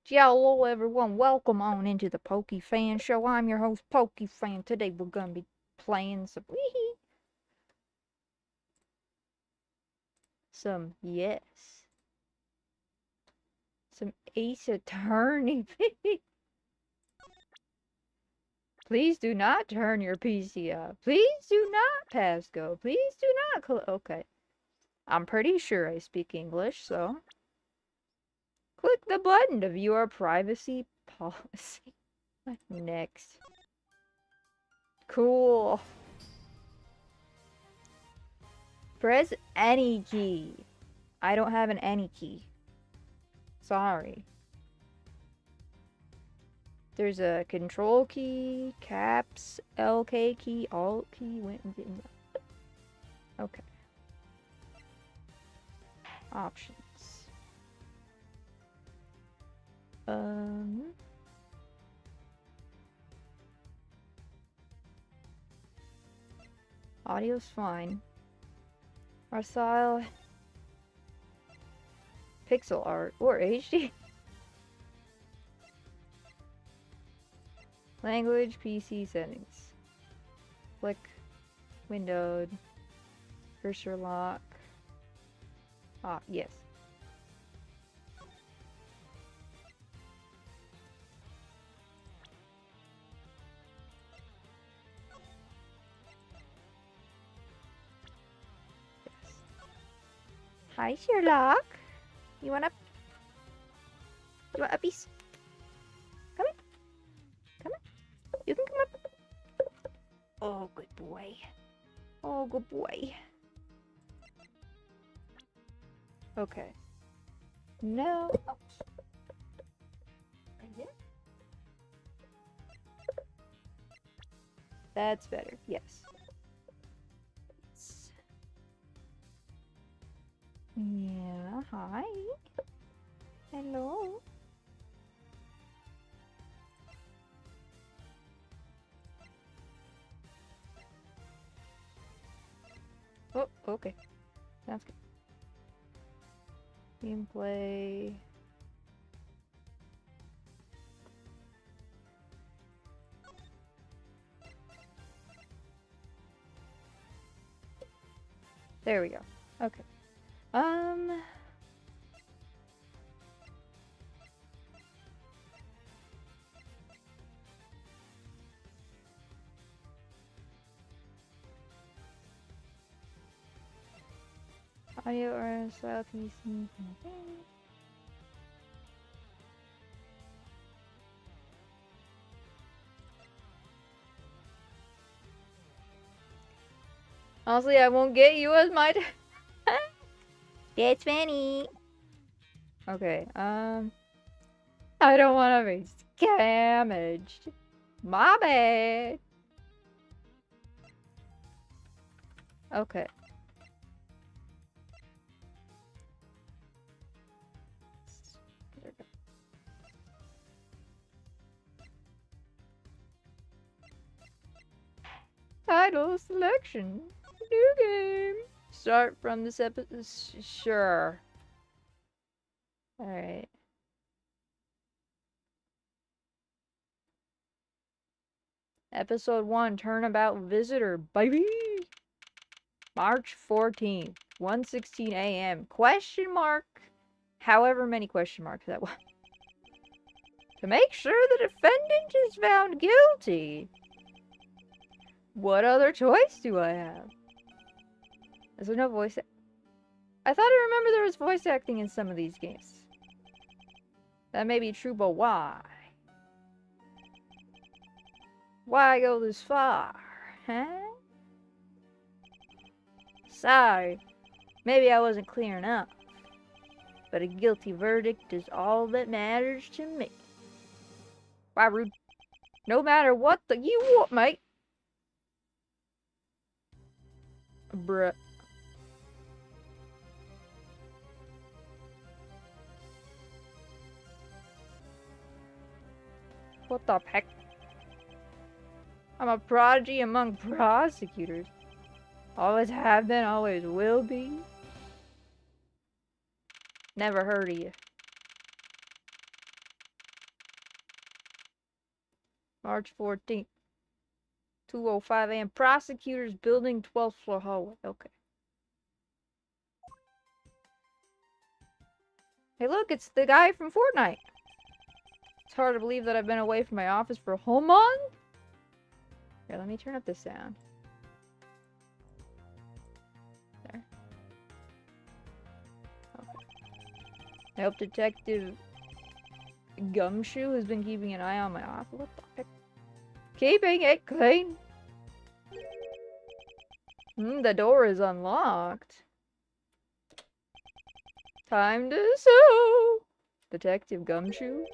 Hello everyone, welcome on into the PokeFan Show. I'm your host, PokeFan. Today we're gonna be playing some Ace Attorney. Please do not turn your PC off. Please do not pass go. Please do not okay. I'm pretty sure I speak English, so click the button to view our privacy policy. Next. Cool. Press any key. I don't have an any key. Sorry. There's a control key, caps, LK key, alt key, okay. Options. Audio's fine. Our style, pixel art, or HD. Language, PC settings. Click, windowed, cursor lock. Ah, yes. Hi, Sherlock. You want a piece? Come in. Come in. You can come up. Oh, good boy. Oh, good boy. Okay. No. Oh. Right here? That's better. Yes. Yeah, hi. Hello. Oh, okay. Sounds good. Gameplay. There we go. Okay. Audio or style PC. Honestly, I won't get you as my. It's funny. Okay. I don't want to be damaged. My bad. Okay. Title selection. New game. Start from this episode. Sure. Alright. Episode 1, Turnabout Visitor, baby! March 14th, 1:16 a.m. Question mark? However many question marks that was. To make sure the defendant is found guilty. What other choice do I have? Is there no voice? I thought I remember there was voice acting in some of these games. That may be true, but why? Why go this far? Huh? Sorry. Maybe I wasn't clear enough. But a guilty verdict is all that matters to me. Why, rude? No matter what you want, mate. Bruh. What the heck? I'm a prodigy among prosecutors. Always have been, always will be. Never heard of you. March 14th. 2:05 a.m. Prosecutors building 12th floor hallway. Okay. Hey look, it's the guy from Fortnite. It's hard to believe that I've been away from my office for a whole month. Here, let me turn up the sound. There. Okay. I hope Detective Gumshoe has been keeping an eye on my office. What the heck? Keeping it clean. The door is unlocked. Time to sue. Detective Gumshoe.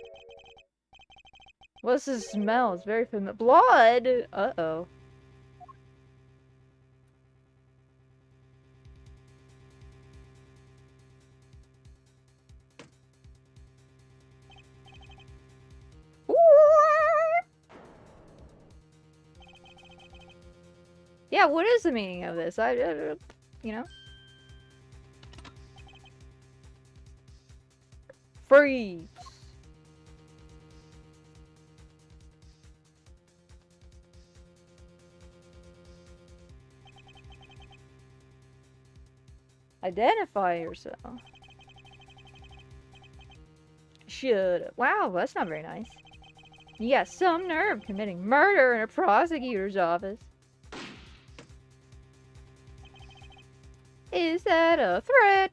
What's the smell? It's very familiar. Blood! Uh-oh. Yeah, what is the meaning of this? You know? Freeze! Identify yourself. Shut up. Wow, that's not very nice. You got some nerve committing murder in a prosecutor's office. Is that a threat?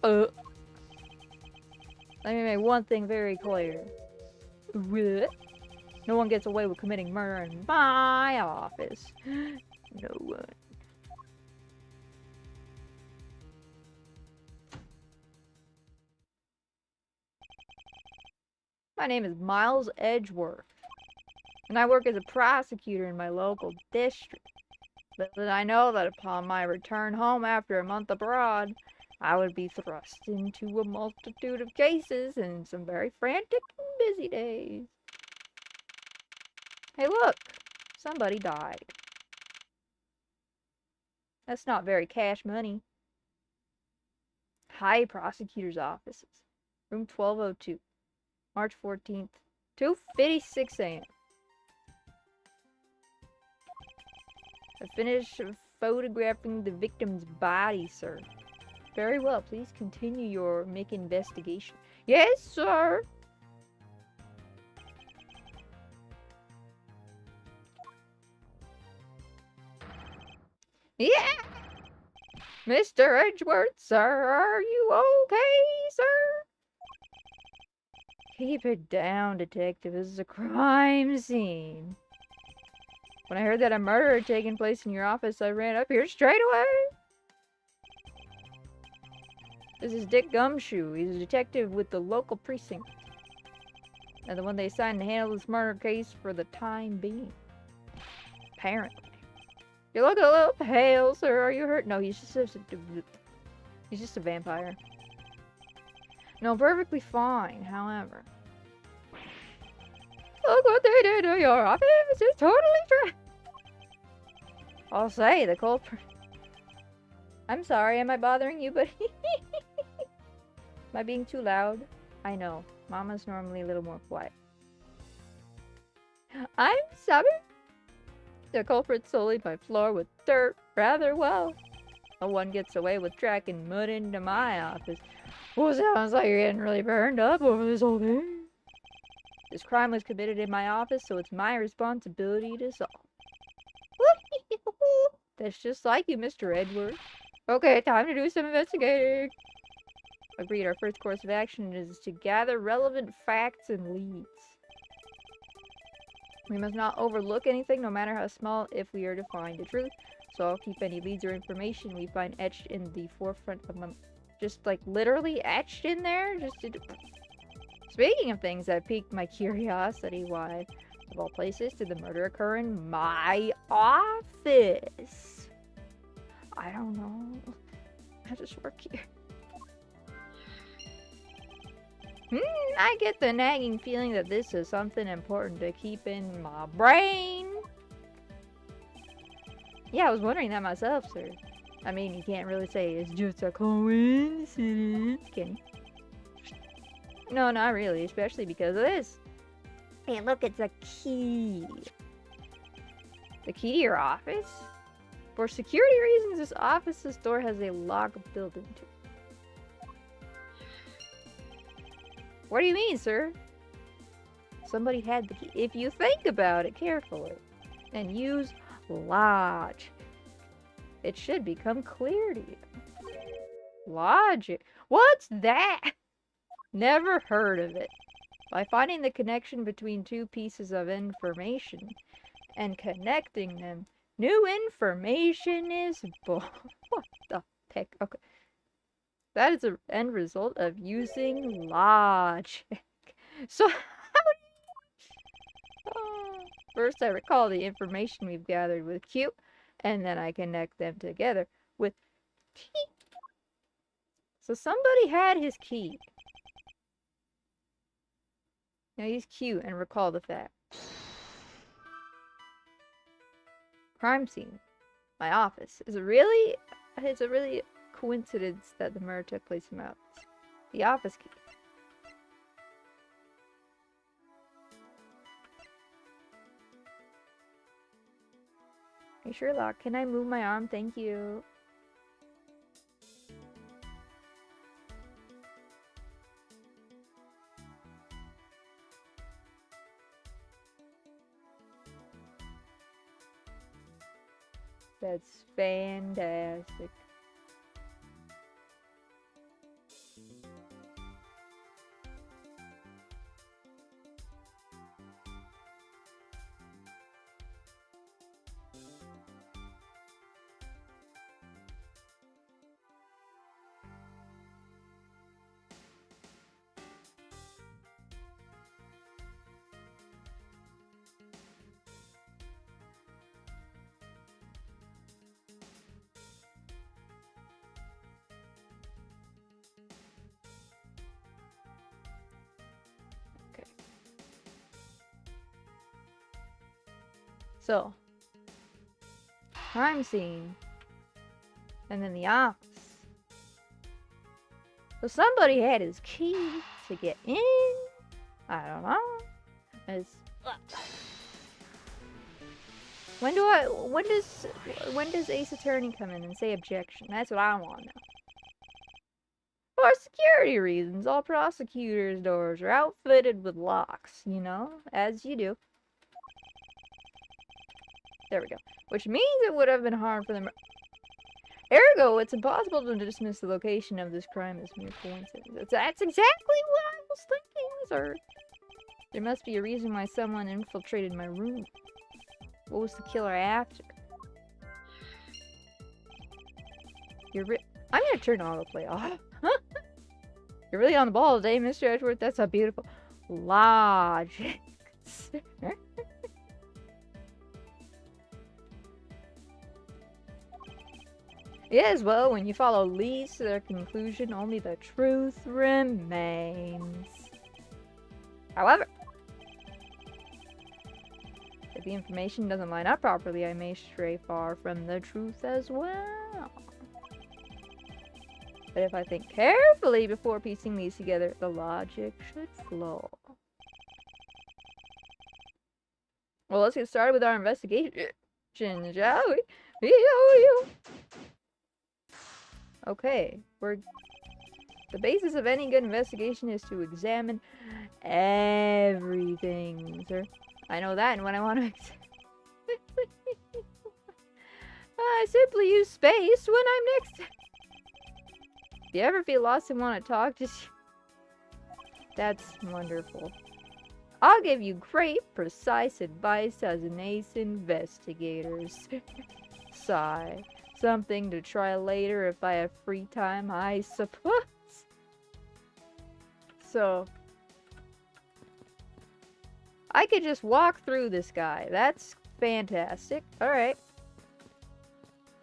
Let me make one thing very clear. What? No one gets away with committing murder in my office. No one. My name is Miles Edgeworth, and I work as a prosecutor in my local district. But I know that upon my return home after a month abroad, I would be thrust into a multitude of cases and some very frantic and busy days. Hey look, somebody died. That's not very cash money. High Prosecutor's Offices, room 1202, March 14th, 2:56 a.m. I finished photographing the victim's body, sir. Very well, please continue your investigation. Yes, sir! Yeah! Mr. Edgeworth, sir, are you okay, sir? Keep it down, detective. This is a crime scene. When I heard that a murder had taken place in your office, I ran up here straight away. This is Dick Gumshoe. He's a detective with the local precinct. And the one they assigned to handle this murder case for the time being. Apparently. You look a little pale, sir. Are you hurt? No, he's just a vampire. No, perfectly fine, however. Look what they did to your office. It's totally true. I'll say, the culprit. I'm sorry, am I bothering you, buddy? Am I being too loud? I know. Mama's normally a little more quiet. I'm sorry. The culprit sullied my floor with dirt rather well. No one gets away with tracking mud into my office. Well, sounds like you're getting really burned up over this whole thing. This crime was committed in my office, so it's my responsibility to solve. That's just like you, Mr. Edward. Okay, time to do some investigating. Agreed, our first course of action is to gather relevant facts and leads. We must not overlook anything, no matter how small, if we are to find the truth. So I'll keep any leads or information we find etched in the forefront of my... Just, like, literally etched in there? Just to... Speaking of things that piqued my curiosity, why, of all places, did the murder occur in my office? I don't know. I just work here. I get the nagging feeling that this is something important to keep in my brain. Yeah, I was wondering that myself, sir. I mean, you can't really say it's just a coincidence, can you? No, not really, especially because of this. Hey, look, it's a key. The key to your office? For security reasons, this office's door has a lock built into it. What do you mean, sir? Somebody had the key. If you think about it carefully and use logic, it should become clear to you. Logic? What's that? Never heard of it. By finding the connection between two pieces of information and connecting them, new information is born. What the heck? Okay. That is the end result of using logic. So, first I recall the information we've gathered with Q, and then I connect them together with T. So somebody had his key. Now use Q and recall the fact. Crime scene. My office. Is it really coincidence that the murder took place in my office? The office key. Hey Sherlock, can I move my arm? Thank you. That's fantastic. So, crime scene, and then the office. So somebody had his key to get in. I don't know. When does Ace Attorney come in and say objection? That's what I want to know. For security reasons, all prosecutors' doors are outfitted with locks, you know, as you do. There we go. Which means it would have been hard for them. Ergo, it's impossible to dismiss the location of this crime as mere coincidence. That's exactly what I was thinking, sir. There must be a reason why someone infiltrated my room. What was the killer after? I'm gonna turn autoplay off. You're really on the ball today, Mr. Edgeworth. That's a beautiful logic. Yes, well, when you follow leads to their conclusion, only the truth remains. However, if the information doesn't line up properly, I may stray far from the truth as well. But if I think carefully before piecing these together, the logic should flow. Well, let's get started with our investigation, shall we? Okay, the basis of any good investigation is to examine everything, sir. I know that, and when I want to I simply use space when I'm next. If you ever feel lost and want to talk, just... That's wonderful. I'll give you great, precise advice as an ace investigator. Sigh. Something to try later if I have free time, I suppose. So, I could just walk through this guy. That's fantastic. Alright.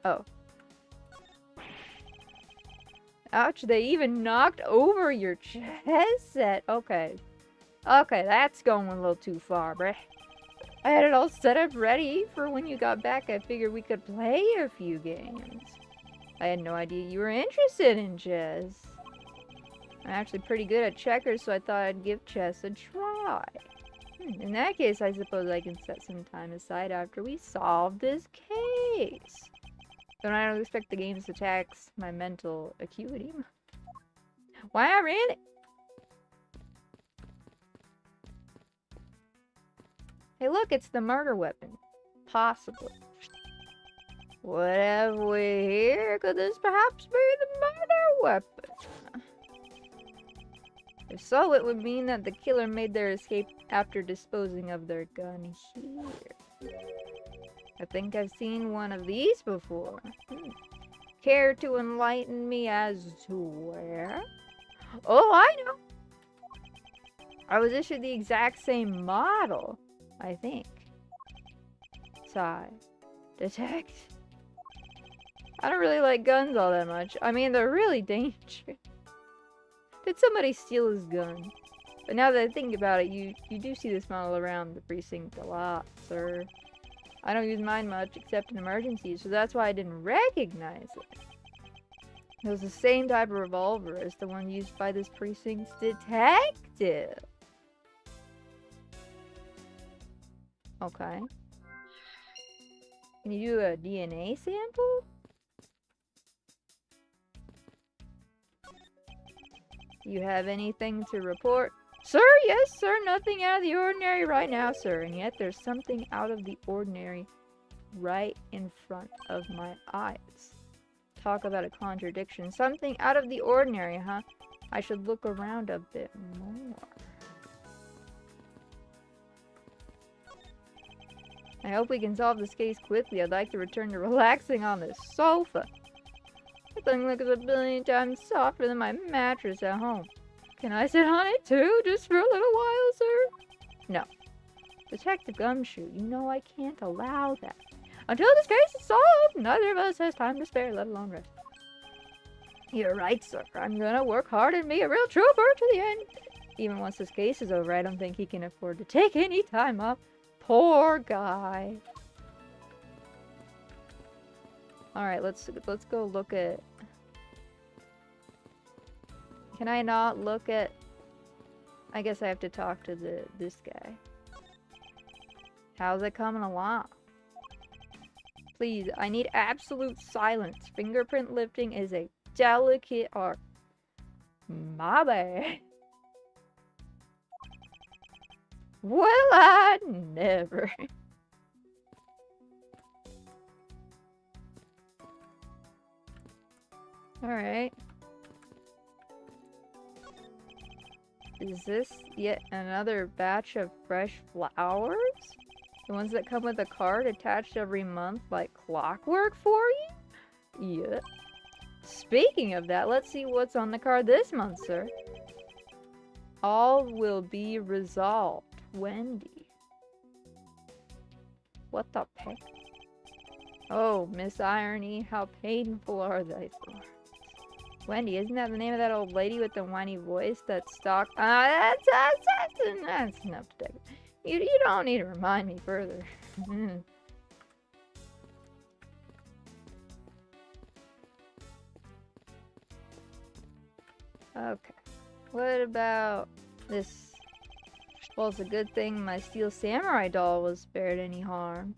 Oh. Ouch, they even knocked over your chess set. Okay. Okay, that's going a little too far, bruh. I had it all set up ready for when you got back. I figured we could play a few games. I had no idea you were interested in chess. I'm actually pretty good at checkers, so I thought I'd give chess a try. In that case, I suppose I can set some time aside after we solve this case. But I don't expect the games to tax my mental acuity. Why not really? Hey look, it's the murder weapon. Possibly. What have we here? Could this perhaps be the murder weapon? If so, it would mean that the killer made their escape after disposing of their gun here. I think I've seen one of these before. Care to enlighten me as to where? Oh, I know! I was issued the exact same model, I think. Sigh. Detect. I don't really like guns all that much. I mean, they're really dangerous. Did somebody steal his gun? But now that I think about it, you do see this model around the precinct a lot, sir. I don't use mine much except in emergencies, so that's why I didn't recognize it. It was the same type of revolver as the one used by this precinct's detective. Okay. Can you do a DNA sample? You have anything to report? Sir, yes, sir. Nothing out of the ordinary right now, sir. And yet there's something out of the ordinary right in front of my eyes. Talk about a contradiction. Something out of the ordinary, huh? I should look around a bit more. I hope we can solve this case quickly. I'd like to return to relaxing on this sofa. That thing looks a billion times softer than my mattress at home. Can I sit on it too, just for a little while, sir? No. Detective Gumshoe, you know I can't allow that. Until this case is solved, neither of us has time to spare, let alone rest. You're right, sir. I'm gonna work hard and be a real trooper to the end. Even once this case is over, I don't think he can afford to take any time off. Poor guy. Alright, let's go look at... Can I not look at... I guess I have to talk to this guy. How's it coming along? Please, I need absolute silence. Fingerprint lifting is a delicate art. My bad. Well, I never. Alright. Is this yet another batch of fresh flowers? The ones that come with a card attached every month like clockwork for you? Yeah. Speaking of that, let's see what's on the card this month, sir. All will be resolved. Wendy. What the heck? Oh, Miss Irony, how painful are thy thorns? Wendy, isn't that the name of that old lady with the whiny voice that stalked? That's enough to take. You don't need to remind me further. Okay. What about this? Well, it's a good thing my Steel Samurai doll was spared any harm.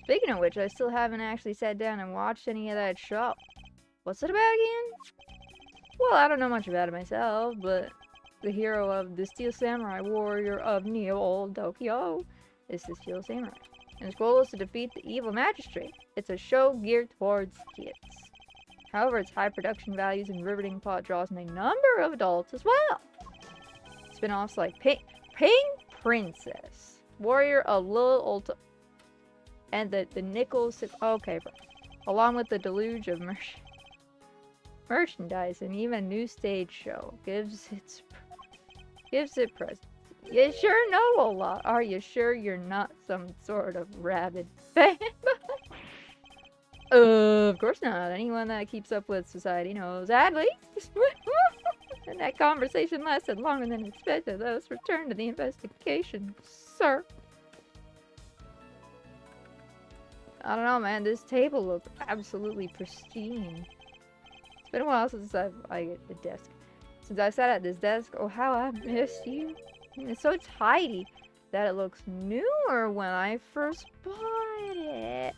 Speaking of which, I still haven't actually sat down and watched any of that show. What's it about again? Well, I don't know much about it myself, but the hero of the Steel Samurai Warrior of Neo Tokyo is the Steel Samurai. And his goal is to defeat the evil magistrate. It's a show geared towards kids. However, its high production values and riveting plot draws in a number of adults as well. Spin-offs like Pink Princess, Warrior of Lil Ulta, and the Nichols... Okay, bro. Along with the deluge of merchandise and even a new stage show gives it presence. You sure know a lot. Are you sure you're not some sort of rabid fan? Of course not. Anyone that keeps up with society knows at least. And that conversation lasted longer than expected. Let us return to the investigation, sir. I don't know, man. This table looks absolutely pristine. It's been a while since I get a desk. Since I sat at this desk, oh how I missed you. It's so tidy that it looks newer when I first bought it.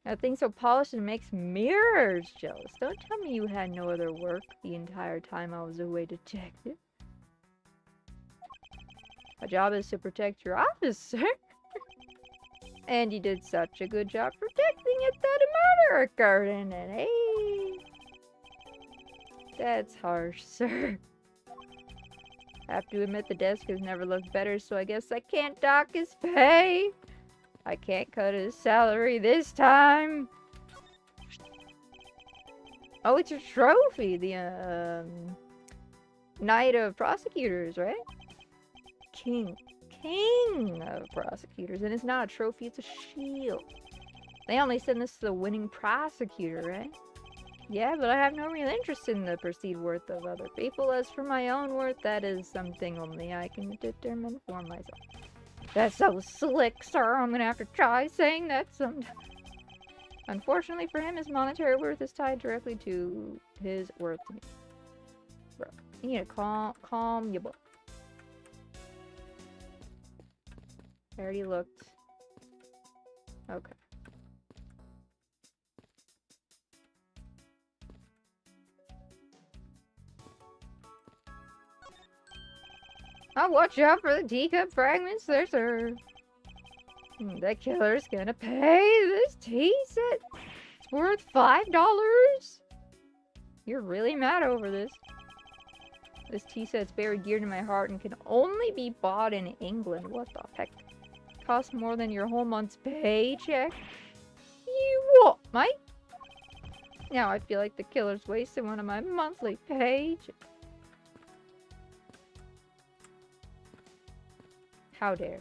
That thing's so polished it makes mirrors jealous. Don't tell me you had no other work the entire time I was away, detective. My job is to protect your office, sir. And you did such a good job protecting it that a murder occurred in it, eh? That's harsh, sir. I have to admit the desk has never looked better, so I guess I can't dock his pay. I can't cut his salary this time. Oh, it's a trophy. The, Knight of Prosecutors, right? King of Prosecutors. And it's not a trophy, it's a shield. They only send this to the winning prosecutor, right? Yeah, but I have no real interest in the perceived worth of other people. As for my own worth, that is something only I can determine for myself. That's so slick, sir. I'm gonna have to try saying that sometime. Unfortunately for him, his monetary worth is tied directly to his worth to me. Bro, you need to calm your book. I already looked. Okay. I'll watch out for the teacup fragments there, sir. The killer's gonna pay this tea set. It's worth $5. You're really mad over this. This tea set's buried dear to my heart and can only be bought in England. What the heck? Costs more than your whole month's paycheck? You what, mate? Now I feel like the killer's wasted one of my monthly paychecks. How dare.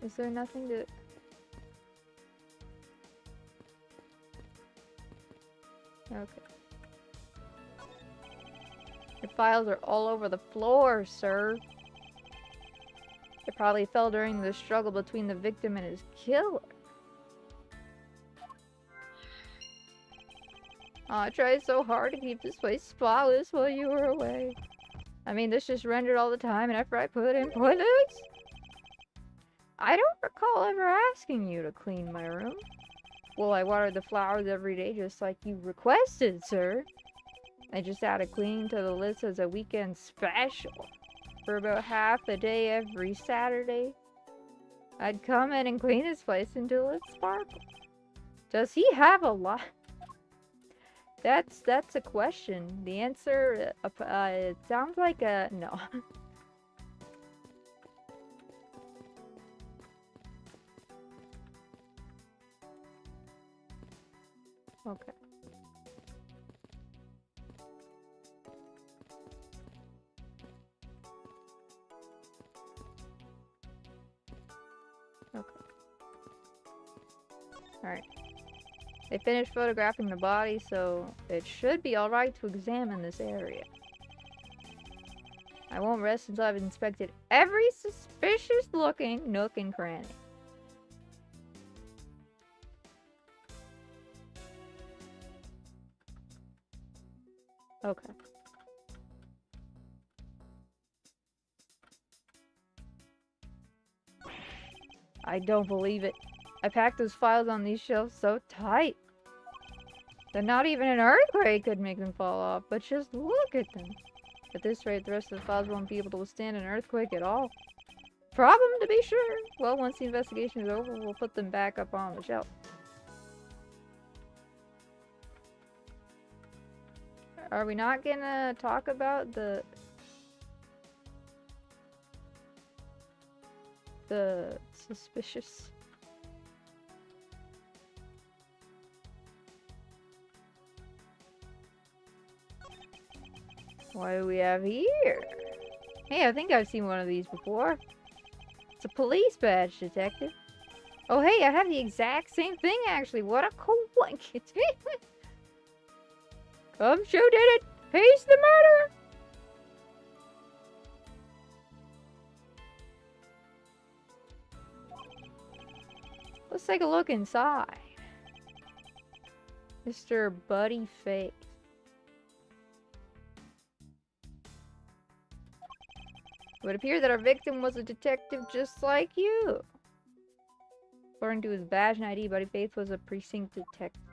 Is there nothing to... Okay. Your files are all over the floor, sir. They probably fell during the struggle between the victim and his killer. Oh, I tried so hard to keep this place spotless while you were away. I mean, this just rendered all the time and effort I put in pointless. I don't recall ever asking you to clean my room. Well, I watered the flowers every day just like you requested, sir. I just added cleaning to the list as a weekend special. For about half a day every Saturday, I'd come in and clean his place until it sparkled. Does he have a lot? That's a question. The answer, it sounds like a no. Okay. Okay. Alright. They finished photographing the body, so it should be alright to examine this area. I won't rest until I've inspected every suspicious-looking nook and cranny. Okay. I don't believe it. I packed those files on these shelves so tight that not even an earthquake could make them fall off, but just look at them. At this rate, the rest of the files won't be able to withstand an earthquake at all. Problem, to be sure. Well, once the investigation is over, we'll put them back up on the shelf. Are we not gonna talk about the suspicious? What do we have here? Hey, I think I've seen one of these before. It's a police badge, detective. Oh, hey, I have the exact same thing, actually. What a coincidence. Come show did it. He's the murderer. Let's take a look inside. Mr. Buddy Face. It would appear that our victim was a detective just like you. According to his badge and ID, Buddy Faith was a precinct detective.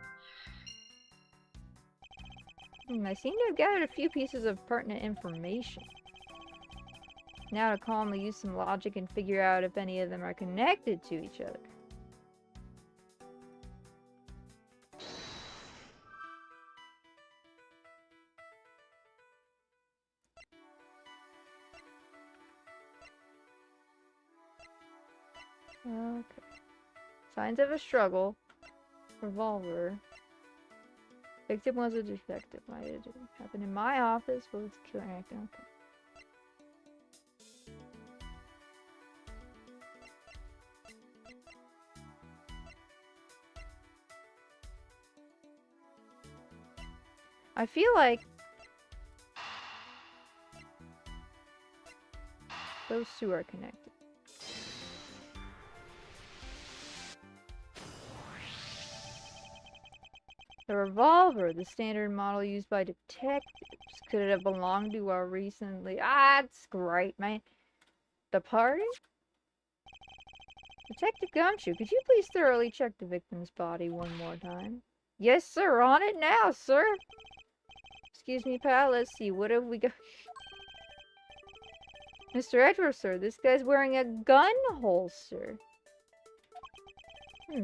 I seem to have gathered a few pieces of pertinent information. Now to calmly use some logic and figure out if any of them are connected to each other. Okay. Signs of a struggle. Revolver. Victim was a detective. Why did it happen in my office? Well, it's killing acting. Okay. I feel like those two are connected. The revolver, the standard model used by detectives. Could it have belonged to our recently... Ah, it's great, man. The party? Detective Gumshoe, could you please thoroughly check the victim's body one more time? Yes, sir. On it now, sir. Excuse me, pal. Let's see. What have we got? Mr. Edwards, sir. This guy's wearing a gun holster.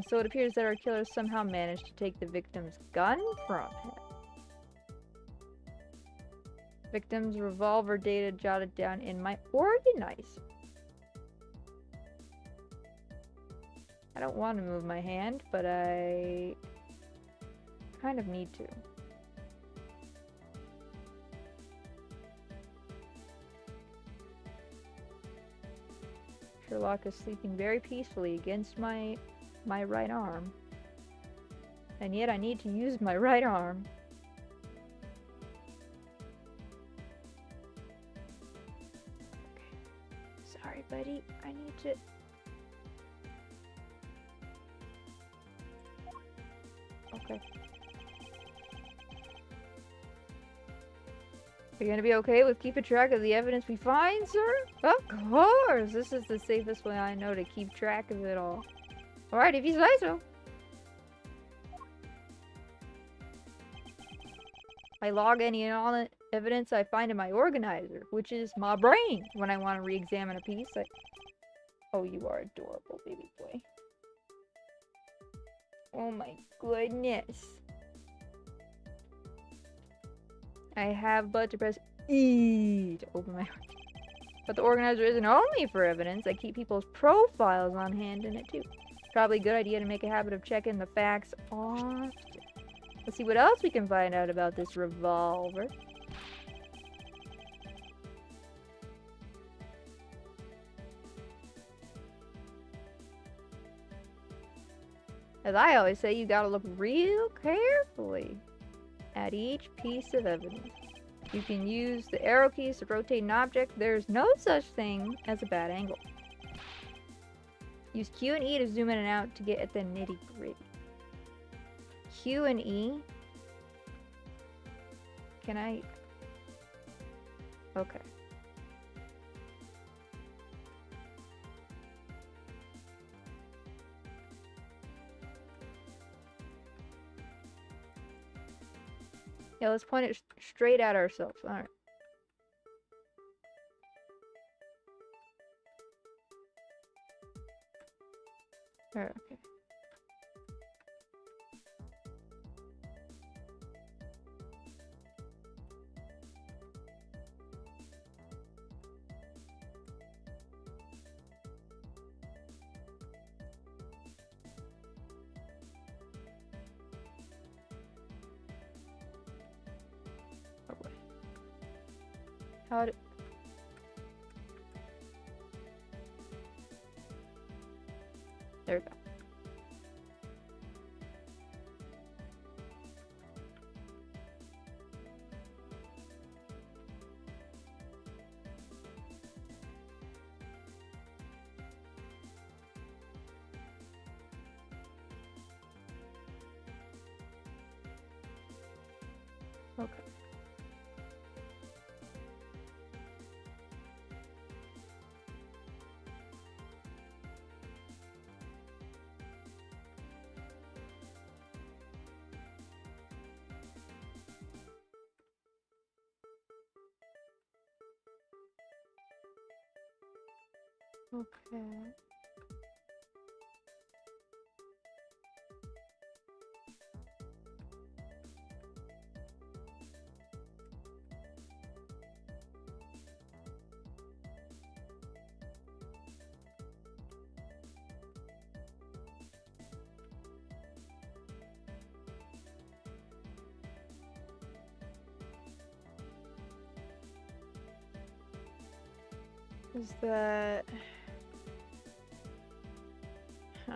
So it appears that our killer somehow managed to take the victim's gun from him. Victim's revolver data jotted down in my organizer. I don't want to move my hand, but I kind of need to. Sherlock is sleeping very peacefully against my right arm. And yet I need to use my right arm. Okay. Sorry, buddy. I need to... Okay. Are you gonna be okay with keeping track of the evidence we find, sir? Of course! This is the safest way I know to keep track of it all. Alright, if you say so. I log any and all evidence I find in my organizer, which is my brain, when I want to re-examine a piece. Oh, you are adorable, baby boy. Oh my goodness. I have but to press E to open my... But the organizer isn't only for evidence. I keep people's profiles on hand in it too. Probably a good idea to make a habit of checking the facts often. Let's see what else we can find out about this revolver. As I always say, you gotta look real carefully at each piece of evidence. You can use the arrow keys to rotate an object. There's no such thing as a bad angle. Use Q and E to zoom in and out to get at the nitty-gritty. Q and E? Can I... Okay. Yeah, let's point it straight at ourselves. Alright. Alright, okay. How do... There we go. Okay. Okay. Is that... Huh.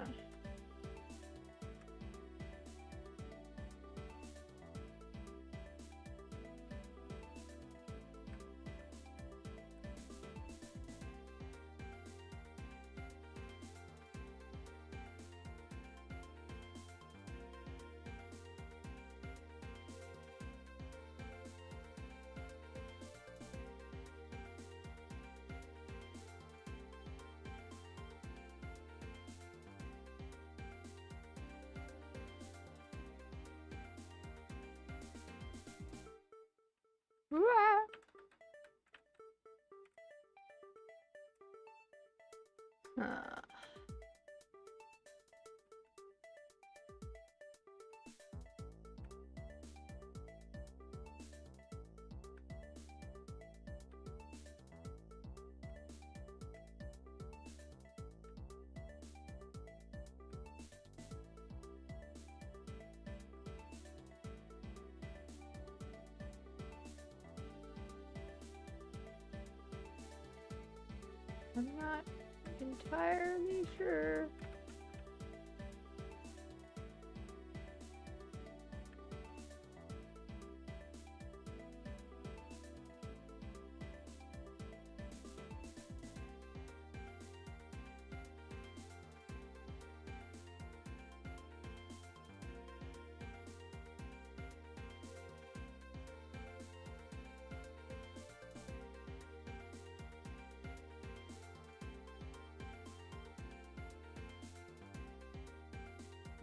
Hurrah! I'm not entirely sure.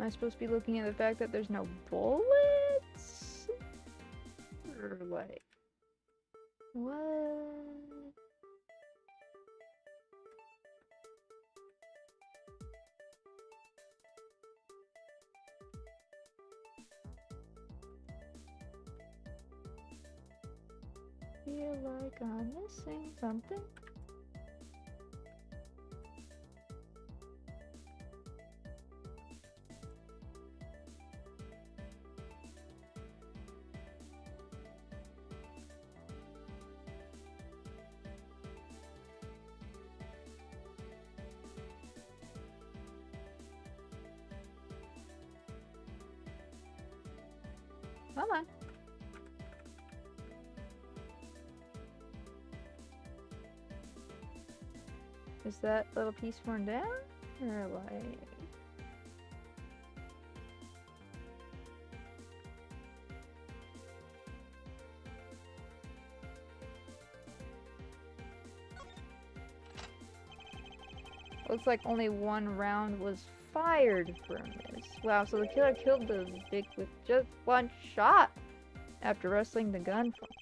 Am I supposed to be looking at the fact that there's no bullets? Or like... What? Feel like I'm missing something. Come on. Is that little piece worn down? Or like... Looks like only one round was fired from this. Wow, so the killer killed the Vic with just one shot after wrestling the gun from him.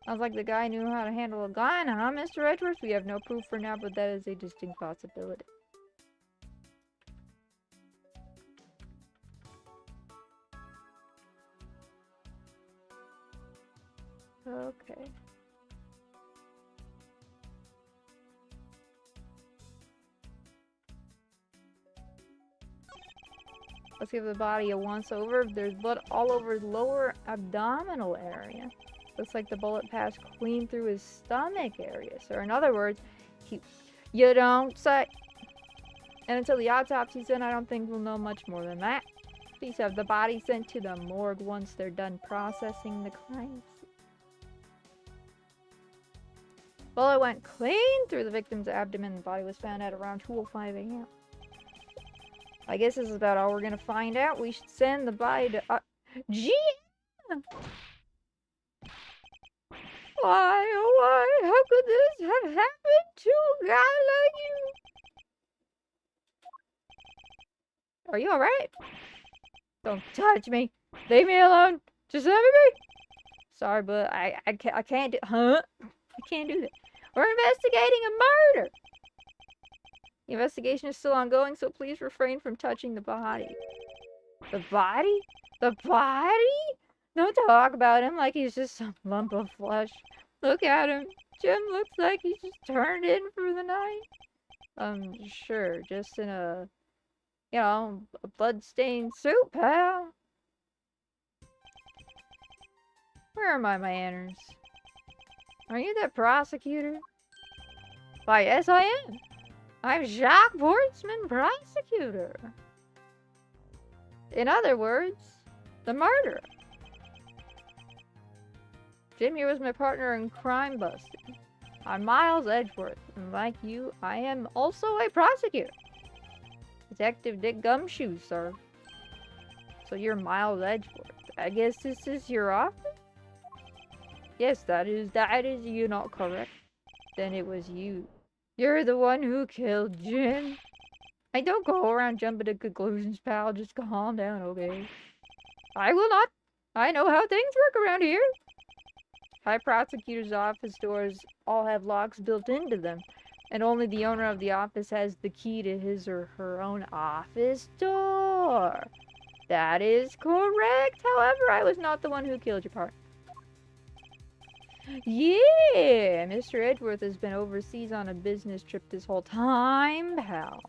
Sounds like the guy knew how to handle a gun, huh, Mr. Edwards? We have no proof for now, but that is a distinct possibility. Okay. Let's give the body a once-over. There's blood all over his lower abdominal area. Looks like the bullet passed clean through his stomach area. So in other words, you don't say. And until the autopsy's done, I don't think we'll know much more than that. Please have the body sent to the morgue once they're done processing the crime. Bullet went clean through the victim's abdomen. The body was found at around 2:05 a.m. I guess this is about all we're gonna find out. We should send the body to... GM! why, oh why, how could this have happened to a guy like you? Are you alright? Don't touch me. Leave me alone. Just let me be. Sorry, but I can't do, huh? I can't do that. We're investigating a murder. The investigation is still ongoing, so please refrain from touching the body. The body? The body? Don't talk about him like he's just some lump of flesh. Look at him. Jim looks like he's just turned in for the night. Sure, just in a, you know, a blood-stained suit, pal. Where are my manners? Are you the prosecutor? Why, yes, I am. I'm Jacques Portsman, prosecutor. In other words, the murderer. Jim here was my partner in crime busting. I'm Miles Edgeworth, and like you, I am also a prosecutor. Detective Dick Gumshoe, sir. So you're Miles Edgeworth. I guess this is your office? Yes, that is you not correct. Then it was you. You're the one who killed Jim. I don't go around jumping to conclusions, pal. Just calm down, okay? I will not. I know how things work around here. High prosecutor's office doors all have locks built into them, and only the owner of the office has the key to his or her own office door. That is correct. However, I was not the one who killed your partner. Yeah, Mr. Edgeworth has been overseas on a business trip this whole time, pal.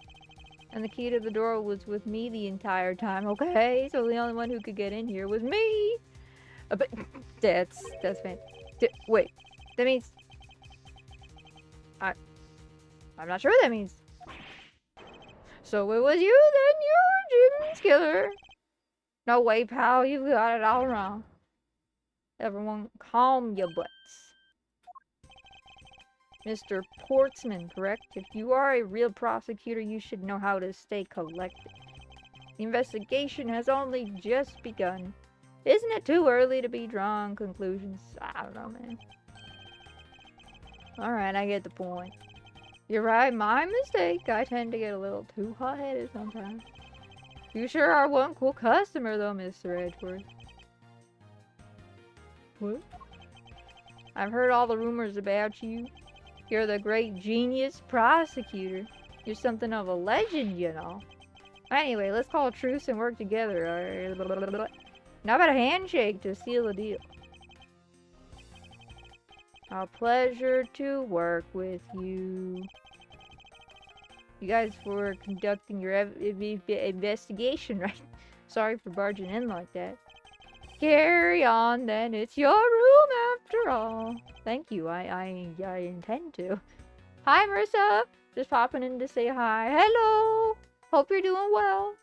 And the key to the door was with me the entire time, okay? So the only one who could get in here was me. But that's fantastic. Wait, that means... I'm not sure what that means. So it was you then, you're Jim's killer. No way, pal, you've got it all wrong. Everyone, calm your butts. Mr. Portsman, correct? If you are a real prosecutor, you should know how to stay collected. The investigation has only just begun. Isn't it too early to be drawing conclusions? I don't know, man. Alright, I get the point. You're right, my mistake. I tend to get a little too hot-headed sometimes. You sure are one cool customer, though, Mr. Edgeworth. What? I've heard all the rumors about you. You're the great genius prosecutor. You're something of a legend, you know. Anyway, let's call a truce and work together. Now about a handshake to seal the deal. A pleasure to work with you. You guys were conducting your investigation, right? Sorry for barging in like that. Carry on then, it's your room after all. Thank you, I intend to. Hi Marissa, just popping in to say hi. Hello, hope you're doing well.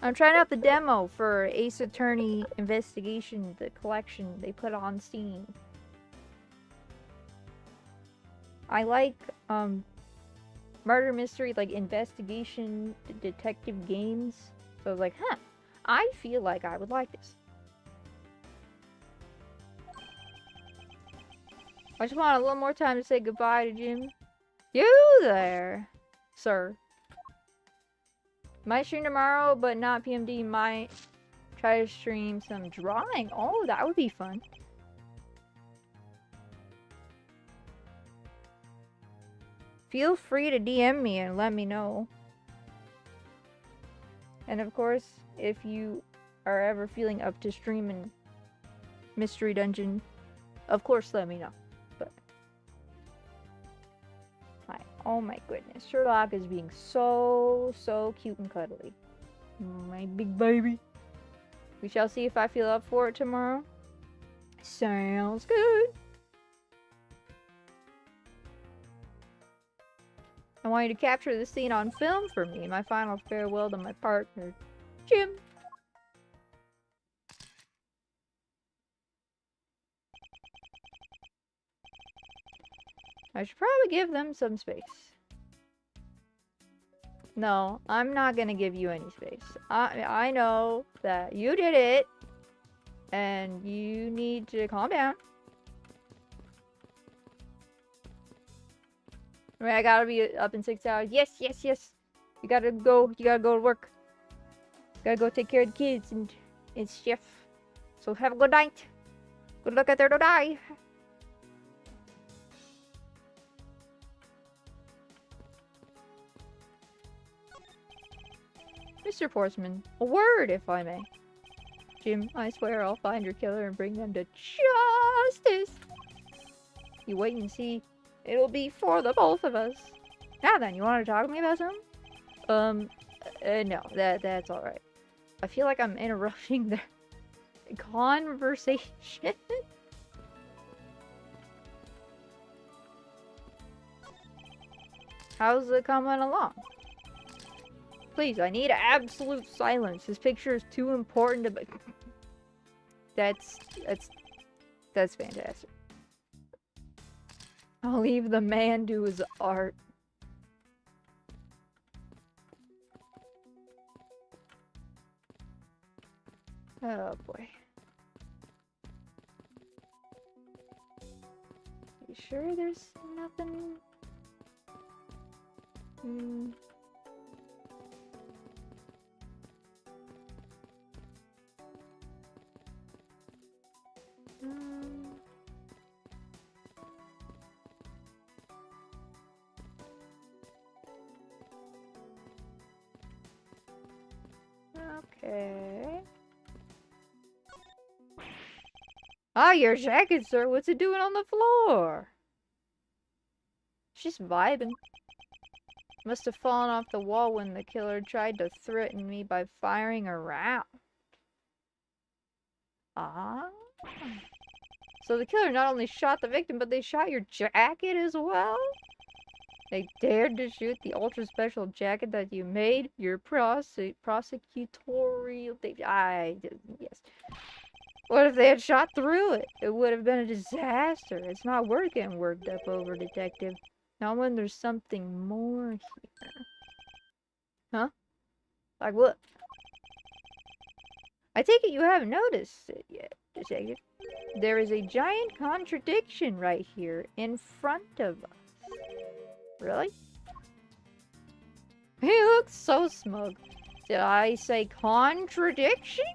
I'm trying out the demo for Ace Attorney Investigation, the collection they put on Steam. I like, murder mystery, like investigation detective games. So I was like, huh, I feel like I would like this. I just want a little more time to say goodbye to Jim. You there, sir. Might stream tomorrow, but not PMD. Might try to stream some drawing. Oh, that would be fun. Feel free to DM me and let me know. And of course, if you are ever feeling up to streaming Mystery Dungeon, of course let me know. But oh my goodness, Sherlock is being so cute and cuddly. My big baby. We shall see if I feel up for it tomorrow. Sounds good. I want you to capture the scene on film for me. My final farewell to my partner, Jim. I should probably give them some space. No, I'm not gonna give you any space. I know that you did it. And you need to calm down. Right, I gotta be up in 6 hours. Yes, yes, yes. You gotta go to work. Gotta go take care of the kids and stuff. So have a good night. Good luck out there, don't die. Mr. Portsman, a word, if I may. Jim, I swear I'll find your killer and bring them to justice. You wait and see. It'll be for the both of us. Now then, you want to talk to me about something? No, that's all right. I feel like I'm interrupting their conversation. How's it coming along? Please, I need absolute silence. This picture is too important to be... That's fantastic. I'll leave the man do his art. Oh boy. You sure there's nothing? Okay. Ah, your jacket, sir. What's it doing on the floor? She's vibing. Must have fallen off the wall when the killer tried to threaten me by firing a round. Ah. So the killer not only shot the victim, but they shot your jacket as well? They dared to shoot the ultra special jacket that you made? Your prosecutorial... yes. What if they had shot through it? It would have been a disaster. It's not worth getting worked up over, detective. Not when there's something more here. Huh? Like what? I take it you haven't noticed it yet, detective. There is a giant contradiction right here in front of us. Really? He looks so smug. Did I say contradiction?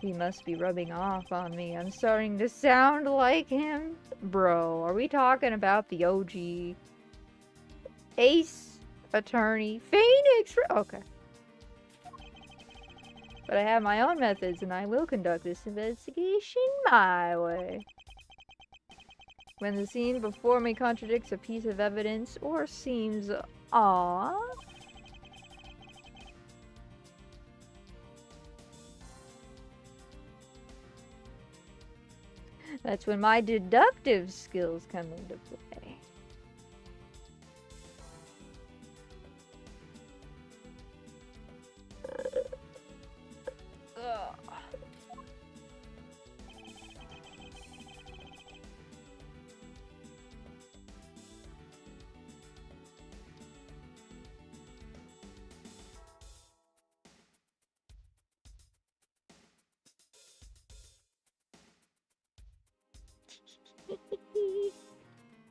He must be rubbing off on me. I'm starting to sound like him. Bro, are we talking about the OG Ace Attorney Phoenix? Okay. But I have my own methods, and I will conduct this investigation my way. When the scene before me contradicts a piece of evidence or seems off, that's when my deductive skills come into play.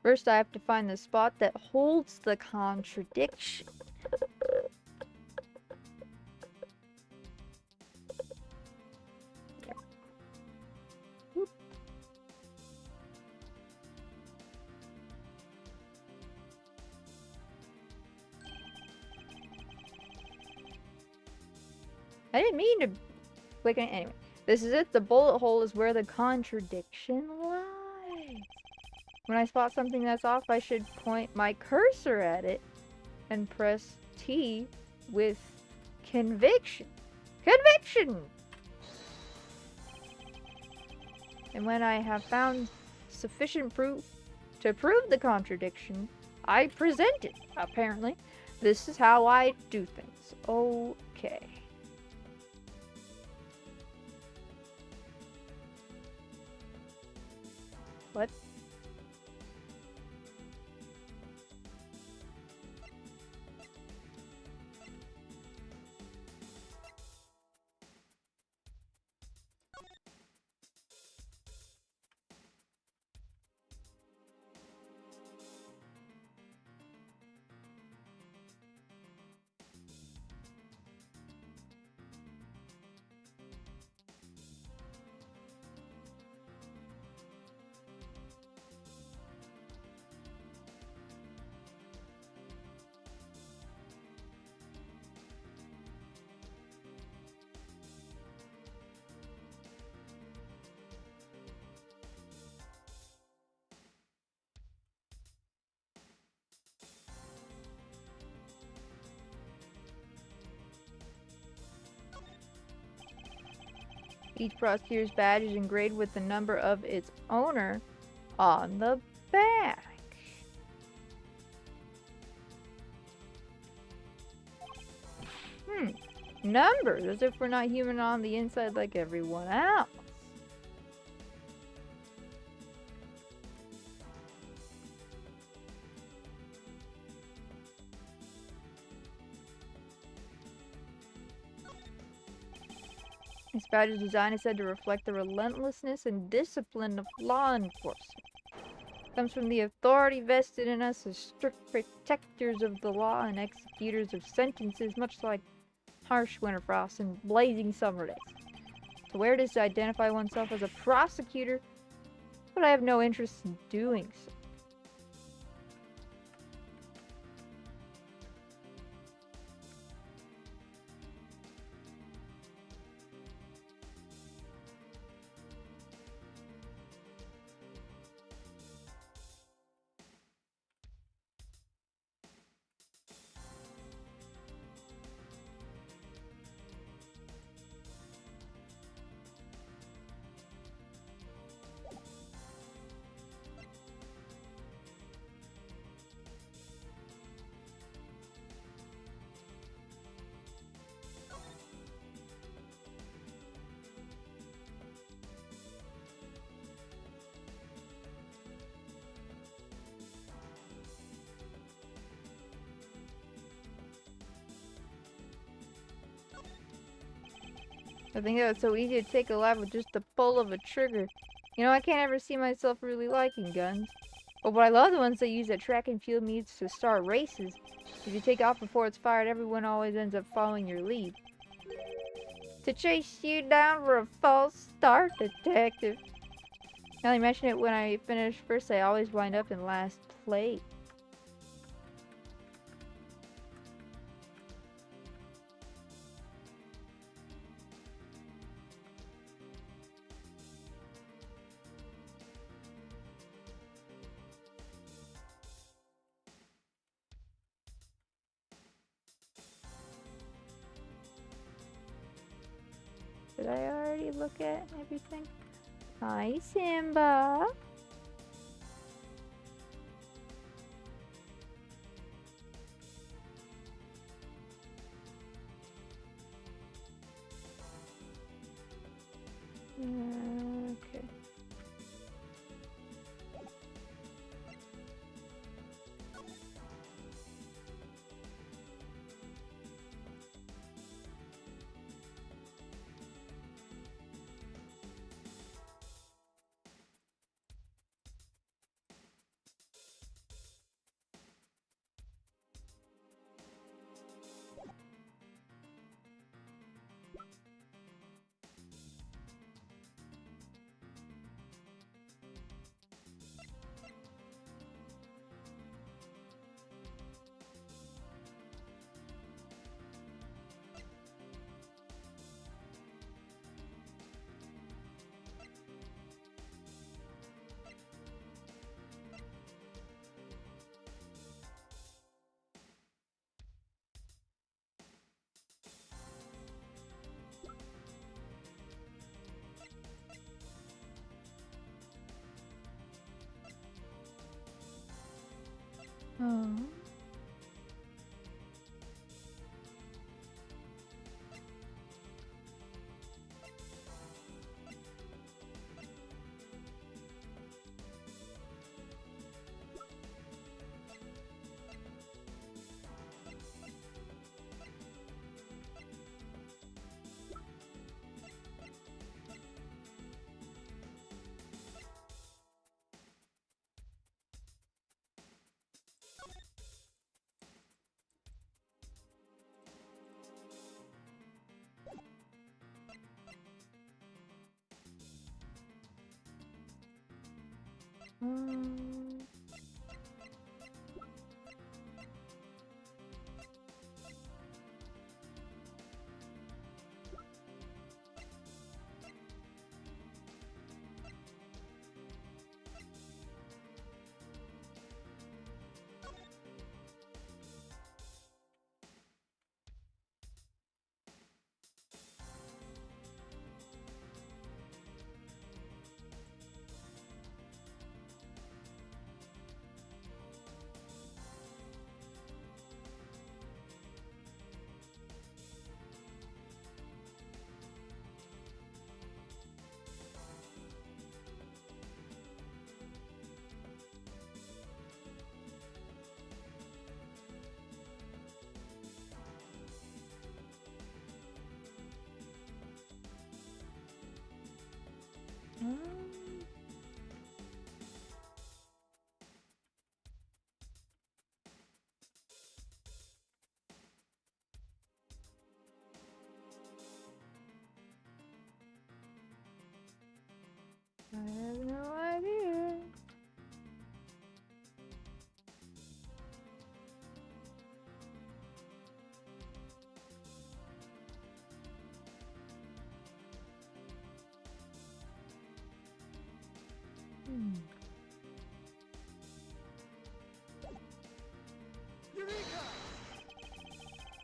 First, I have to find the spot that holds the contradiction. I didn't mean to click on it. Anyway, this is it. The bullet hole is where the contradiction lies. When I spot something that's off, I should point my cursor at it and press T with conviction. Conviction! And when I have found sufficient proof to prove the contradiction, I present it, apparently. This is how I do things. Okay. What? Each prosecutor's badge is engraved with the number of its owner on the back. Numbers, as if we're not human on the inside like everyone else. This badge's design is said to reflect the relentlessness and discipline of law enforcement. It comes from the authority vested in us as strict protectors of the law and executors of sentences, much like harsh winter frosts and blazing summer days. To wear this to identify oneself as a prosecutor, but I have no interest in doing so. I think that it's so easy to take a life with just the pull of a trigger. You know, I can't ever see myself really liking guns. But I love the ones they use at track and field meets to start races. If you take off before it's fired, everyone always ends up following your lead. To chase you down for a false start, detective. Now you mention it, when I finish first, I always wind up in last place. Did I already look at everything? Hi, Simba. Okay. Oh. Mm.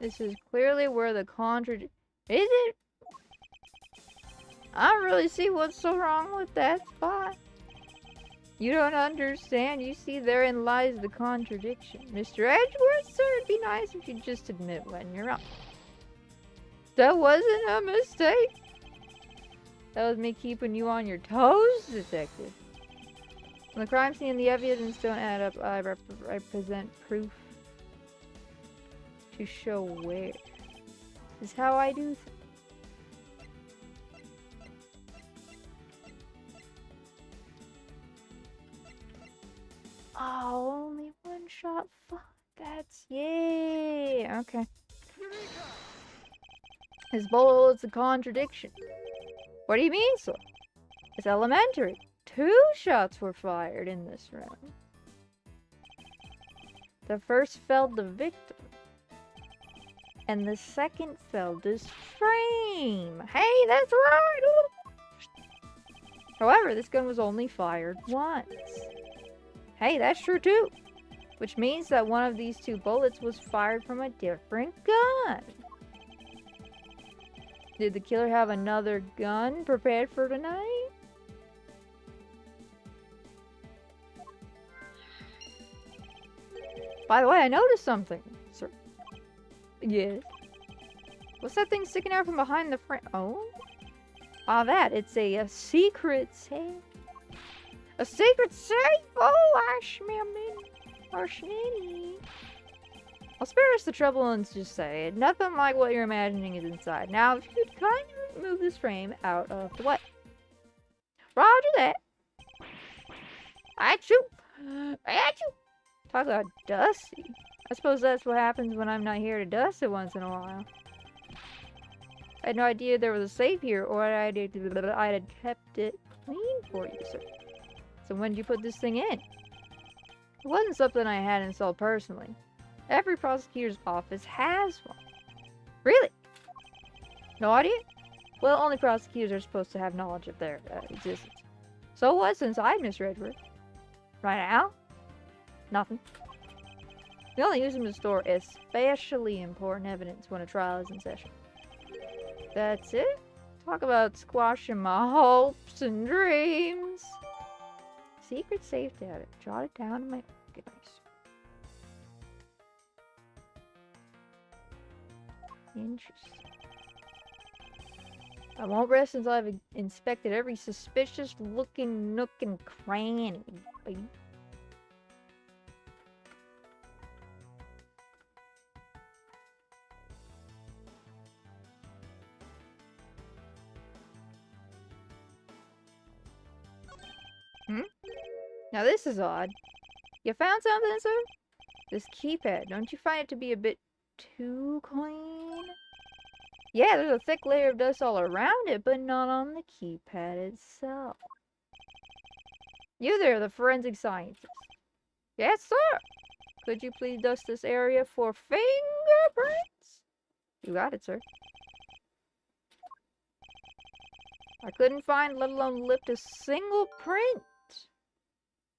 This is clearly where the contradiction... Is it? I don't really see what's so wrong with that spot. You don't understand. You see, therein lies the contradiction. Mr. Edgeworth, sir, it'd be nice if you'd just admit when you're wrong. That wasn't a mistake. That was me keeping you on your toes, detective. When the crime scene and the evidence don't add up, I present proof to show where. This is how I do things. Oh, only one shot. Fuck, that's... Yay! Okay. His bullet hole is a contradiction. What do you mean, sir? It's elementary. 2 shots were fired in this round. The first felled the victim. And the second felled this frame. Hey, that's right! However, this gun was only fired once. Hey, that's true too. Which means that one of these 2 bullets was fired from a different gun. Did the killer have another gun prepared for tonight? By the way, I noticed something, sir. Yes. What's that thing sticking out from behind the frame? Oh? Ah, that. It's a secret safe. A secret safe? Oh, I smell it. I'll spare us the trouble and just say it. Nothing like what you're imagining is inside. Now, if you could kindly move this frame out of the way. Roger that. Achoo. Achoo. Talk about dusty. I suppose that's what happens when I'm not here to dust it once in a while. I had no idea there was a safe here, or I'd have kept it clean for you, sir. So when did you put this thing in? It wasn't something I had installed personally. Every prosecutor's office has one. Really? No idea? Well, only prosecutors are supposed to have knowledge of their existence. So what's inside, Miss Redwood? Right now? Nothing. We only use them to store especially important evidence when a trial is in session. That's it? Talk about squashing my hopes and dreams. Secret safe data. Jot it down in my organizer. Interesting. I won't rest until I've inspected every suspicious looking nook and cranny. Now this is odd. You found something, sir? This keypad, don't you find it to be a bit too clean? Yeah, there's a thick layer of dust all around it, but not on the keypad itself. You there, the forensic scientist. Yes, sir. Could you please dust this area for fingerprints? You got it, sir. I couldn't find, let alone lift a single print.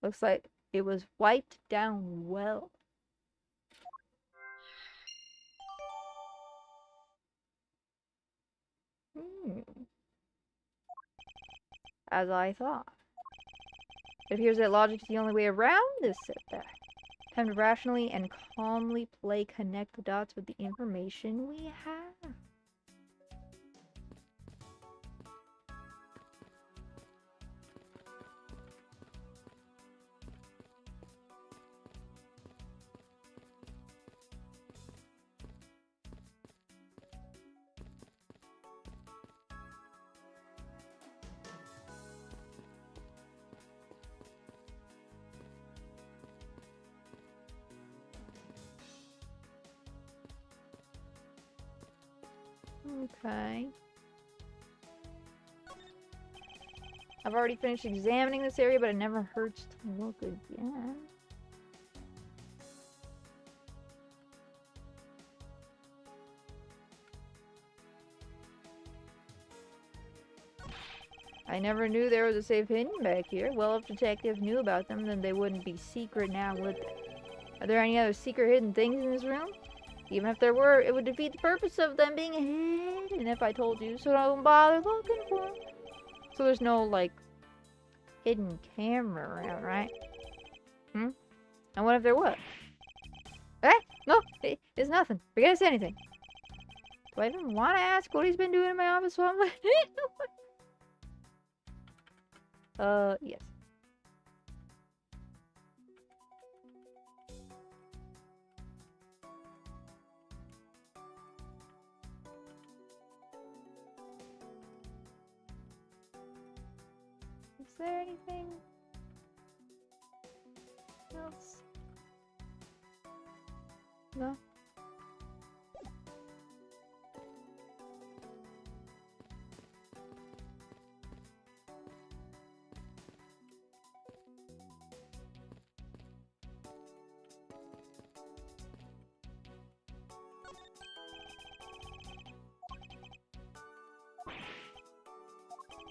Looks like it was wiped down well. As I thought. It appears that logic is the only way around this setback. Time to rationally and calmly connect the dots with the information we have. Okay. I've already finished examining this area, but it never hurts to look again. I never knew there was a safe hidden back here. Well, if detectives knew about them, then they wouldn't be secret now, would they? Are there any other secret hidden things in this room? Even if there were, it would defeat the purpose of them being hidden if I told you, so don't bother looking for them. So there's no, like, hidden camera around, right? And what if there was? Eh? No, it's nothing. Forget I said anything. Do I even want to ask what he's been doing in my office while I'm like... yes. Is there anything else? No?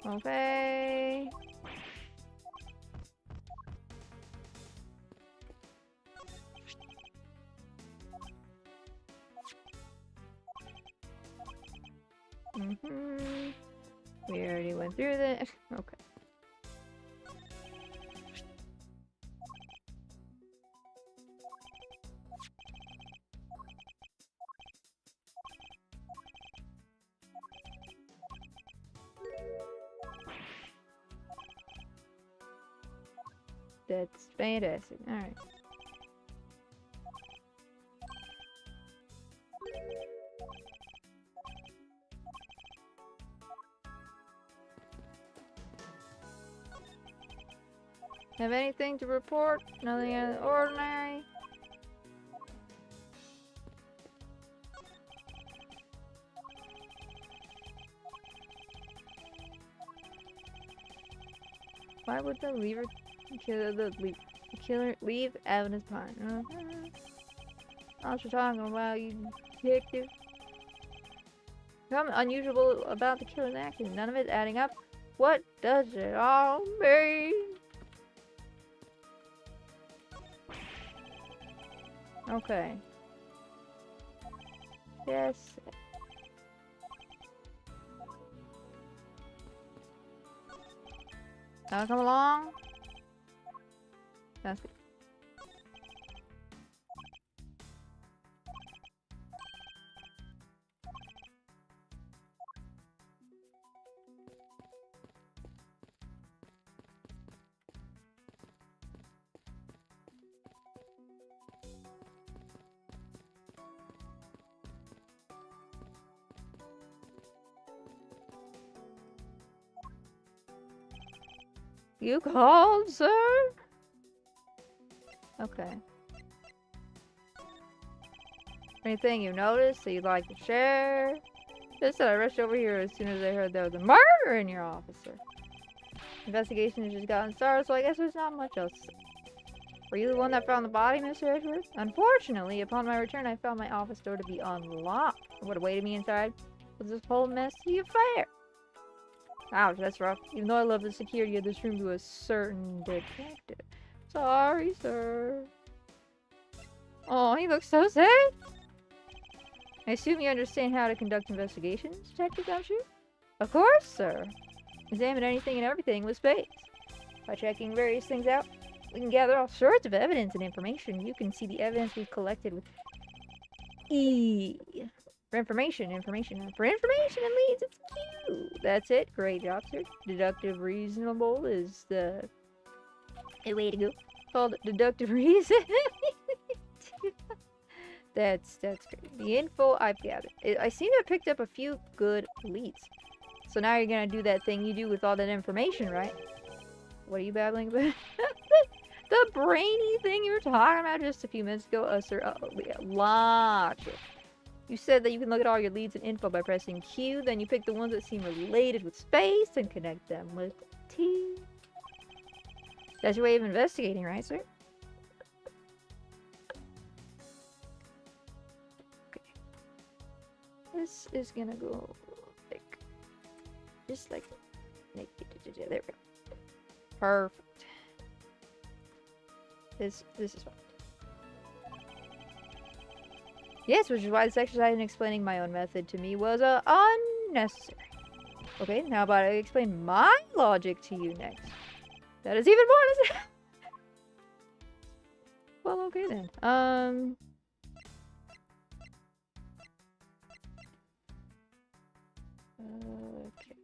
Okay. We already went through this. Okay. That's fantastic. Alright. Have anything to report? Nothing out of the ordinary? Why would the killer leave evidence behind? What you talking about, you detective? Something unusual about the killer's actions. None of it adding up. What does it all mean? Okay. Yes. Now come along. That's good. You called, sir? Okay. Anything you noticed that you'd like to share? Just that I rushed over here as soon as I heard there was a murder in your office, sir. Investigation has just gotten started, so I guess there's not much else to say. Were you the one that found the body, Mr. Edgeworth? Unfortunately, upon my return, I found my office door to be unlocked. What awaited me inside was this whole messy affair. Ouch, that's rough. Even though I love the security of this room to a certain detective. Sorry, sir. Oh, he looks so sad. I assume you understand how to conduct investigations, Detective, don't you? Of course, sir. Examine anything and everything with space. By checking various things out, we can gather all sorts of evidence and information. You can see the evidence we've collected with E. For information and leads, it's Q. That's it. Great job, sir. Deductive reasonable is the way to go. Called deductive reason. That's great. The info I've gathered. I seem to have picked up a few good leads. So now you're gonna do that thing you do with all that information, right? What are you babbling about? The brainy thing you were talking about just a few minutes ago, sir. Logic. You said that you can look at all your leads and info by pressing Q, then you pick the ones that seem related with space and connect them with T. That's your way of investigating, right, sir? Okay. This is gonna go like, just like, there we go. Perfect. This is fine. Yes, which is why this exercise in explaining my own method to me was unnecessary. Okay, now about to explain my logic to you next. That is even more unnecessary. Well, okay then. Okay.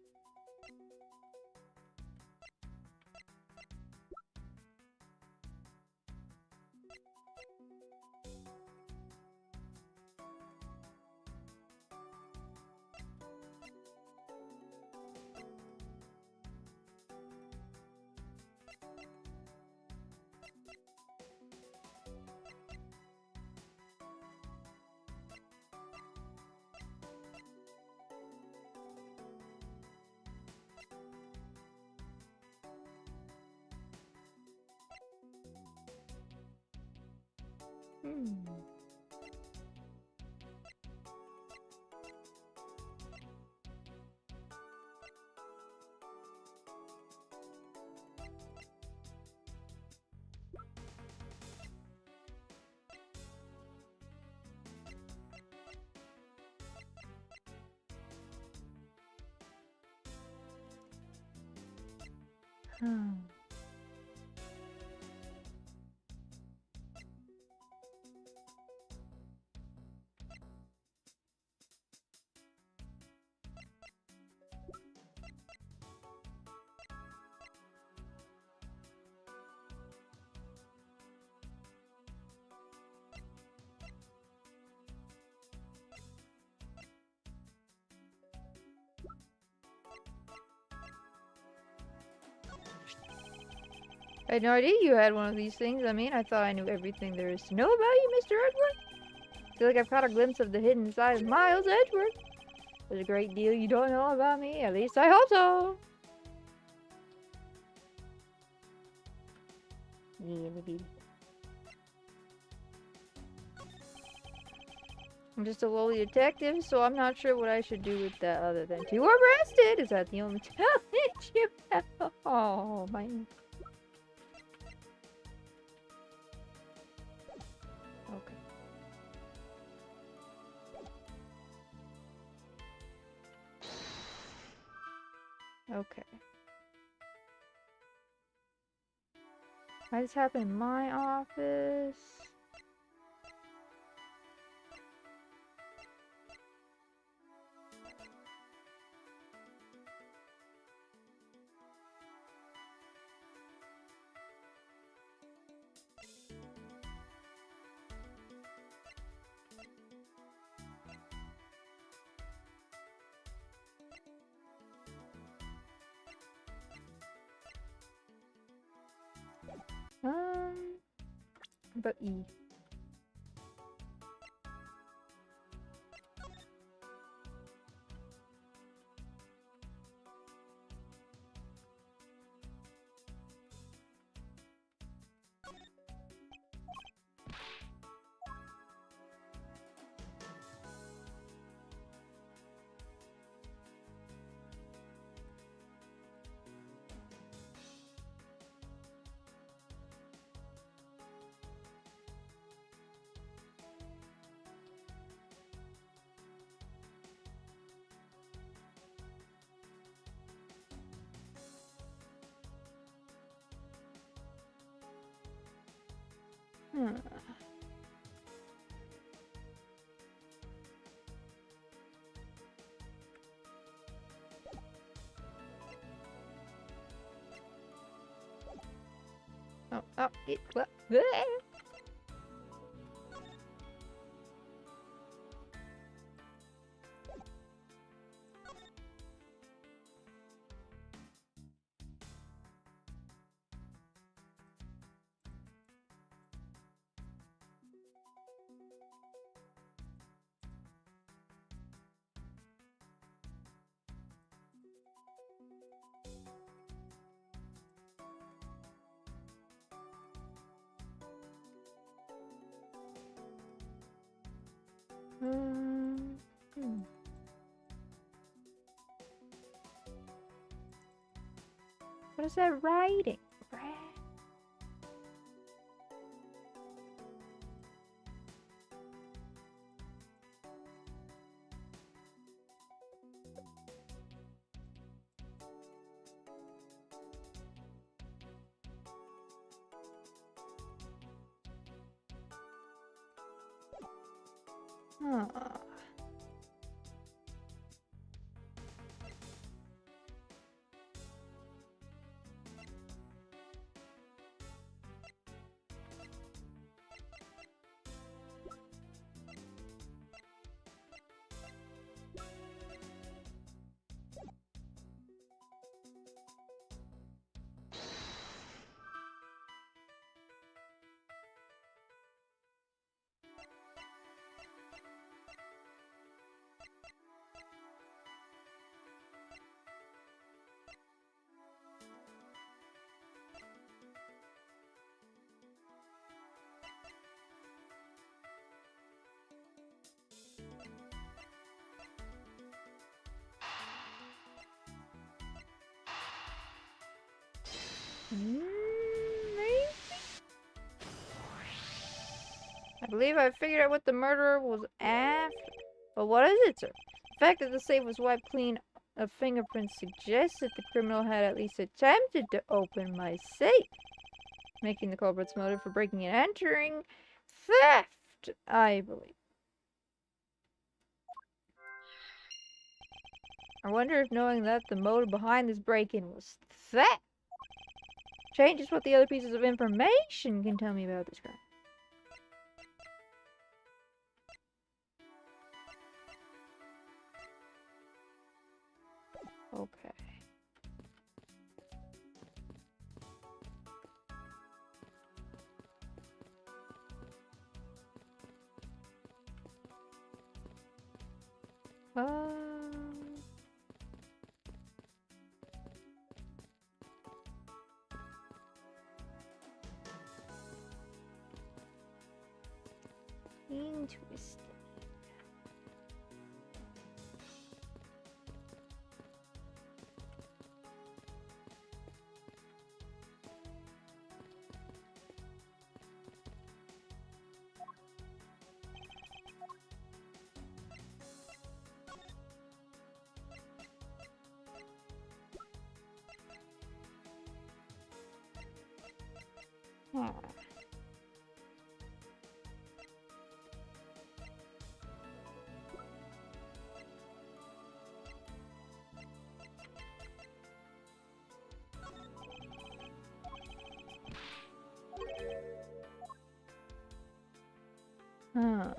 Hmm. Hmm. I had no idea you had one of these things. I mean, I thought I knew everything there is to know about you, Mr. Edgeworth. I feel like I've caught a glimpse of the hidden side of Miles Edgeworth. There's a great deal you don't know about me. At least I hope so. Yeah, maybe. I'm just a lowly detective, so I'm not sure what I should do with that other than to arrest it. Is that the only challenge you have? Oh, man. Okay. Okay. Why does this happen in my office? About E. Hmm. Oh, it, what? Hmm. What is that writing? Huh. Maybe? I believe I figured out what the murderer was after. But what is it, sir? The fact that the safe was wiped clean of fingerprints suggests that the criminal had at least attempted to open my safe, making the culprit's motive for breaking and entering theft, I believe. I wonder if knowing that the motive behind this break-in was theft changes what the other pieces of information can tell me about this crime. Okay. Interesting. Hmm. Huh.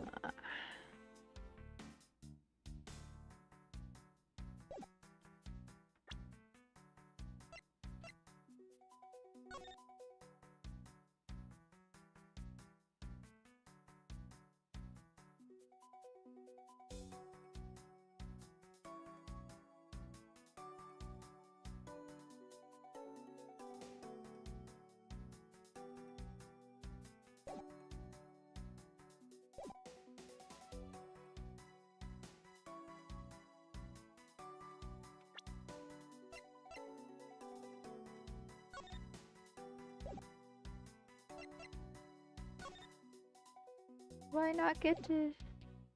Why not get to...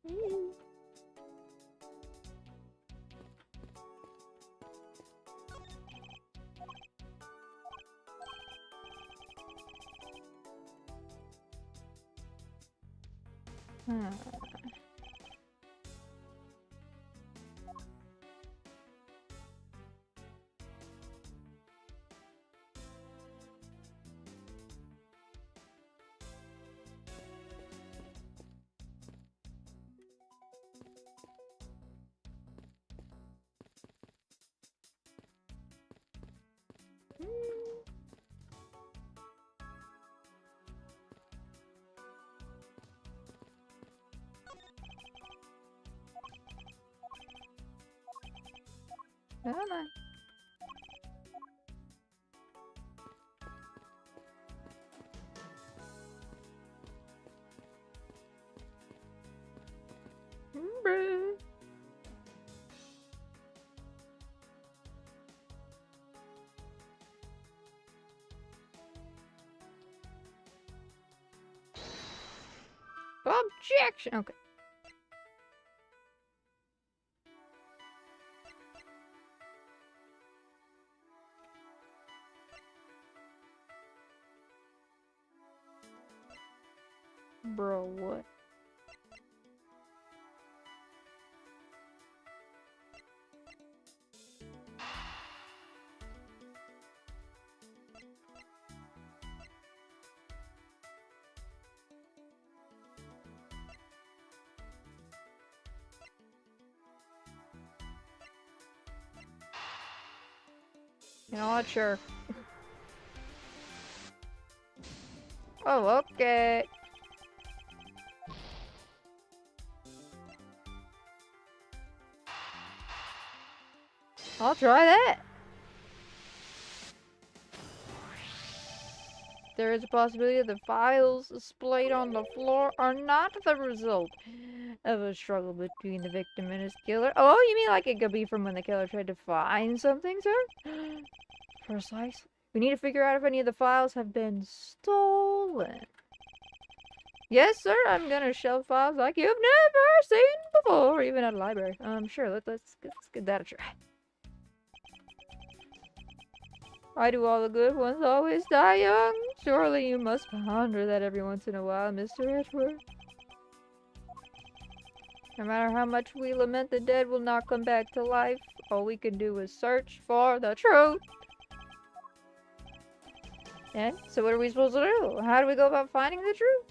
Hmm. Come on. Bruh. Objection. Okay. Bro, what? You know what? Sure. Oh, okay. I'll try that. There is a possibility that the files displayed on the floor are not the result of a struggle between the victim and his killer. Oh, you mean like it could be from when the killer tried to find something, sir? Precisely. We need to figure out if any of the files have been stolen. Yes, sir, I'm gonna shelve files like you've never seen before, even at a library. Sure, let's give that a try. Why do all the good ones always die young? Surely you must ponder that every once in a while, Mr. Edward. No matter how much we lament the dead will not come back to life, all we can do is search for the truth. And so what are we supposed to do? How do we go about finding the truth?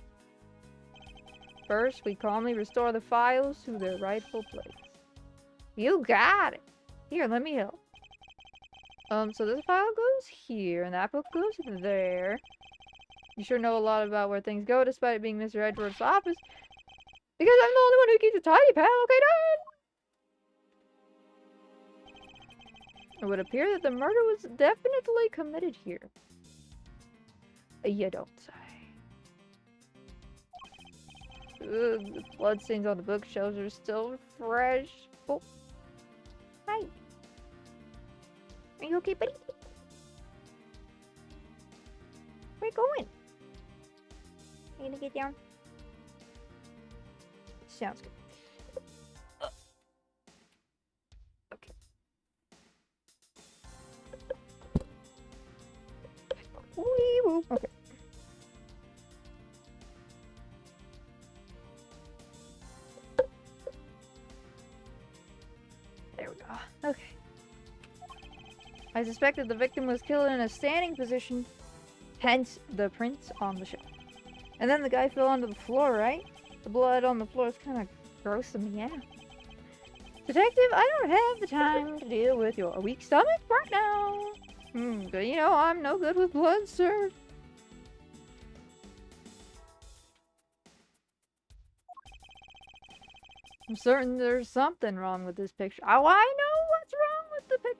First, we calmly restore the files to their rightful place. You got it. Here, let me help. So this file goes here, and that book goes there. You sure know a lot about where things go, despite it being Mr. Edward's office. Because I'm the only one who keeps a tidy, pal, okay, Dad? It would appear that the murder was definitely committed here. You don't say. Ugh, the bloodstains on the bookshelves are still fresh. Oh. Hi. Are you okay, buddy? Where you going? You gonna get down? Sounds good. Okay. Wee woo. Okay. There we go. Okay. I suspected the victim was killed in a standing position, hence the prints on the shelf. And then the guy fell onto the floor, right? The blood on the floor is kind of grossing me out. Detective, I don't have the time to deal with your weak stomach right now. But you know, I'm no good with blood, sir. I'm certain there's something wrong with this picture. Oh, I know what's wrong with the picture.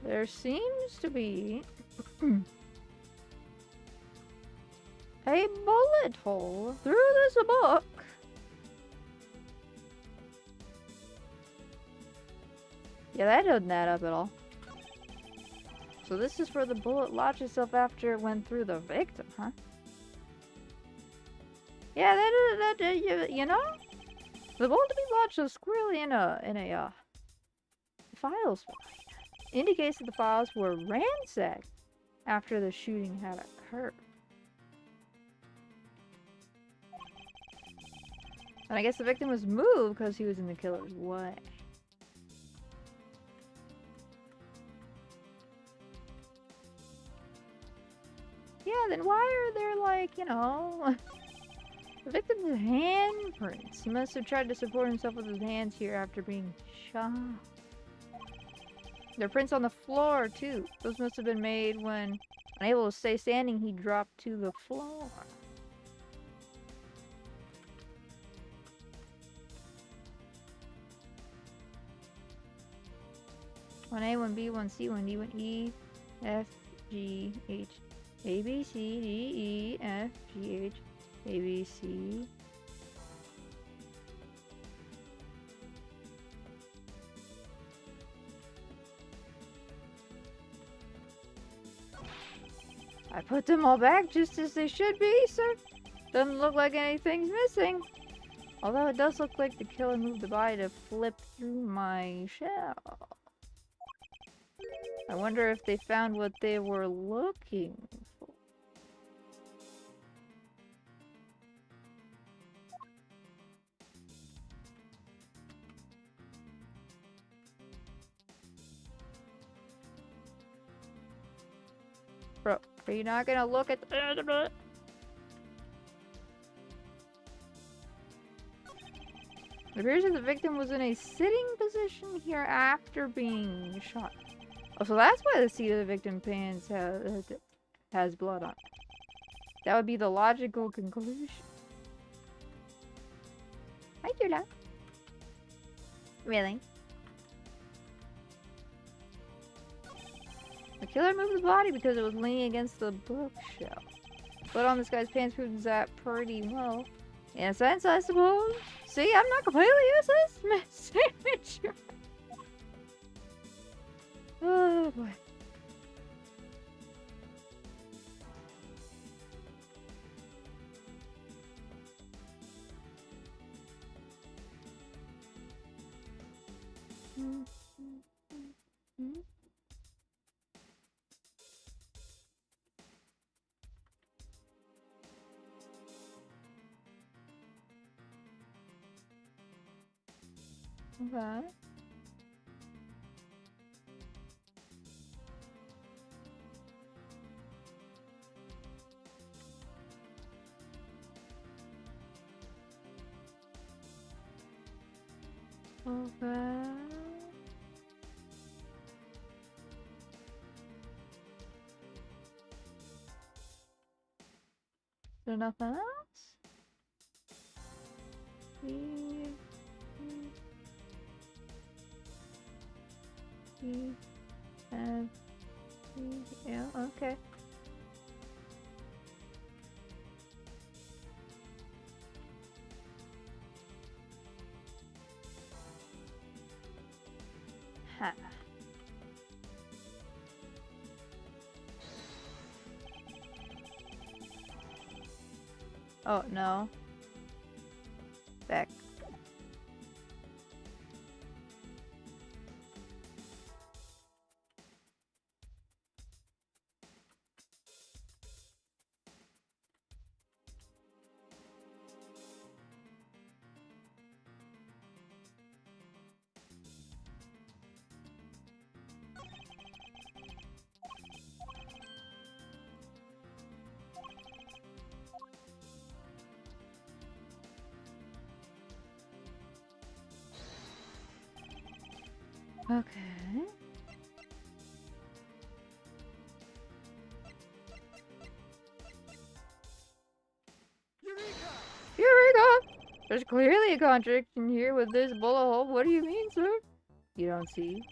There seems to be a bullet hole through this book. Yeah, that doesn't add up at all. So this is where the bullet lodged itself after it went through the victim, huh? Yeah, you know, the bullet to be lodged so squarely in a files indicates that the files were ransacked after the shooting had occurred. And I guess the victim was moved because he was in the killer's way. Yeah, then why are there, like, you know, the victim's handprints? He must have tried to support himself with his hands here after being shot. There are prints on the floor, too. Those must have been made when, unable to stay standing, he dropped to the floor. One A, one B, one C, one D, one E, F, G, H, A, B, C, D, E, F, G, H, A, B, C. I put them all back just as they should be, sir. Doesn't look like anything's missing. Although it does look like the killer moved the body to flip through my shell. I wonder if they found what they were looking for. Bro, are you not gonna look at the... It appears that the victim was in a sitting position here after being shot. Oh, so that's why the seat of the victim's pants has blood on it. That would be the logical conclusion. Hi, Julia. Really? The killer moved the body because it was leaning against the bookshelf. Blood on this guy's pants proves that pretty well. In a sense, I suppose. See, I'm not completely useless. Oh boy. Okay. Okay. Is there nothing else? Yeah, okay. Ha. Oh, no. Back. Okay. Eureka! There's clearly a contradiction here with this bullet hole. What do you mean, sir? You don't see?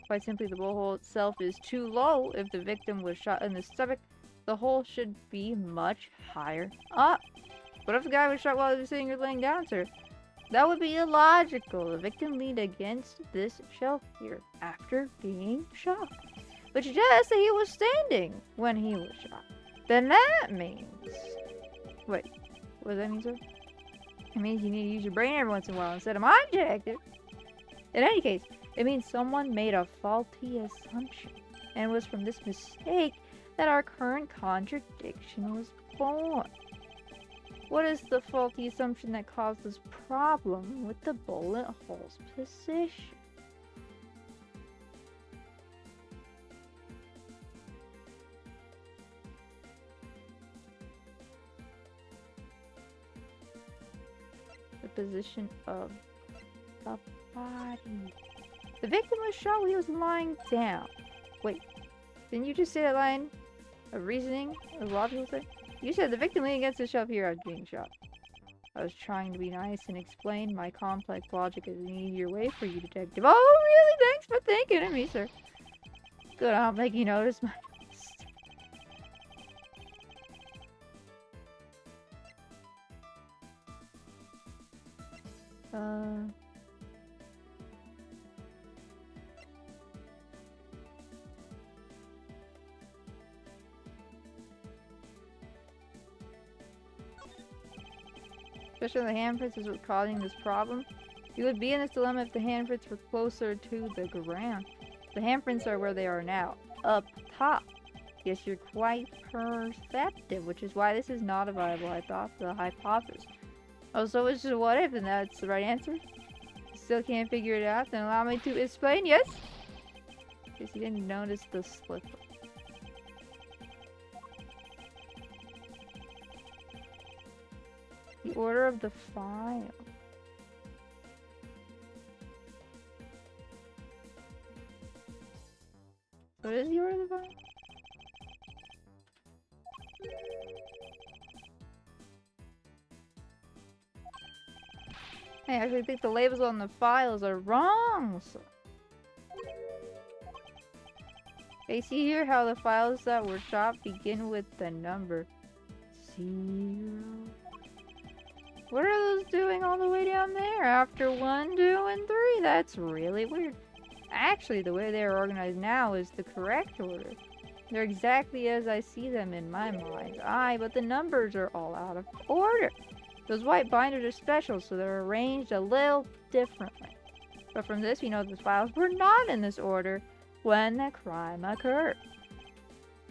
Quite simply, the bullet hole itself is too low. If the victim was shot in the stomach, the hole should be much higher up. What if the guy was shot while he was sitting or laying down, sir? That would be illogical. The victim leaned against this shelf here after being shot, which suggests that he was standing when he was shot. Then that means... Wait, what does that mean, sir? It means you need to use your brain every once in a while instead of mind detective. In any case, it means someone made a faulty assumption, and it was from this mistake that our current contradiction was born. What is the faulty assumption that caused this problem with the bullet hole's position? The position of the body. The victim was shot while he was lying down. Wait, didn't you just say that line of reasoning, a logical thing? You said the victim leaned against the shelf here after being shot. I was trying to be nice and explain my complex logic as an easier way for you, detective. Oh, really? Thanks for thinking of me, sir. Good, I'll make you notice my mistake. Especially the handprints is what's causing this problem. You would be in this dilemma if the handprints were closer to the ground. The handprints are where they are now, up top. Yes, you're quite perceptive, which is why this is not a viable hypothesis. Oh, so it's just a what if, and that's the right answer? You still can't figure it out? Then allow me to explain, yes? Because you didn't notice the slipper. The order of the file. What is the order of the file? I actually think the labels on the files are wrong. So. Okay, see here how the files that were chopped begin with the number 0. What are those doing all the way down there after 1, 2, and 3? That's really weird. Actually, the way they are organized now is the correct order. They're exactly as I see them in my mind's eye, but the numbers are all out of order. Those white binders are special, so they're arranged a little differently. But from this, we know the files were not in this order when the crime occurred.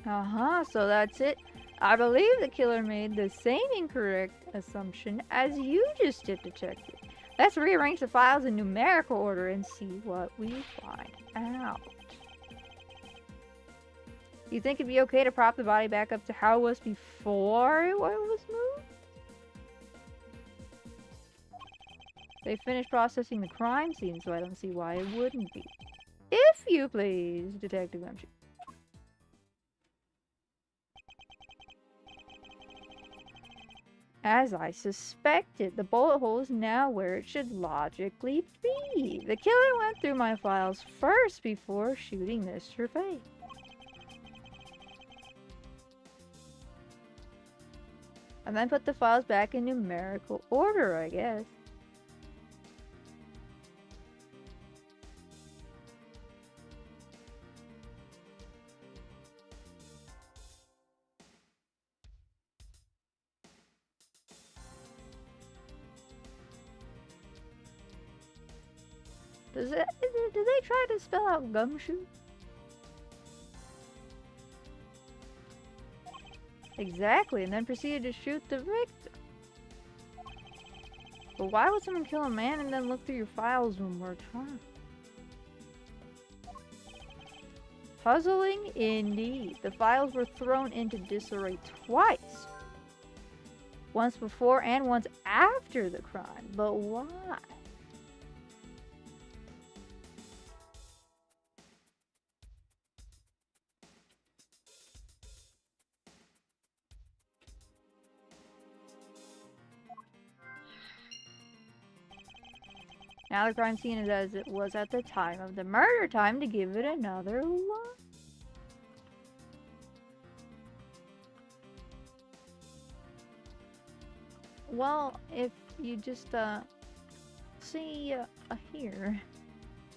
So that's it. I believe the killer made the same incorrect assumption as you just did, detective. Let's rearrange the files in numerical order and see what we find out. You think it'd be okay to prop the body back up to how it was before it was moved? They finished processing the crime scene, so I don't see why it wouldn't be. If you please, Detective Gumshoe. As I suspected, the bullet hole is now where it should logically be. The killer went through my files first before shooting Mr. Fate. And then put the files back in numerical order, I guess. Do they try to spell out gumshoe? Exactly, and then proceeded to shoot the victim. But why would someone kill a man and then look through your files one more time? Puzzling indeed. The files were thrown into disarray twice. Once before and once after the crime. But why? Now the crime scene is as it was at the time of the murder. Time to give it another look. Well, if you just, see, here.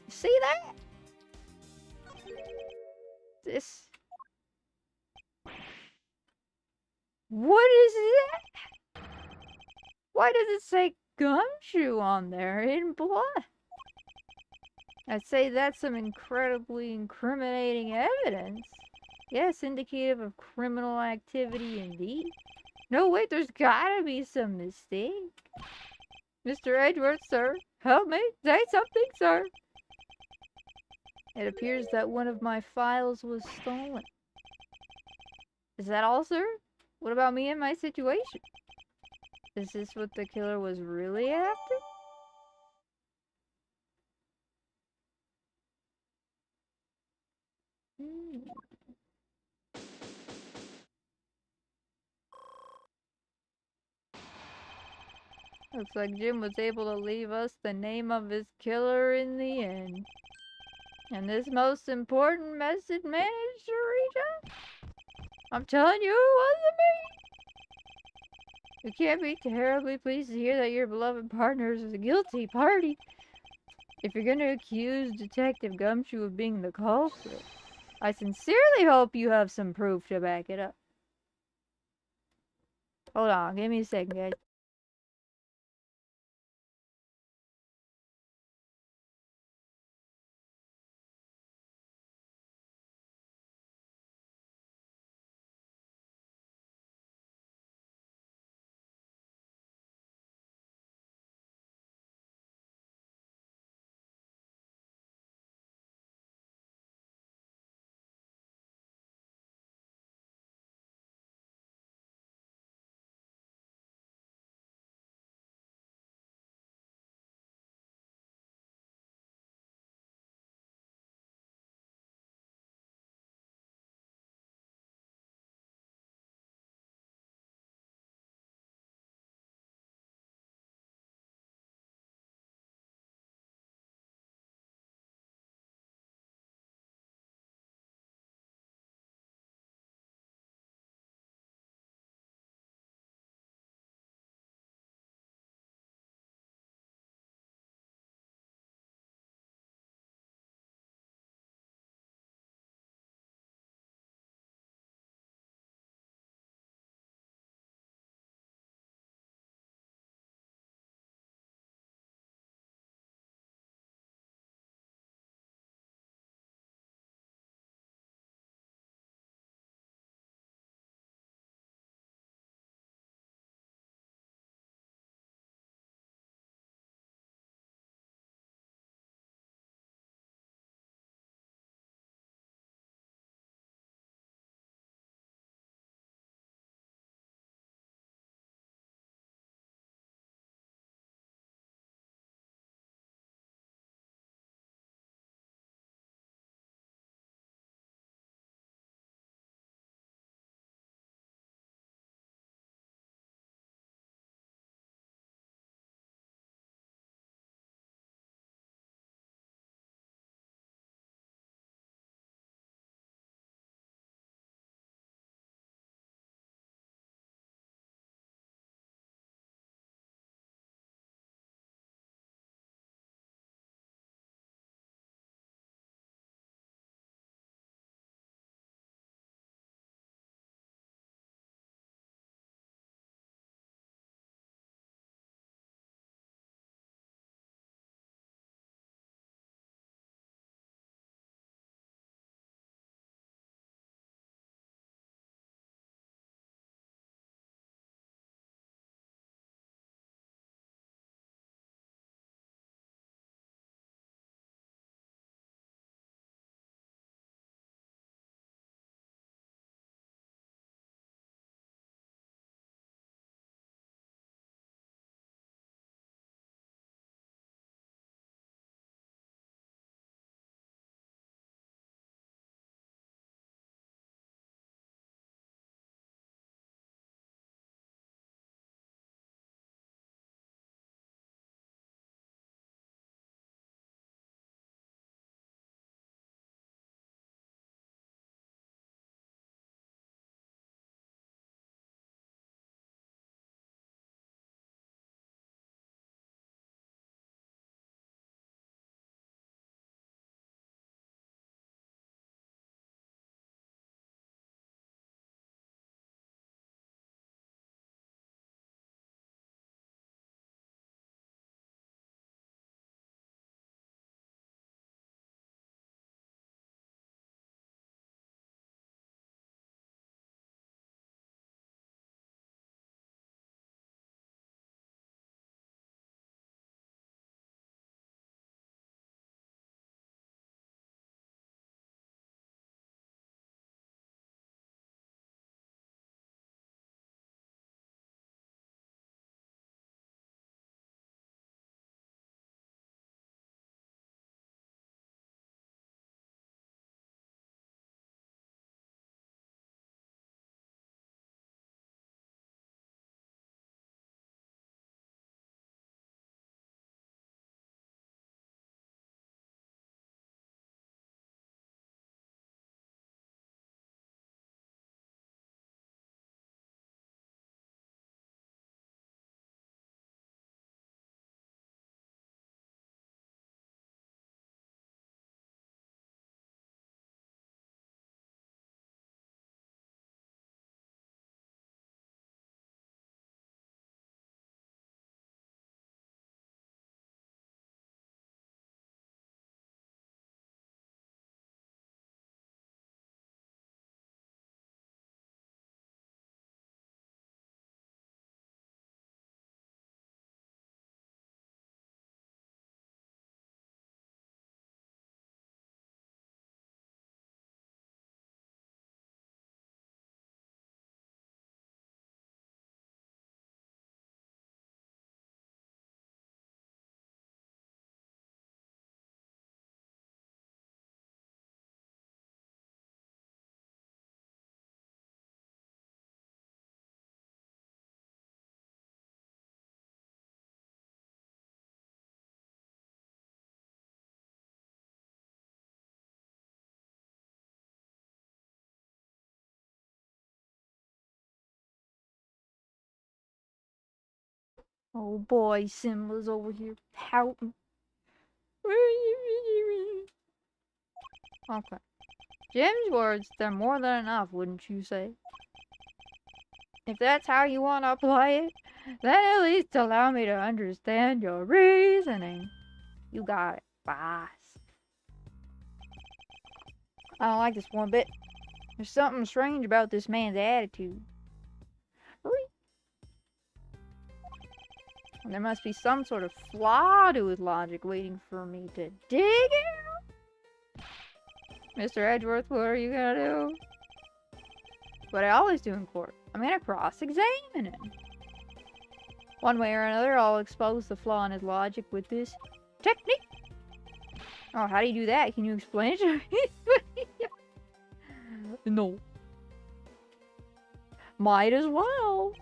See that? This... What is that? Why does it say gumshoe on there in blood? I'd say that's some incredibly incriminating evidence. Yes, indicative of criminal activity indeed. No, wait, there's gotta be some mistake. Mr. Edwards, sir, help me. Say something, sir. It appears that one of my files was stolen. Is that all, sir? What about me and my situation? Is this what the killer was really after? Looks like Jim was able to leave us the name of his killer in the end. And this most important message managed to reach us? I'm telling you, it wasn't me! You can't be terribly pleased to hear that your beloved partner is the guilty party. If you're gonna accuse Detective Gumshoe of being the culprit, I sincerely hope you have some proof to back it up. Hold on, give me a second, guys. Oh boy, Simba's over here pouting. Okay. Jim's words, they're more than enough, wouldn't you say? If that's how you want to apply it, then at least allow me to understand your reasoning. You got it, boss. I don't like this one bit. There's something strange about this man's attitude. Really? And there must be some sort of flaw to his logic waiting for me to dig out. Mr. Edgeworth, what are you gonna do? What I always do in court. I'm gonna cross-examine him. One way or another, I'll expose the flaw in his logic with this technique. Oh, how do you do that? Can you explain it to me? No. Might as well.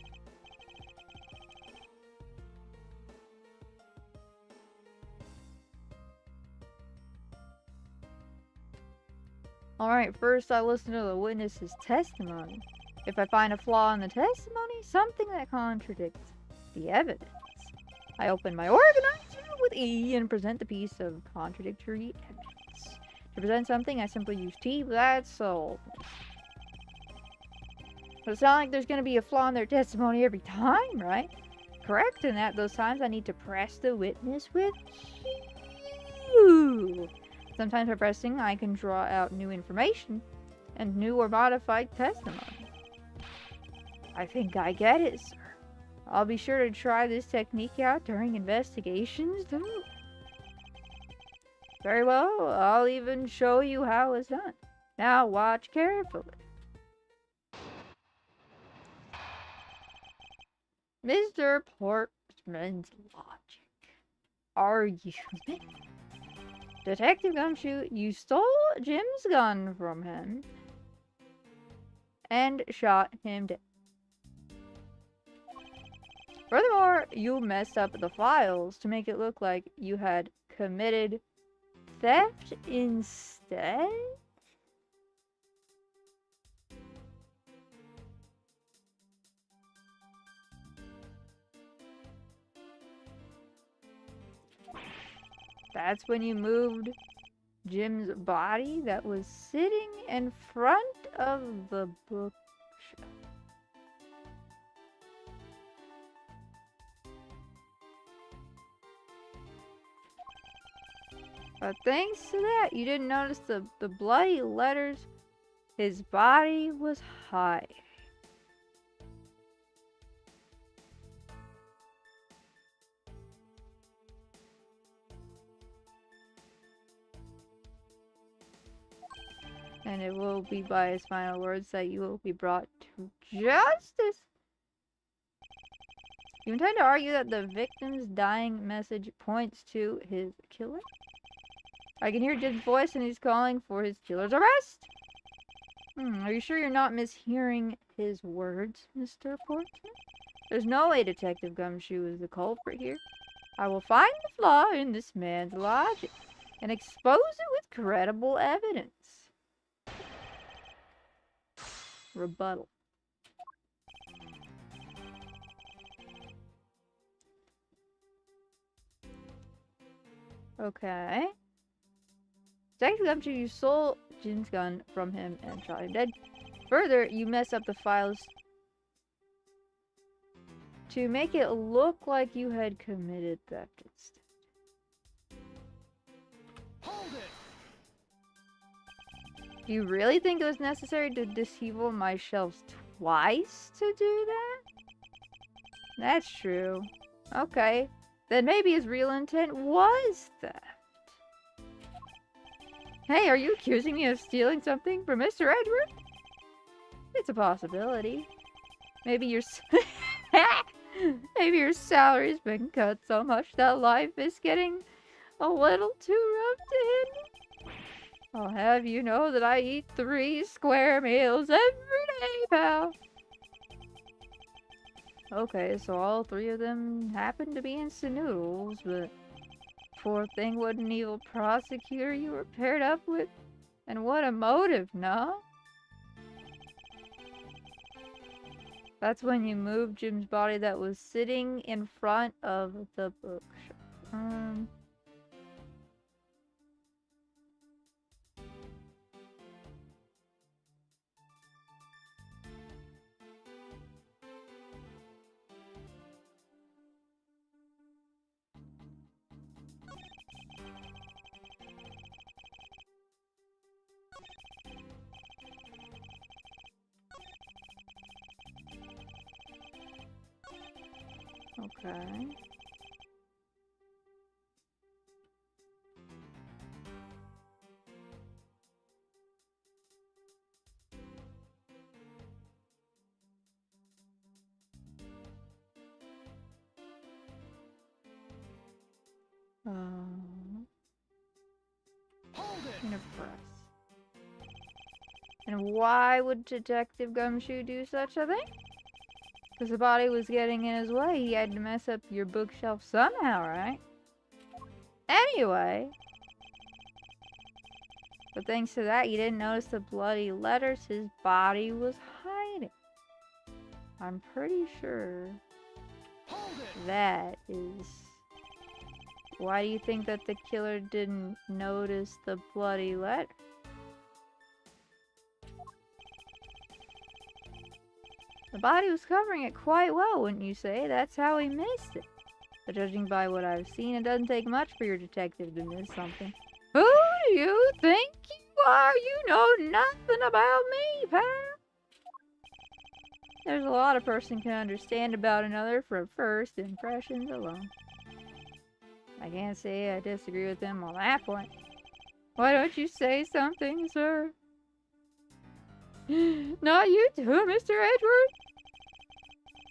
Alright, first I listen to the witness's testimony. If I find a flaw in the testimony, something that contradicts the evidence, I open my organizer with E and present the piece of contradictory evidence. To present something, I simply use T, but that's all. But it's not like there's going to be a flaw in their testimony every time, right? Correct, and at those times I need to press the witness with Q. Sometimes by pressing, I can draw out new information and new or modified testimony. I think I get it, sir. I'll be sure to try this technique out during investigations, too. Very well, I'll even show you how it's done. Now watch carefully. Mr. Portman's logic. Argument. Detective Gumshoe, you stole Jim's gun from him and shot him dead. Furthermore, you messed up the files to make it look like you had committed theft instead? That's when you moved Jim's body that was sitting in front of the bookshelf. But thanks to that, you didn't notice the bloody letters his body was hiding. And it will be by his final words that you will be brought to justice. You intend to argue that the victim's dying message points to his killer? I can hear Jim's voice and he's calling for his killer's arrest. Are you sure you're not mishearing his words, Mr. Portman? There's no way Detective Gumshoe is the culprit here. I will find the flaw in this man's logic and expose it with credible evidence. Rebuttal. Okay. Detective Gumshoe, you stole Jim's gun from him and shot him dead. Further, you mess up the files to make it look like you had committed theft instead. Hold it! Do you really think it was necessary to disable my shelves twice to do that? That's true. Okay. Then maybe his real intent was theft. Hey, are you accusing me of stealing something from Mr. Edgeworth? It's a possibility. Maybe your maybe your salary's been cut so much that life is getting a little too rough to handle. I'll have you know that I eat 3 square meals every day, pal. Okay, so all 3 of them happen to be instant noodles, but poor thing, what an evil prosecutor you were paired up with. And what a motive, no? That's when you moved Jim's body that was sitting in front of the bookshelf. Okay. In a press. And why would Detective Gumshoe do such a thing? Because the body was getting in his way. He had to mess up your bookshelf somehow, right? Anyway. But thanks to that, you didn't notice the bloody letters his body was hiding. I'm pretty sure that is... Why do you think that the killer didn't notice the bloody letter? The body was covering it quite well, wouldn't you say? That's how he missed it. But judging by what I've seen, it doesn't take much for your detective to miss something. Who do you think you are? You know nothing about me, pal. There's a lot a person can understand about another from first impressions alone. I can't say I disagree with him on that point. Why don't you say something, sir? Not you too, Mr. Edward?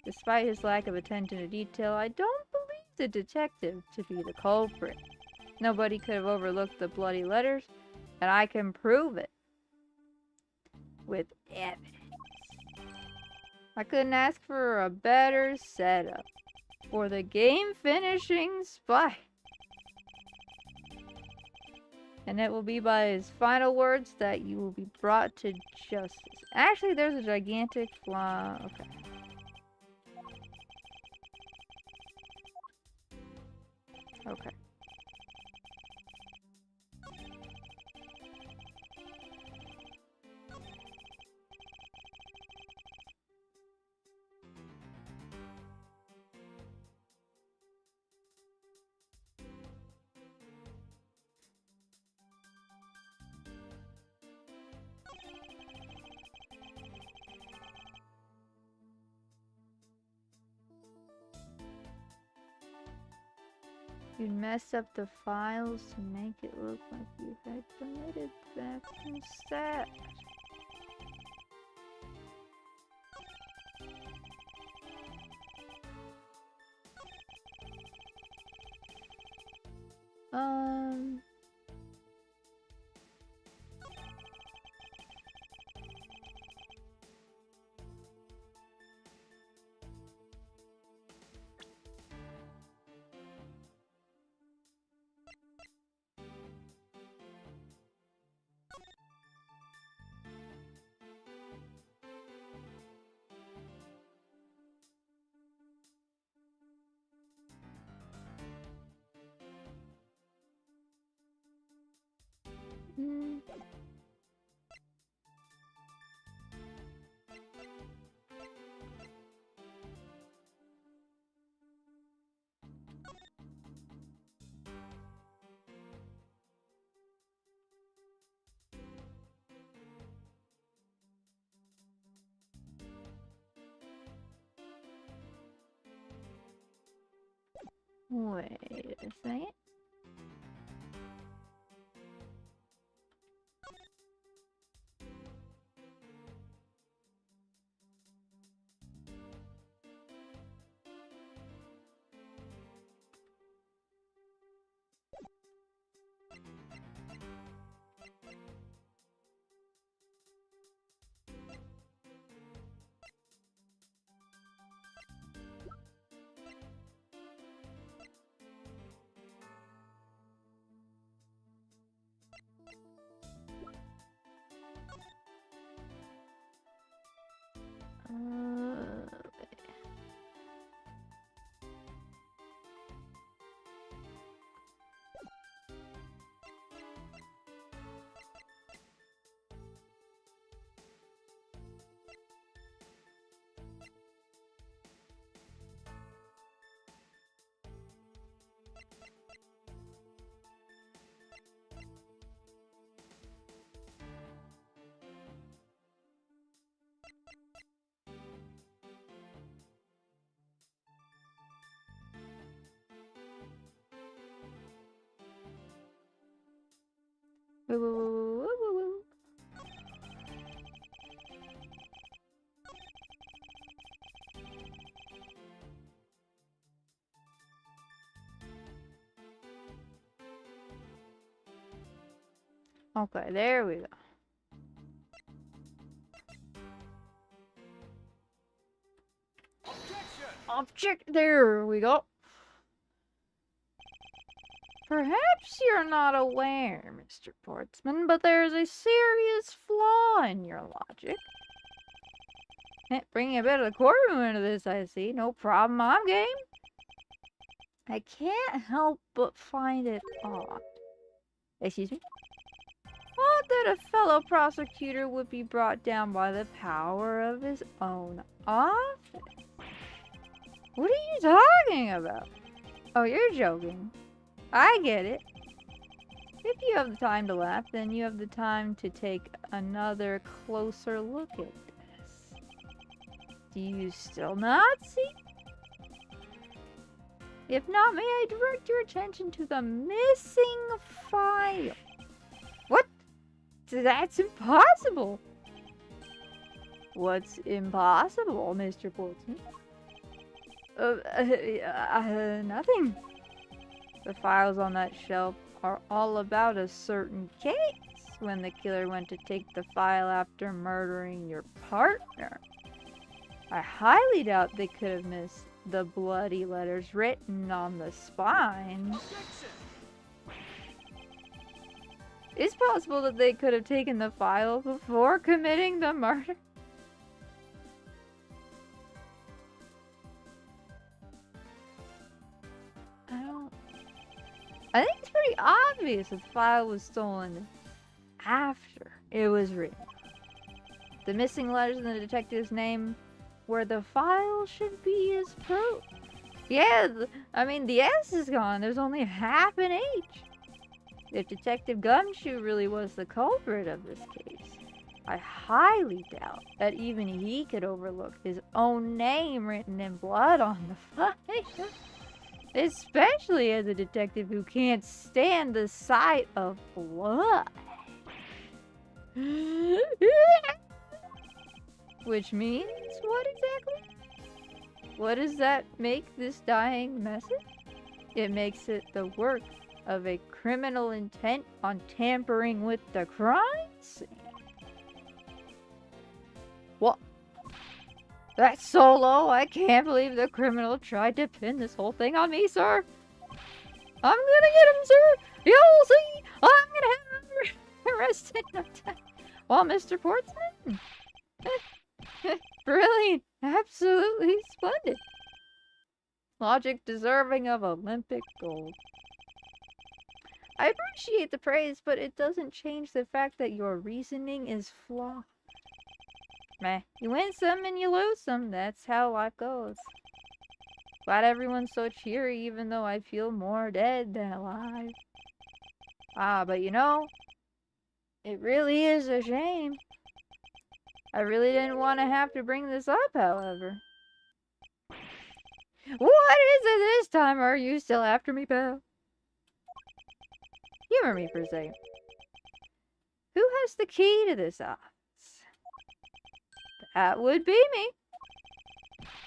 Despite his lack of attention to detail, I don't believe the detective to be the culprit. Nobody could have overlooked the bloody letters, and I can prove it. With evidence. I couldn't ask for a better setup. For the game-finishing spy. And it will be by his final words that you will be brought to justice. Actually, there's a gigantic flaw. Okay. Okay. You'd mess up the files to make it look like you had committed theft instead. Wait a second. Woo, woo, woo, woo, woo, woo. Okay, there we go. Object, there we go. Perhaps you're not aware, Mr. Portsman, but there's a serious flaw in your logic. Bringing a bit of the courtroom into this, I see. No problem, I'm game. I can't help but find it odd. Excuse me? Odd that a fellow prosecutor would be brought down by the power of his own office. What are you talking about? Oh, you're joking. I get it. If you have the time to laugh, then you have the time to take another closer look at this. Do you still not see? If not, may I direct your attention to the missing file? What? That's impossible! What's impossible, Mr. Portsman? Nothing. The files on that shelf are all about a certain case when the killer went to take the file after murdering your partner. I highly doubt they could have missed the bloody letters written on the spine. It's possible that they could have taken the file before committing the murder. I think it's pretty obvious that the file was stolen after it was written. The missing letters in the detective's name where the file should be is proof. Yeah, I mean, the S is gone. There's only half an H. If Detective Gumshoe really was the culprit of this case, I highly doubt that even he could overlook his own name written in blood on the file. Especially as a detective who can't stand the sight of blood. Which means what exactly? What does that make this dying message? It makes it the work of a criminal intent on tampering with the crime scene. What? That's so low, I can't believe the criminal tried to pin this whole thing on me, sir. I'm gonna get him, sir. You'll see. I'm gonna have him arrested in no time. Well, Mr. Portsman? Brilliant. Absolutely splendid. Logic deserving of Olympic gold. I appreciate the praise, but it doesn't change the fact that your reasoning is flawed. Meh. You win some and you lose some. That's how life goes. Glad everyone's so cheery, even though I feel more dead than alive. Ah, but you know, it really is a shame. I really didn't want to have to bring this up, however. What is it this time? Are you still after me, pal? Humor me for a second. Who has the key to this office? That would be me.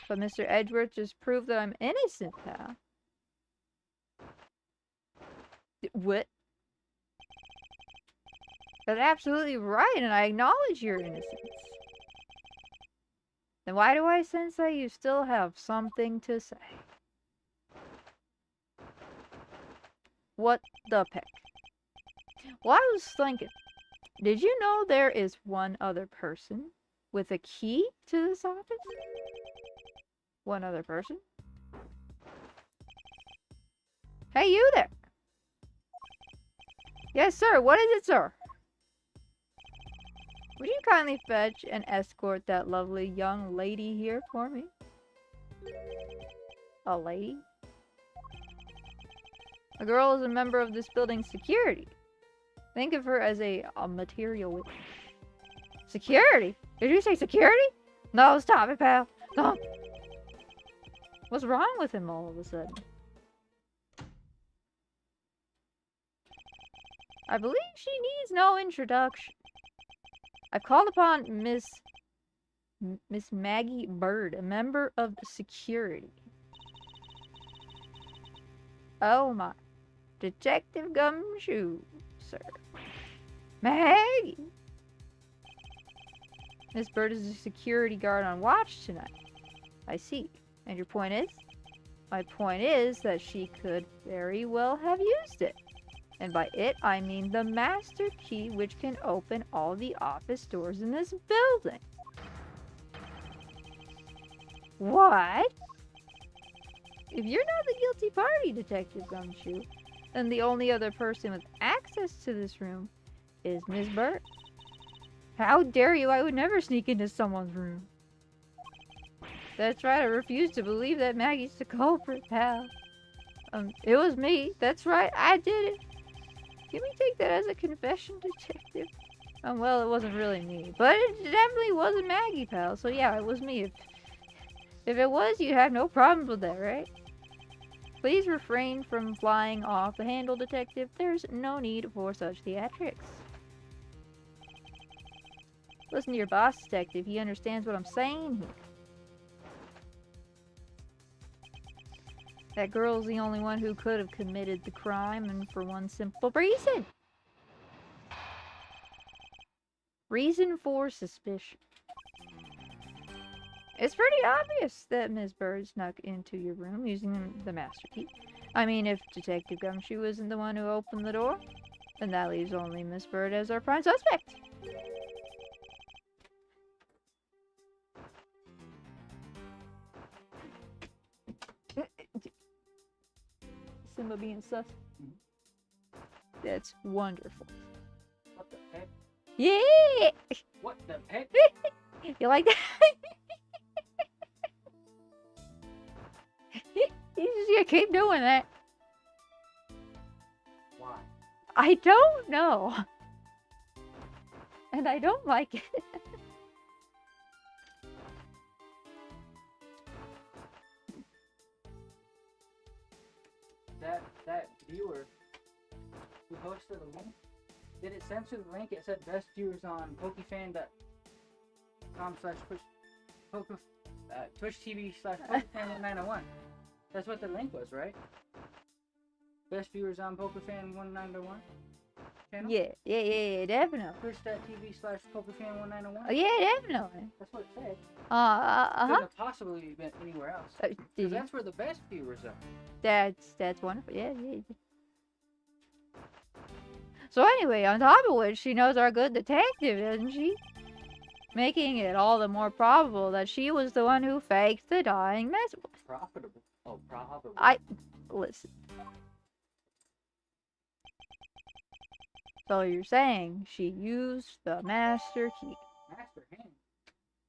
But Mr. Edgeworth just proved that I'm innocent, pal. What? That's absolutely right, and I acknowledge your innocence. Then why do I sense that you still have something to say? What the peck? Well, I was thinking, did you know there is one other person with a key to this office? One other person? Hey, you there! Yes, sir. What is it, sir? Would you kindly fetch and escort that lovely young lady here for me? A lady? A girl is a member of this building's security. Think of her as a material witness. Security? Did you say security? No, stop it, pal. No. What's wrong with him all of a sudden? I believe she needs no introduction. I've called upon Miss Maggie Bird, a member of security. Oh my. Detective Gumshoe, sir. Maggie! Miss Bird is a security guard on watch tonight. I see. And your point is? My point is that she could very well have used it. And by it, I mean the master key which can open all the office doors in this building. What? If you're not the guilty party, Detective Gumshoe, then the only other person with access to this room is Miss Bird. How dare you? I would never sneak into someone's room. That's right, I refuse to believe that Maggie's the culprit, pal. It was me. That's right, I did it. Can we take that as a confession, Detective? Well, it wasn't really me. But it definitely wasn't Maggie, pal. So yeah, it was me. If it was, you'd have no problems with that, right? Please refrain from flying off the handle, Detective. There's no need for such theatrics. Listen to your boss, Detective. He understands what I'm saying here. That girl's the only one who could have committed the crime, and for one simple reason. Reason for suspicion. It's pretty obvious that Miss Bird snuck into your room using the master key. I mean, if Detective Gumshoe isn't the one who opened the door, then that leaves only Miss Bird as our prime suspect. Simba being sus. That's wonderful. What the heck? Yeah! What the heck? You like that? He's just gonna keep doing that. Why? I don't know. And I don't like it. That viewer who posted the link, did it censor the link? It said best viewers on Twitch TV/PokeFan1901. That's what the link was, right? Best viewers on PokeFan1901 channel? Yeah, definitely. Twitch.tv/PokeFan1901? Oh, yeah, definitely. That's what it said. Uh-huh. Couldn't have possibly been anywhere else. Did you? That's where the best viewers are. That's wonderful. Yeah. So anyway, on top of which, she knows our good detective, doesn't she? Making it all the more probable that she was the one who faked the dying message. Profitable. Oh, probable. Listen. So you're saying she used the master key. Master hand.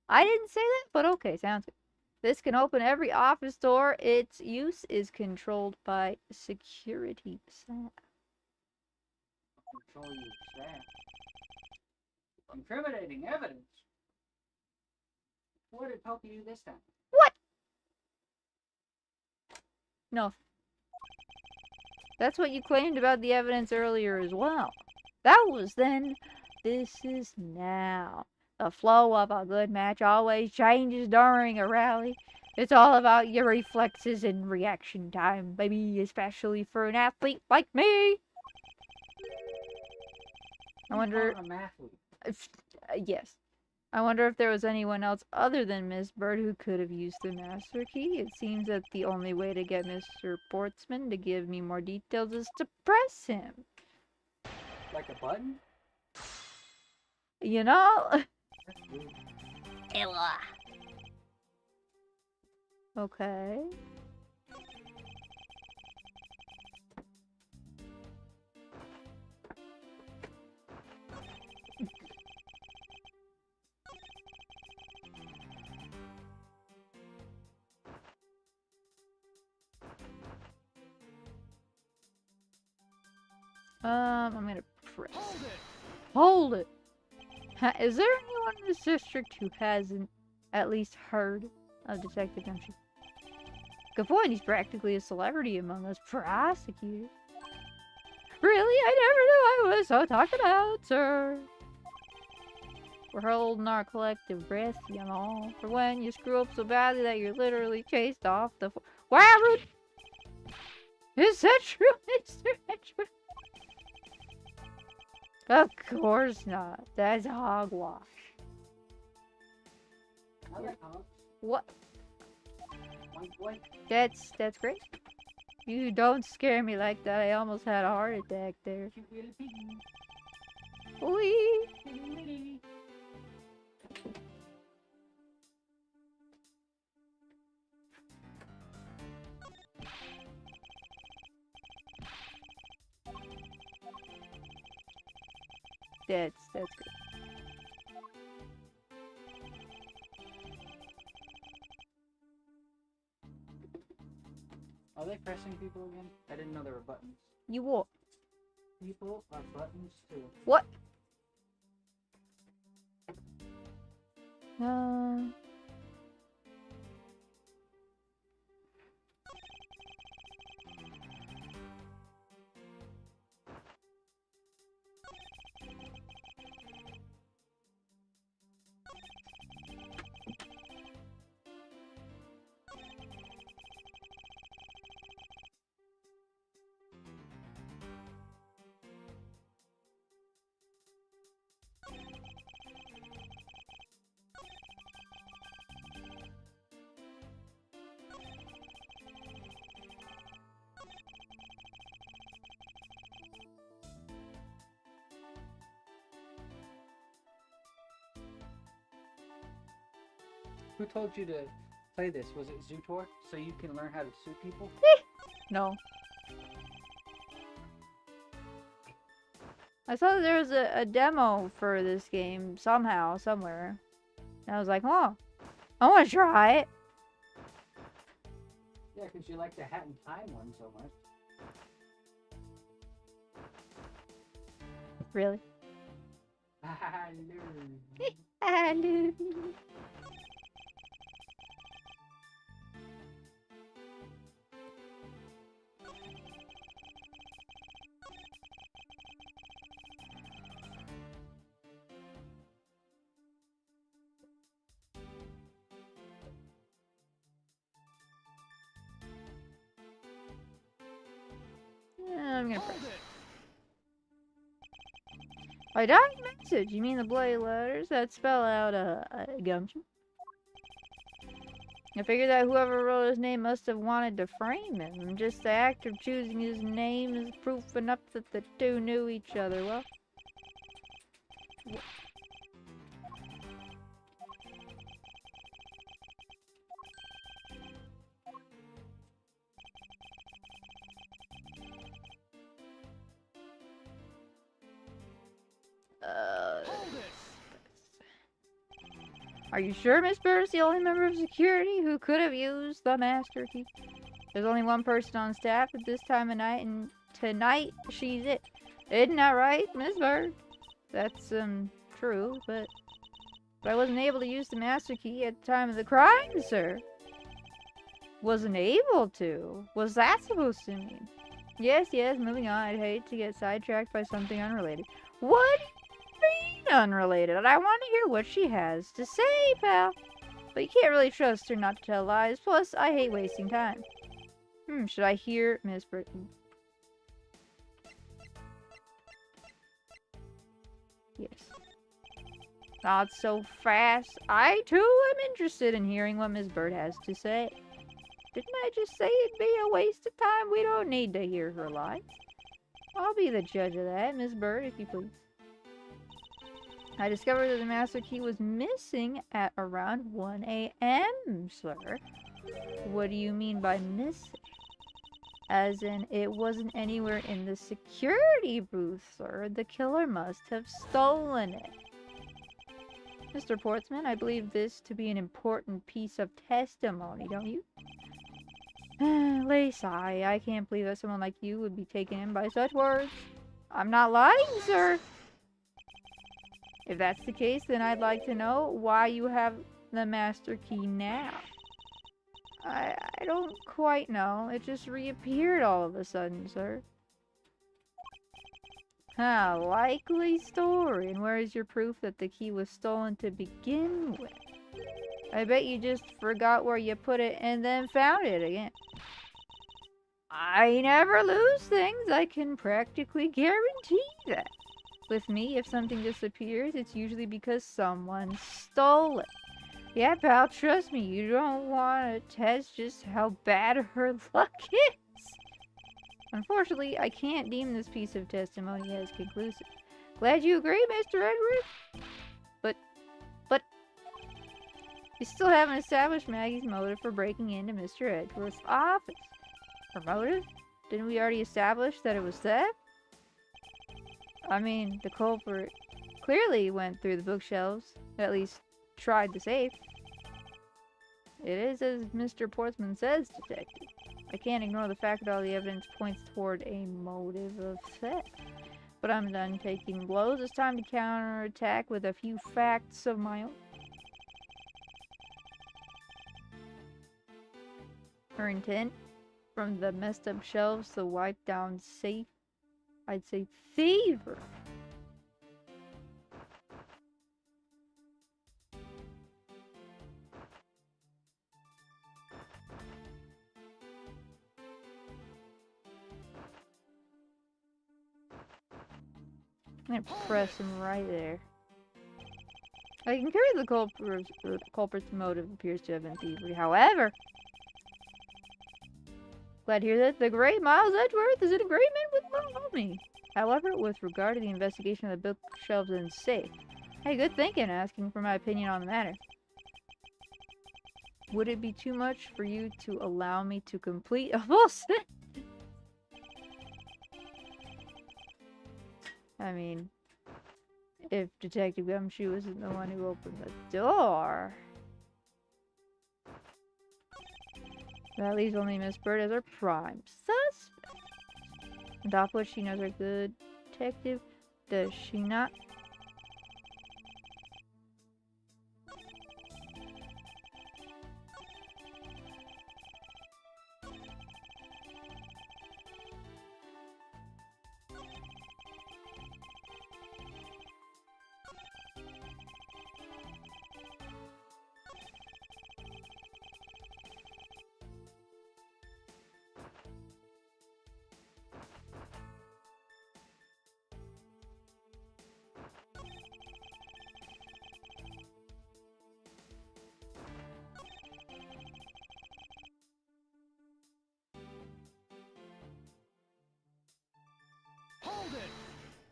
I didn't say that, but okay, sounds good. This can open every office door. Its use is controlled by security staff. Control your staff. Incriminating evidence. What did Poke do this time? What? No. That's what you claimed about the evidence earlier as well. That was then. This is now. The flow of a good match always changes during a rally. It's all about your reflexes and reaction time, baby, especially for an athlete like me. I wonder. I'm an athlete. Yes. I wonder if there was anyone else other than Miss Bird who could have used the master key. It seems that the only way to get Mr. Portsman to give me more details is to press him. Like a button? You know? That's weird. Ella. Okay. I'm gonna press. Hold it! Is there anyone in this district who hasn't at least heard of Detective Gumshoe? Good point, he's practically a celebrity among us prosecutors. Really? I never knew I was so talked about, sir. We're holding our collective breath, you know, for when you screw up so badly that you're literally chased off the Wow, rude! Is that true, Mr. Edgewood? Of course not. That's hogwash. I like hogs. What? Oink, That's great. You don't scare me like that. I almost had a heart attack there. cute little piggy. Wee! Piggy. That's great. Are they pressing people again? I didn't know there were buttons. You what? People are buttons too. What? Who told you to play this? Was it Zootor? So you can learn how to sue people? No. I saw there was a demo for this game somehow, somewhere. And I was like, oh, I want to try it. Yeah, because you like the Hat in Time one so much. Really? Hello. Hello. I'm gonna press. By dying message, you mean the bloody letters that spell out gumption? I figured that whoever wrote his name must have wanted to frame him. Just the act of choosing his name is proof enough that the two knew each other well. Are you sure Miss Bird's the only member of security who could have used the master key? There's only one person on staff at this time of night, and tonight she's it. Isn't that right, Miss Bird? That's, true, but I wasn't able to use the master key at the time of the crime, sir. Wasn't able to? What's that supposed to mean? Yes, moving on. I'd hate to get sidetracked by something unrelated. What? Unrelated, and I want to hear what she has to say, pal. But you can't really trust her not to tell lies. Plus, I hate wasting time. Should I hear Miss Britton? Yes. Not so fast. I too am interested in hearing what Miss Bird has to say. Didn't I just say it'd be a waste of time? We don't need to hear her lies. I'll be the judge of that, Miss Bird, if you please. I discovered that the master key was missing at around 1 a.m., sir. What do you mean by missing? As in, it wasn't anywhere in the security booth, sir. The killer must have stolen it. Mr. Portsman, I believe this to be an important piece of testimony, don't you? Lay sigh. I can't believe that someone like you would be taken in by such words. I'm not lying, sir. If that's the case, then I'd like to know why you have the master key now. I don't quite know. It just reappeared all of a sudden, sir. Likely story. And where is your proof that the key was stolen to begin with? I bet you just forgot where you put it and then found it again. I never lose things, I can practically guarantee that. With me, if something disappears, it's usually because someone stole it. Yeah, pal, trust me, you don't want to test just how bad her luck is. Unfortunately, I can't deem this piece of testimony as conclusive. Glad you agree, Mr. Edward. But, you still haven't established Maggie's motive for breaking into Mr. Edgeworth's office. Her motive? Didn't we already establish that it was theft? I mean, the culprit clearly went through the bookshelves, at least tried the safe. It is as Mr. Portsmouth says, Detective. I can't ignore the fact that all the evidence points toward a motive of theft. But I'm done taking blows. It's time to counterattack with a few facts of my own. Her intent? From the messed up shelves to wipe down safe, I'd say thievery. I'm gonna press him right there. I concur the culprit's motive appears to have been thievery. However, glad to hear that the great Miles Edgeworth is in agreement with me. However, with regard to the investigation of the bookshelves and safe, hey, good thinking asking for my opinion on the matter. Would it be too much for you to allow me to complete a full sentence? I mean, if Detective Gumshoe isn't the one who opened the door, that leaves only Miss Bird as our prime suspect. On top of which, she knows our good detective, does she not?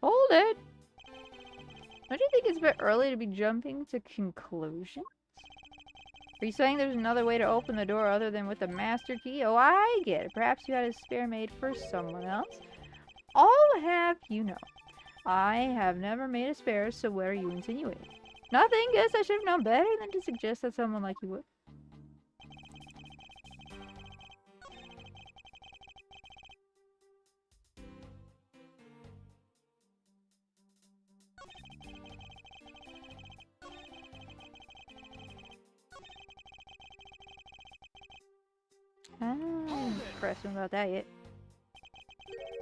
Hold it! Don't you think it's a bit early to be jumping to conclusions? Are you saying there's another way to open the door other than with the master key? Oh, I get it. Perhaps you had a spare made for someone else? I'll have you know, I have never made a spare, so what are you insinuating? Nothing. Guess I should have known better than to suggest that someone like you would. I didn't press him about that yet.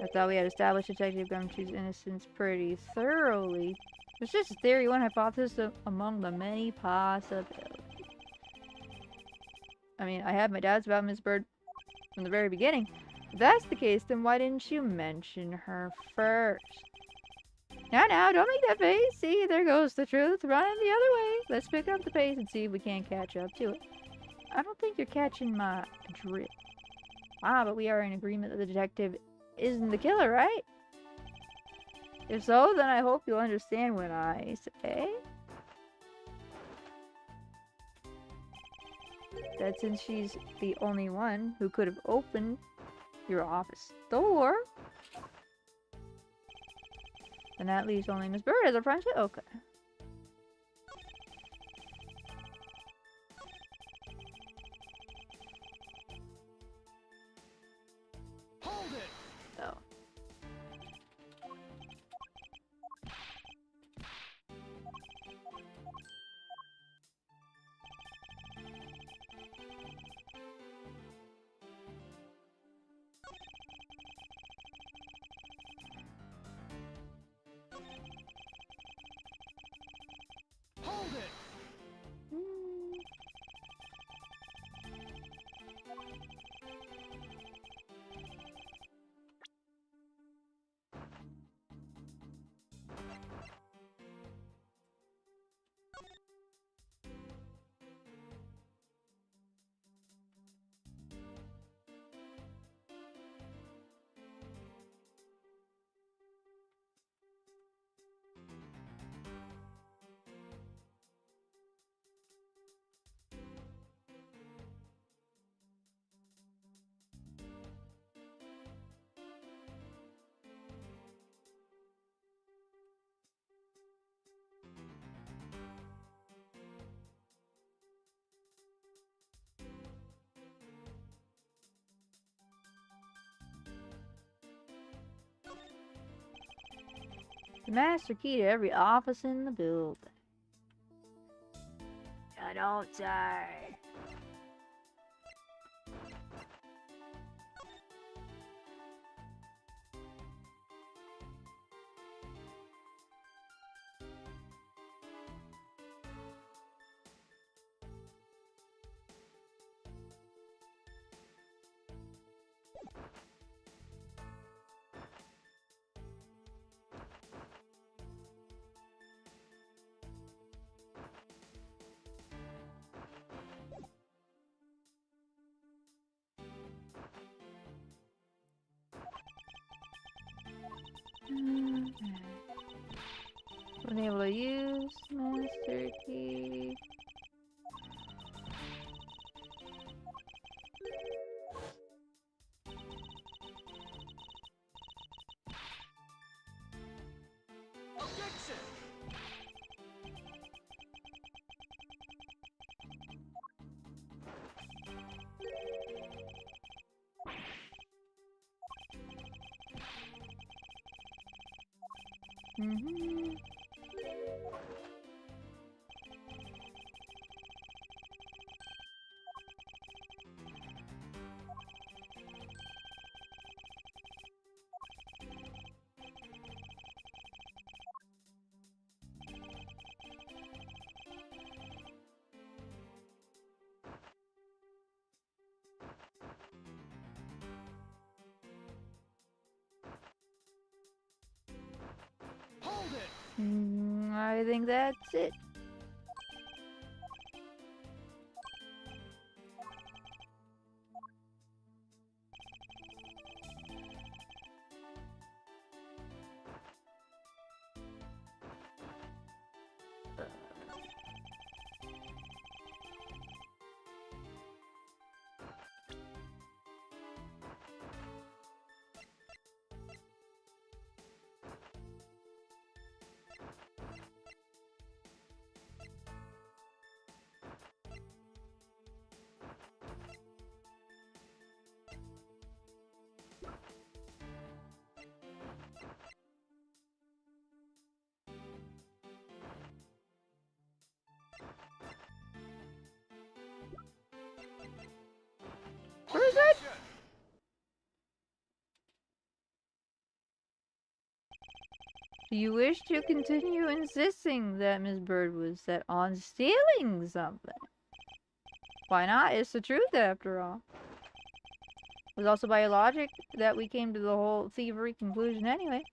I thought we had established Detective Gumshoe's innocence pretty thoroughly. It's just a theory, one hypothesis among the many possibilities. I mean, I have my doubts about Miss Bird from the very beginning. If that's the case, then why didn't you mention her first? Now, don't make that face. See, there goes the truth running the other way. Let's pick up the pace and see if we can't catch up to it. I don't think you're catching my drift. But we are in agreement that the detective isn't the killer, right? If so, then I hope you'll understand when I say that since she's the only one who could have opened your office door, then that leaves only Miss Bird as our prime suspect. Okay. The master key to every office in the building. I don't die. Unable to use master key. Mm-hmm. I think that's it. Where is it? Do you wish to continue insisting that Miss Bird was set on stealing something? Why not? It's the truth after all. It was also by your logic that we came to the whole thievery conclusion anyway.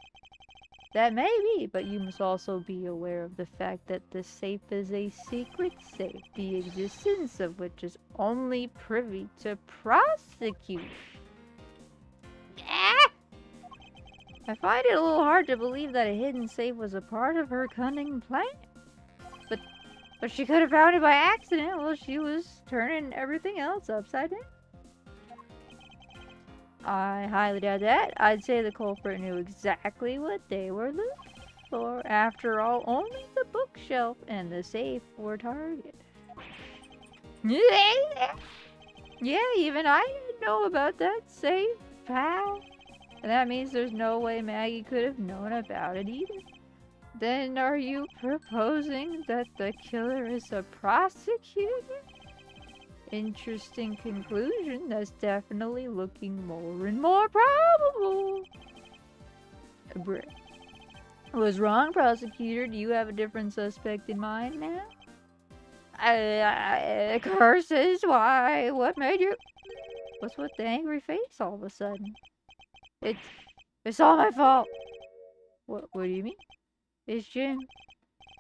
That may be, but you must also be aware of the fact that the safe is a secret safe, the existence of which is only privy to prosecutors. I find it a little hard to believe that a hidden safe was a part of her cunning plan. But she could have found it by accident while she was turning everything else upside down. I highly doubt that. I'd say the culprit knew exactly what they were looking for. After all, only the bookshelf and the safe were targeted. Yeah, even I didn't know about that safe, pal. And that means there's no way Maggie could have known about it either. Then are you proposing that the killer is a prosecutor? Interesting conclusion. That's definitely looking more and more probable. I was wrong, prosecutor. Do you have a different suspect in mind now? Curses, why? What made you... What's with the angry face all of a sudden? It's all my fault. What do you mean? Is Jim?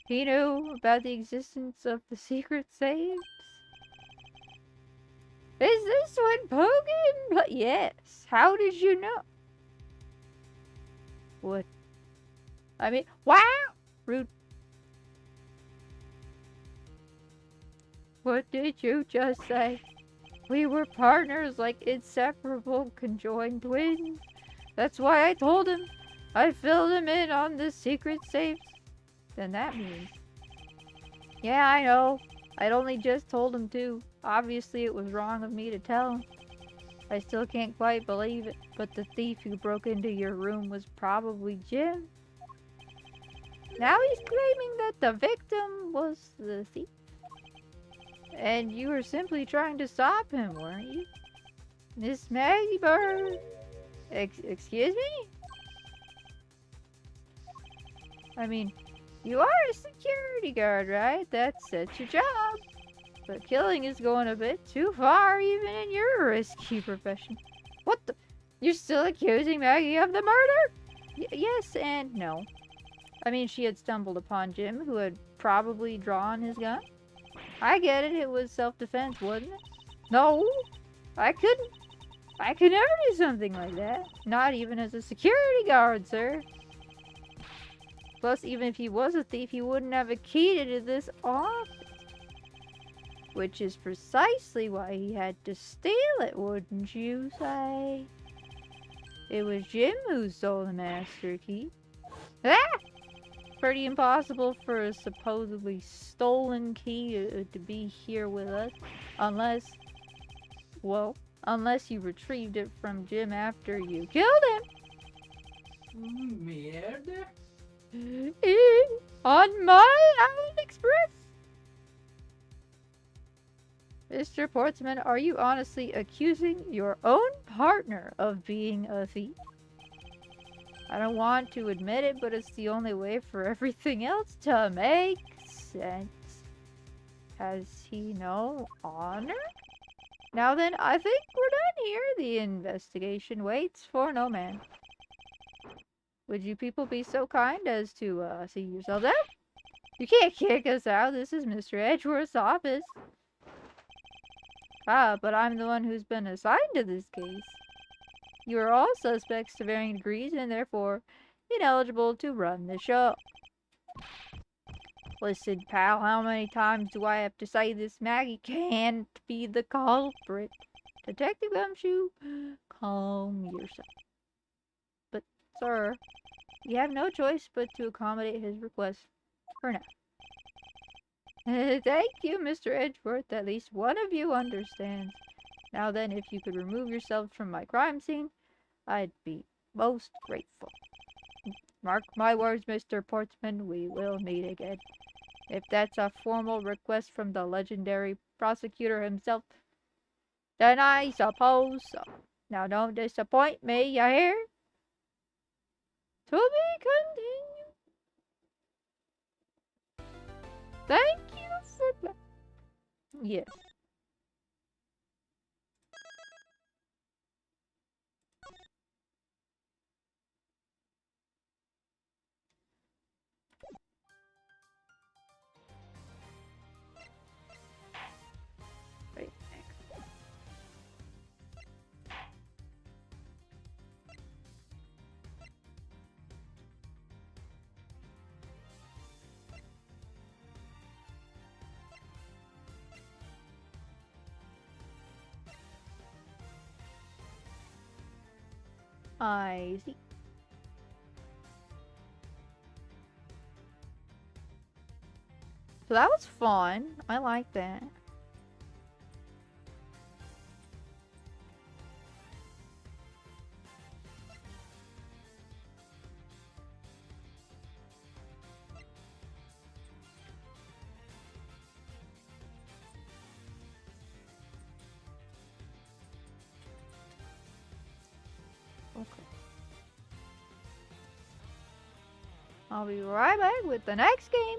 He knew about the existence of the secret safes? Is this what Pogan? Yes. How did you know? What? I mean, wow! Rude. What did you just say? We were partners like inseparable conjoined twins. That's why I told him. I filled him in on the secret safes. Then that means. Yeah, I know. I'd only just told him too. Obviously, it was wrong of me to tell him. I still can't quite believe it, but the thief who broke into your room was probably Jim. Now he's claiming that the victim was the thief. And you were simply trying to stop him, weren't you? Miss Maggie Bird. Excuse me? I mean, you are a security guard, right? That's your job. But killing is going a bit too far, even in your risky profession. What the? You're still accusing Maggie of the murder? Yes and no. I mean, she had stumbled upon Jim, who had probably drawn his gun. I get it, it was self-defense, wasn't it? No, I couldn't. I could never do something like that. Not even as a security guard, sir. Plus, even if he was a thief, he wouldn't have a key to this office. Which is precisely why he had to steal it, wouldn't you say? It was Jim who stole the master key. Ah! Pretty impossible for a supposedly stolen key to be here with us. Unless you retrieved it from Jim after you killed him. Mierda. On my Owl Express. Mr. Portsman, are you honestly accusing your own partner of being a thief? I don't want to admit it, but it's the only way for everything else to make sense. Has he no honor? Now then, I think we're done here. The investigation waits for no man. Would you people be so kind as to see yourselves out? You can't kick us out. This is Mr. Edgeworth's office. Ah, but I'm the one who's been assigned to this case. You are all suspects to varying degrees and therefore ineligible to run the show. Listen, pal, how many times do I have to say this? Maggie can't be the culprit. Detective Gumshoe, calm yourself. But, sir, you have no choice but to accommodate his request for now. Thank you, Mr. Edgeworth. At least one of you understands. Now then, if you could remove yourselves from my crime scene, I'd be most grateful. Mark my words, Mr. Portsman, we will meet again. If that's a formal request from the legendary prosecutor himself, then I suppose so. Now don't disappoint me, you hear? To be continued. Thank you for... Yes. Right. I see. So that was fun. I like that. Okay. I'll be right back with the next game.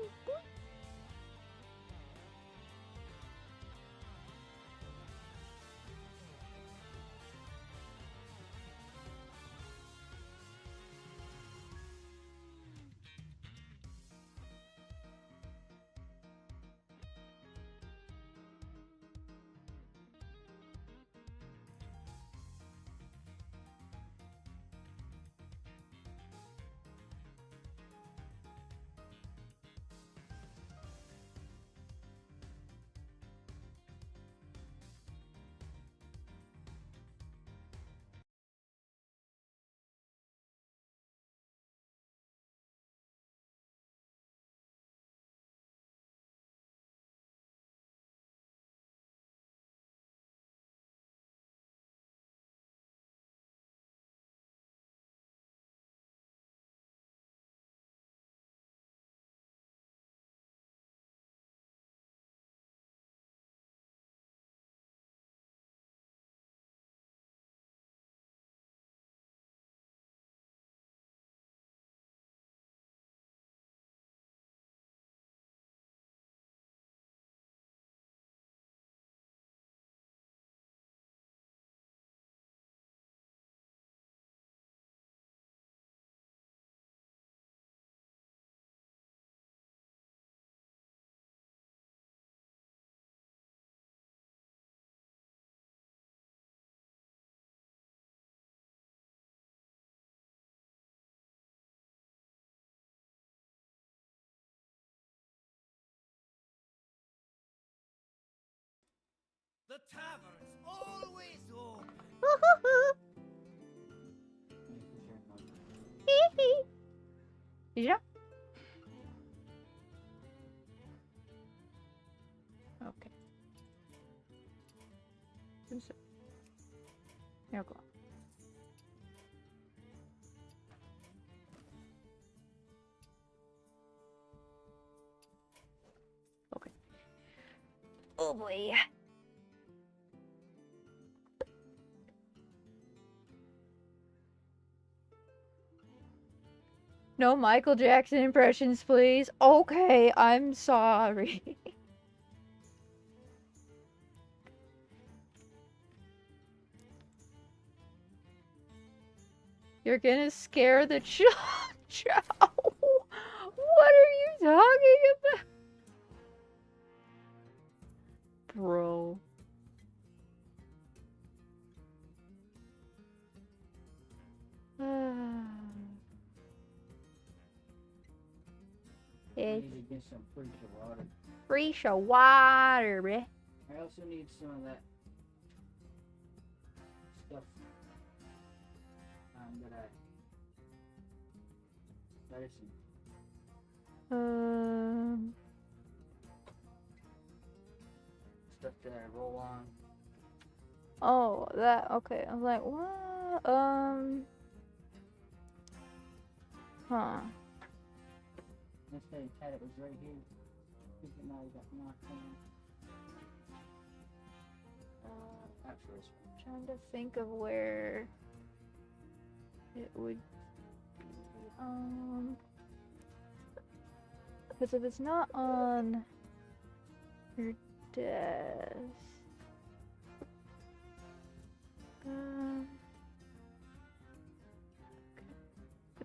The tavern's always open. Did you know? Okay. Here we go. Okay. Oh boy. No Michael Jackson impressions, please. Okay, I'm sorry. You're gonna scare the chow. What are you talking about? Bro. I It's need to get some fresh water. fresh water, bruh. I also need some of that stuff that I medicine. Stuff that I roll on. Oh, that, okay. I was like, what? Huh. Let's say Ted, it was right here. Think it might have got knocked in. Actually, it's Trying to think of where it would be. Because if it's not on your desk, okay.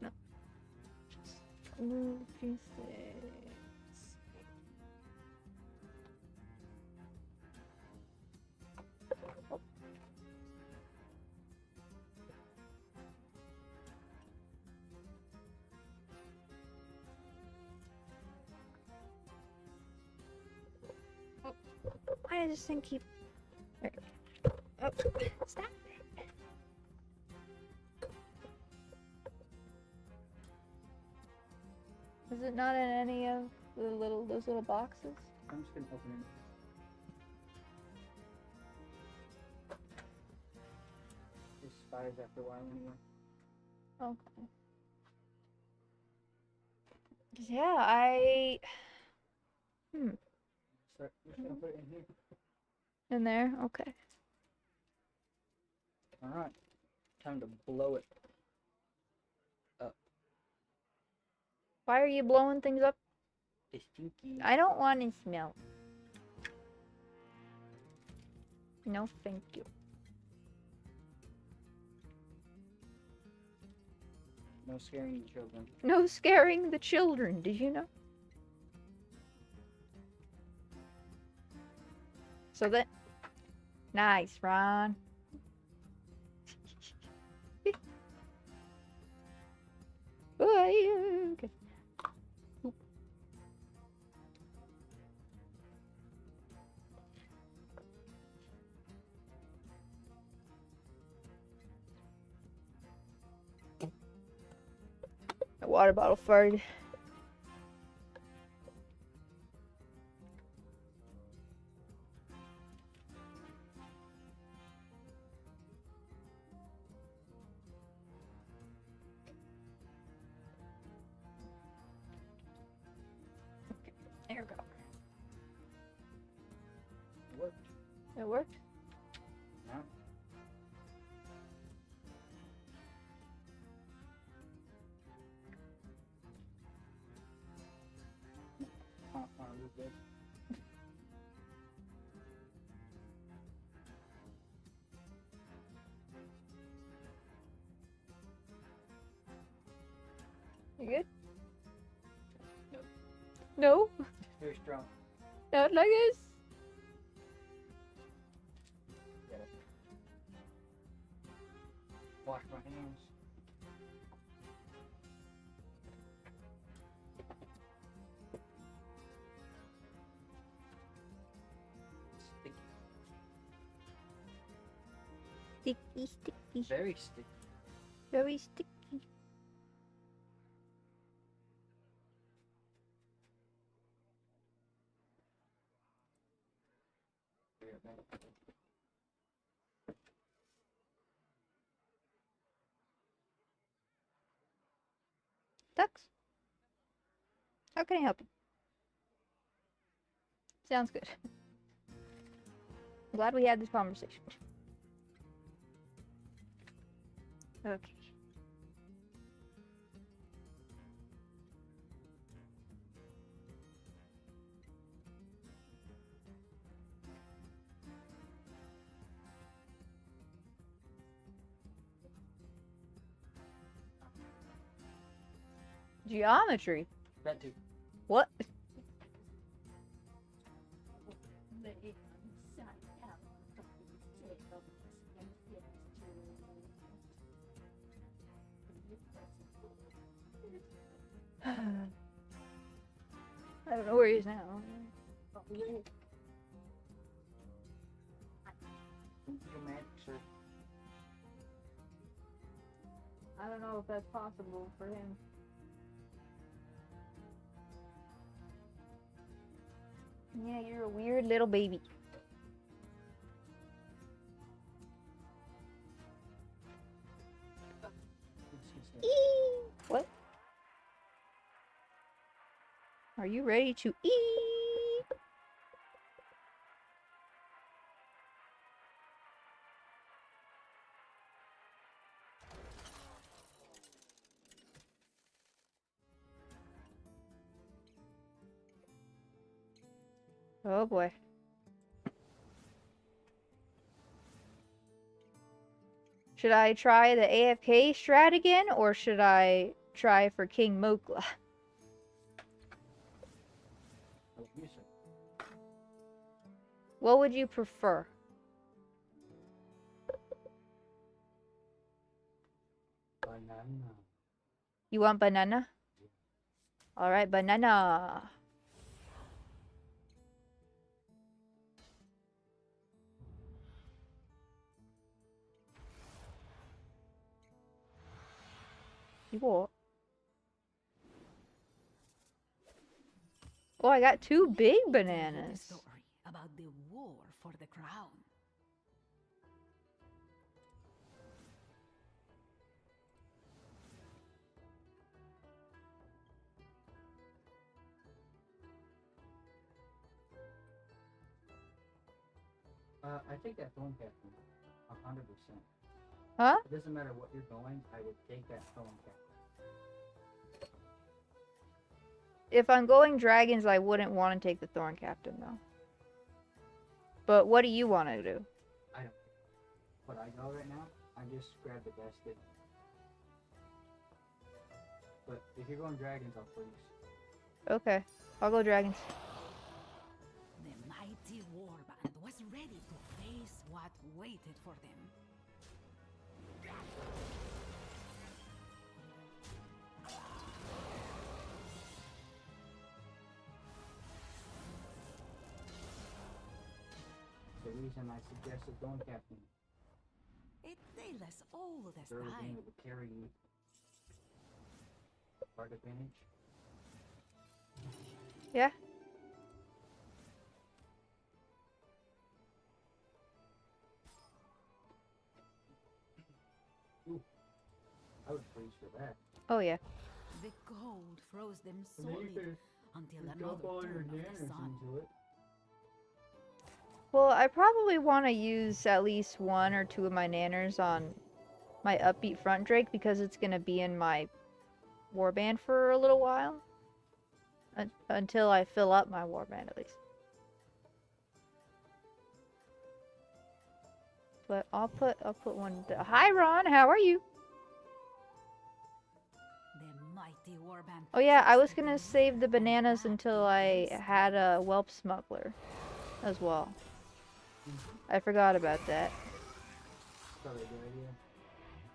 Gonna just move these things. Oh. Why does this thing keep... There. Oh, stop it. Is it not in any of those little boxes? I'm just gonna open it. It expires after a while anyway. Okay. 'Cause yeah, I... So we're just gonna put it in here. In there? Okay. Alright. Time to blow it. Why are you blowing things up? It's stinky. I don't want to smell. No, thank you. No scaring the children. No scaring the children, did you know? So that... Nice, Ron. Okay. Oop. My water bottle farted. There we go. It worked. It worked? Yeah. We're good. You good? No? Very strong. Not like this? Get it. Wash my hands. Sticky. Sticky, sticky. Very sticky. Very sticky. Ducks. How can I help you? Sounds good. I'm glad we had this conversation. Okay. Geometry. That too. What? I don't know where he is now. Dramatic, sir. I don't know if that's possible for him. Yeah, you're a weird little baby. Eee! What? Are you ready to eat? Oh boy. Should I try the AFK strat again, or should I try for King Mokla? Like you said. What would you prefer? Banana. You want banana? Alright, banana. You what? Oh, I got two big The bananas. story about the war for the crown. I take that phone captain. 100%. Huh? It doesn't matter what you're going, I would take that phone captain. If I'm going dragons, I wouldn't want to take the Thorn Captain, though. But what do you want to do? I don't. What I go right now, I just grab the best thing. But if you're going dragons, I'll freeze. Okay, I'll go dragons. The mighty warband was ready to face what waited for them. The reason I suggested going captain. A tale as old as They're being time. able to carry you. Part advantage. Yeah. I would freeze for that. Oh, yeah. The cold froze them And then you solid could until just another dump all your turn of the nanas sun. into it. Well, I probably want to use at least one or two of my nanners on my upbeat front drake because it's going to be in my warband for a little while. Until I fill up my warband, at least. But I'll put one. Hi, Ron. How are you? The mighty warband. Oh yeah, I was trusted gonna them save the and bananas that until I increased had a whelp smuggler as well. I forgot about that. Probably a good idea.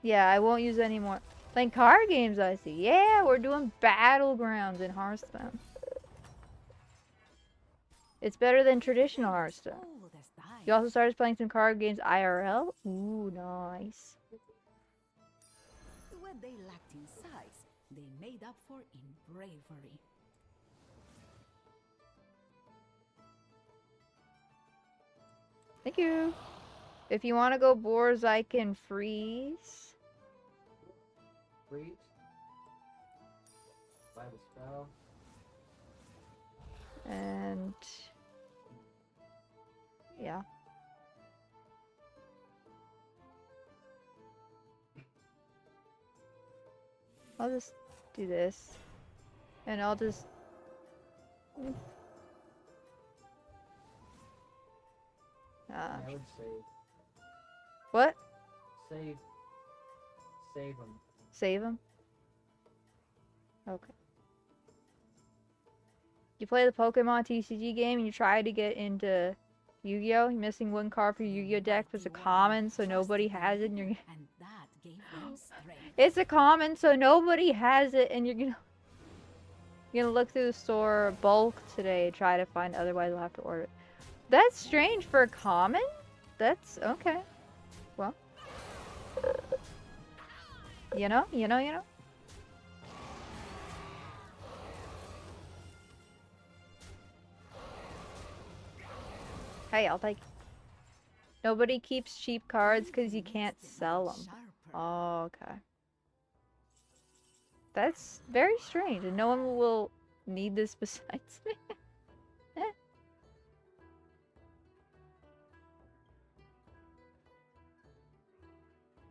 Yeah, I won't use any more. Playing card games, I see. Yeah, we're doing Battlegrounds in Hearthstone. It's better than traditional They were Hearthstone. old as dice. You also started playing some card games IRL? Ooh, nice. What they lacked in size, they made up for in bravery. Thank you. If you want to go boars, I can freeze. Freeze. Buy the spell. And yeah. I'll just do this. And I'll just I would save. what? Save. Save them. Save him? Okay. You play the Pokemon TCG game and you try to get into Yu-Gi-Oh! You're missing one card for your Yu-Gi-Oh! deck was a common, so nobody has it, and you're And that gave them strength. it's a common, so nobody has it, and you're gonna look through the store bulk today, try to find, otherwise we'll have to order it. That's strange for a common? That's okay. Well. You know. Hey, I'll take. Nobody keeps cheap cards because you can't sell them. Sharper. Oh, okay. That's very strange, and no one will need this besides me.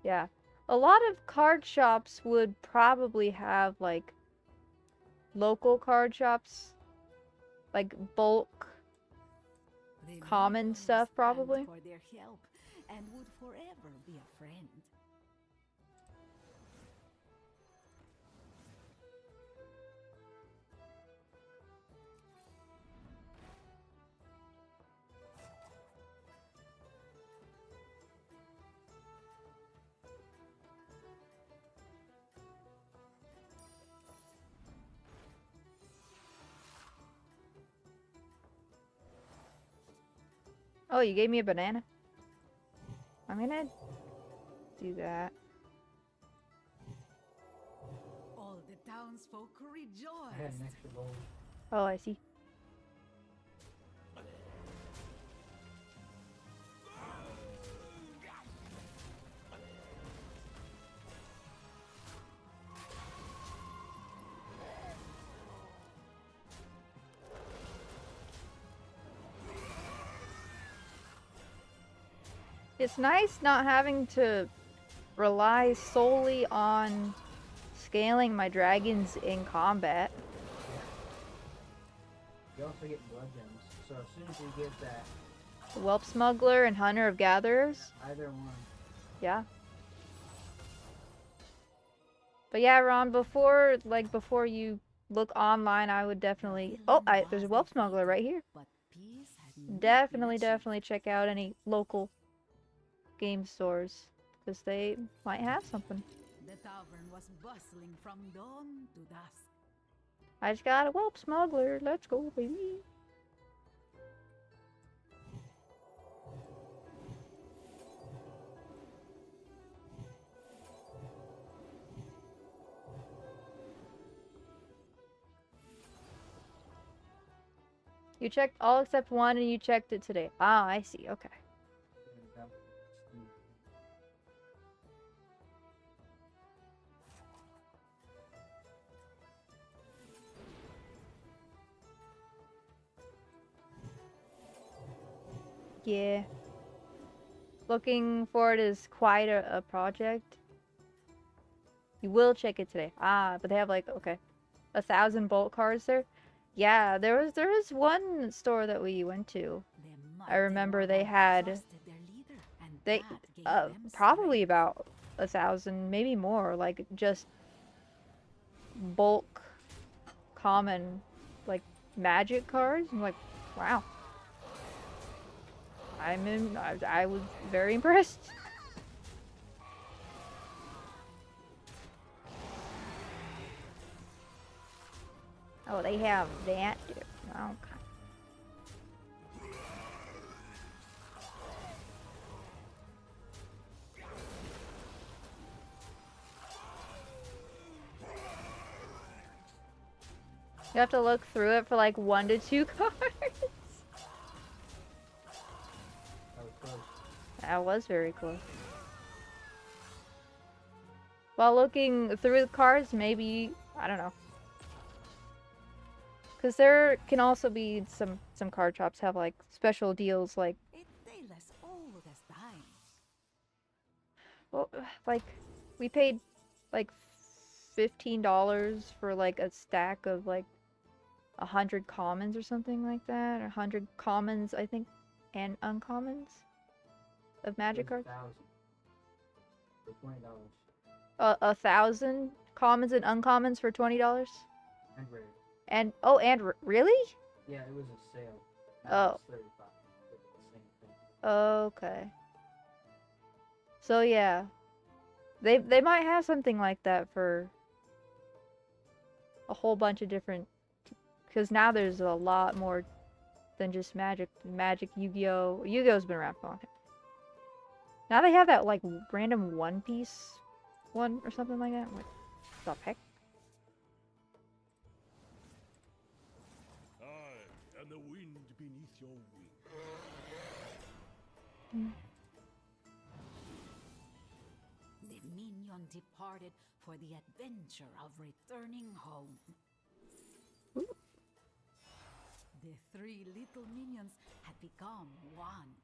Yeah. A lot of card shops would probably have, like, local card shops, like bulk They common would stuff, stand probably. For their help and would forever be a friend. Oh, you gave me a banana? I'm gonna do that. All the townsfolk I had rejoiced. an extra gold. Oh, I see. It's nice not having to rely solely on scaling my dragons in combat. You also get blood gems. So as soon as you get that, The Whelp Smuggler and Hunter of Gatherers. either one. Yeah. But yeah, Ron, before you look online, I would definitely. Oh, there's a Whelp Smuggler right here. But peace had not been Definitely achieved. check out any local game stores, because they might have something. The tavern was bustling from dawn to dusk. I just got a Whelp Smuggler. Let's go, baby. You checked all except one and you checked it today. Ah, I see. Okay. Yeah. Looking for it is quite a project. You will check it today. Ah, but they have like, okay, 1,000 bolt cards there. Yeah, there was one store that we went to. The I remember mighty they warrior had- trusted their leader, and They that gave them probably strength. about 1,000, maybe more, like just bulk common like magic cards. I'm like, wow. I was very impressed. Oh, they have that too. Okay. You have to look through it for like 1 to 2 cards. That was close. That was very close. While looking through the cards, maybe, I don't know. Because there can also be some card shops have like special deals, like, A tale as old as time. well, like we paid like $15 for like a stack of like 100 commons or something like that, or 100 commons, I think, and uncommons of magic It was cards. 1,000 for $20. 1,000 commons and uncommons for $20. And rare. And really? Yeah, it was a sale. Oh. It was 35. It's the same thing. Okay. So yeah, they might have something like that for a whole bunch of different. Because now there's a lot more than just Magic. Magic, Yu-Gi-Oh! Yu-Gi-Oh's been around for a long time. Now they have that like random One Piece one or something like that. What the heck? I am the wind beneath your wing. The minion departed for the adventure of returning home. Ooh. The 3 little minions had become one.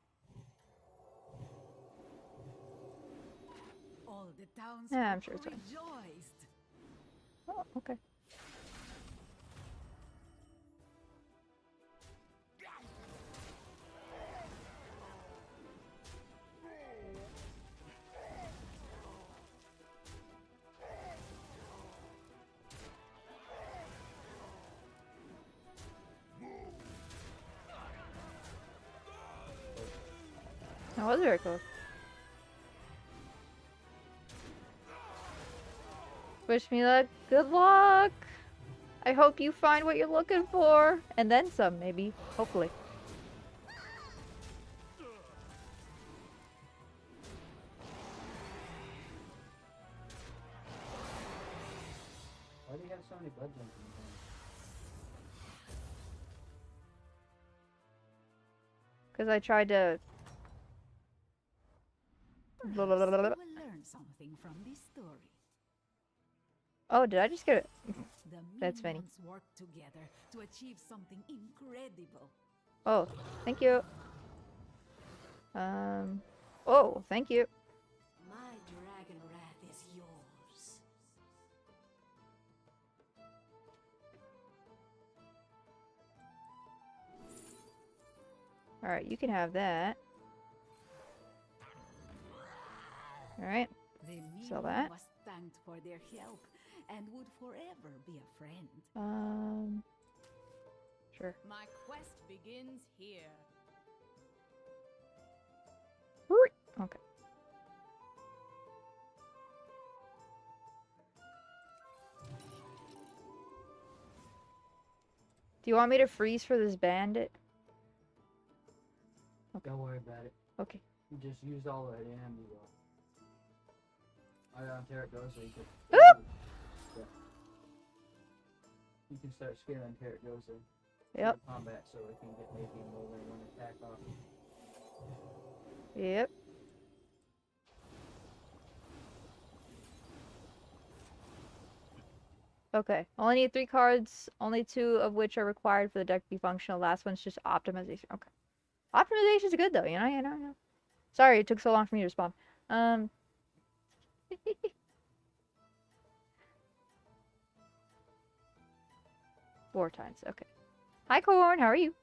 All the townsfolk Yeah, I'm sure it's fine. rejoiced. Oh, okay. That was very close. Wish me luck. Good luck. I hope you find what you're looking for. And then some, maybe. Hopefully. Why do you have so many buds on them? Because I tried to... Perhaps you will learn something from this story. Oh, did I just get it? The That's funny. minions worked together to achieve something incredible. Oh, thank you. Oh, thank you. My dragon wrath is yours. Alright, you can have that. Alright. The Sell minion that. was thanked for their help and would forever be a friend. Sure. My quest begins here. Okay. Do you want me to freeze for this bandit? Don't worry about it. Okay. You just used all that in. You will. On Terragosa, you can. Oop! Yeah. You can start scaling Terragosa. Yep. Combat, so it can get maybe more than one attack off. Yep. Okay. Only need 3 cards, only 2 of which are required for the deck to be functional. Last one's just optimization. Okay. Optimization's good though, you know. Sorry it took so long for me to respond. 4 times, okay. Hi Corn, how are you?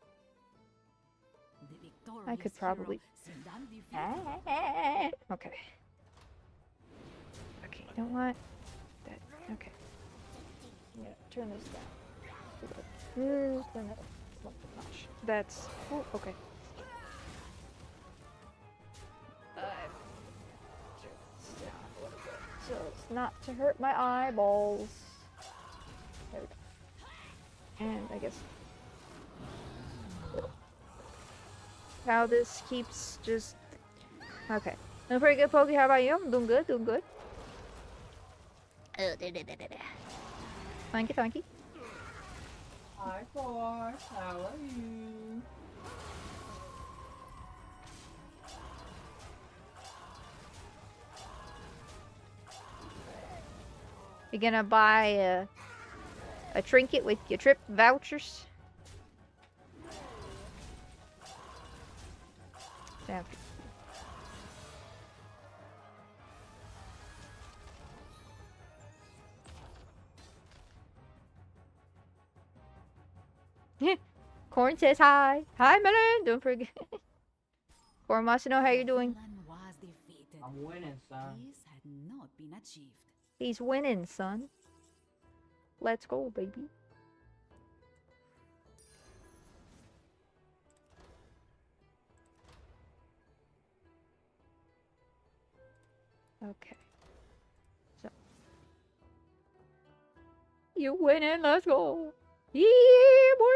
The victorious I could hero probably... seemed undefeated. Okay. Okay, you know what? That, okay. Yeah, turn this down. Turn that up a notch. That's... Oh, okay. Turn this down a little bit, so it's not to hurt my eyeballs. There we go. And I guess... how this keeps just... Okay. Doing pretty good, Pokey. How about you? I'm doing good, doing good. Thank you, thank you. Hi, Force. How are you? You gonna buy a trinket with your trip vouchers? Yeah. Corn says hi. Hi, Melon. Don't forget. Corn wants to know how you're doing. Villain was defeated. I'm winning, son. This had not been achieved. He's winning, son. Let's go, baby. Okay. So. You winning, let's go. Yeah, boy.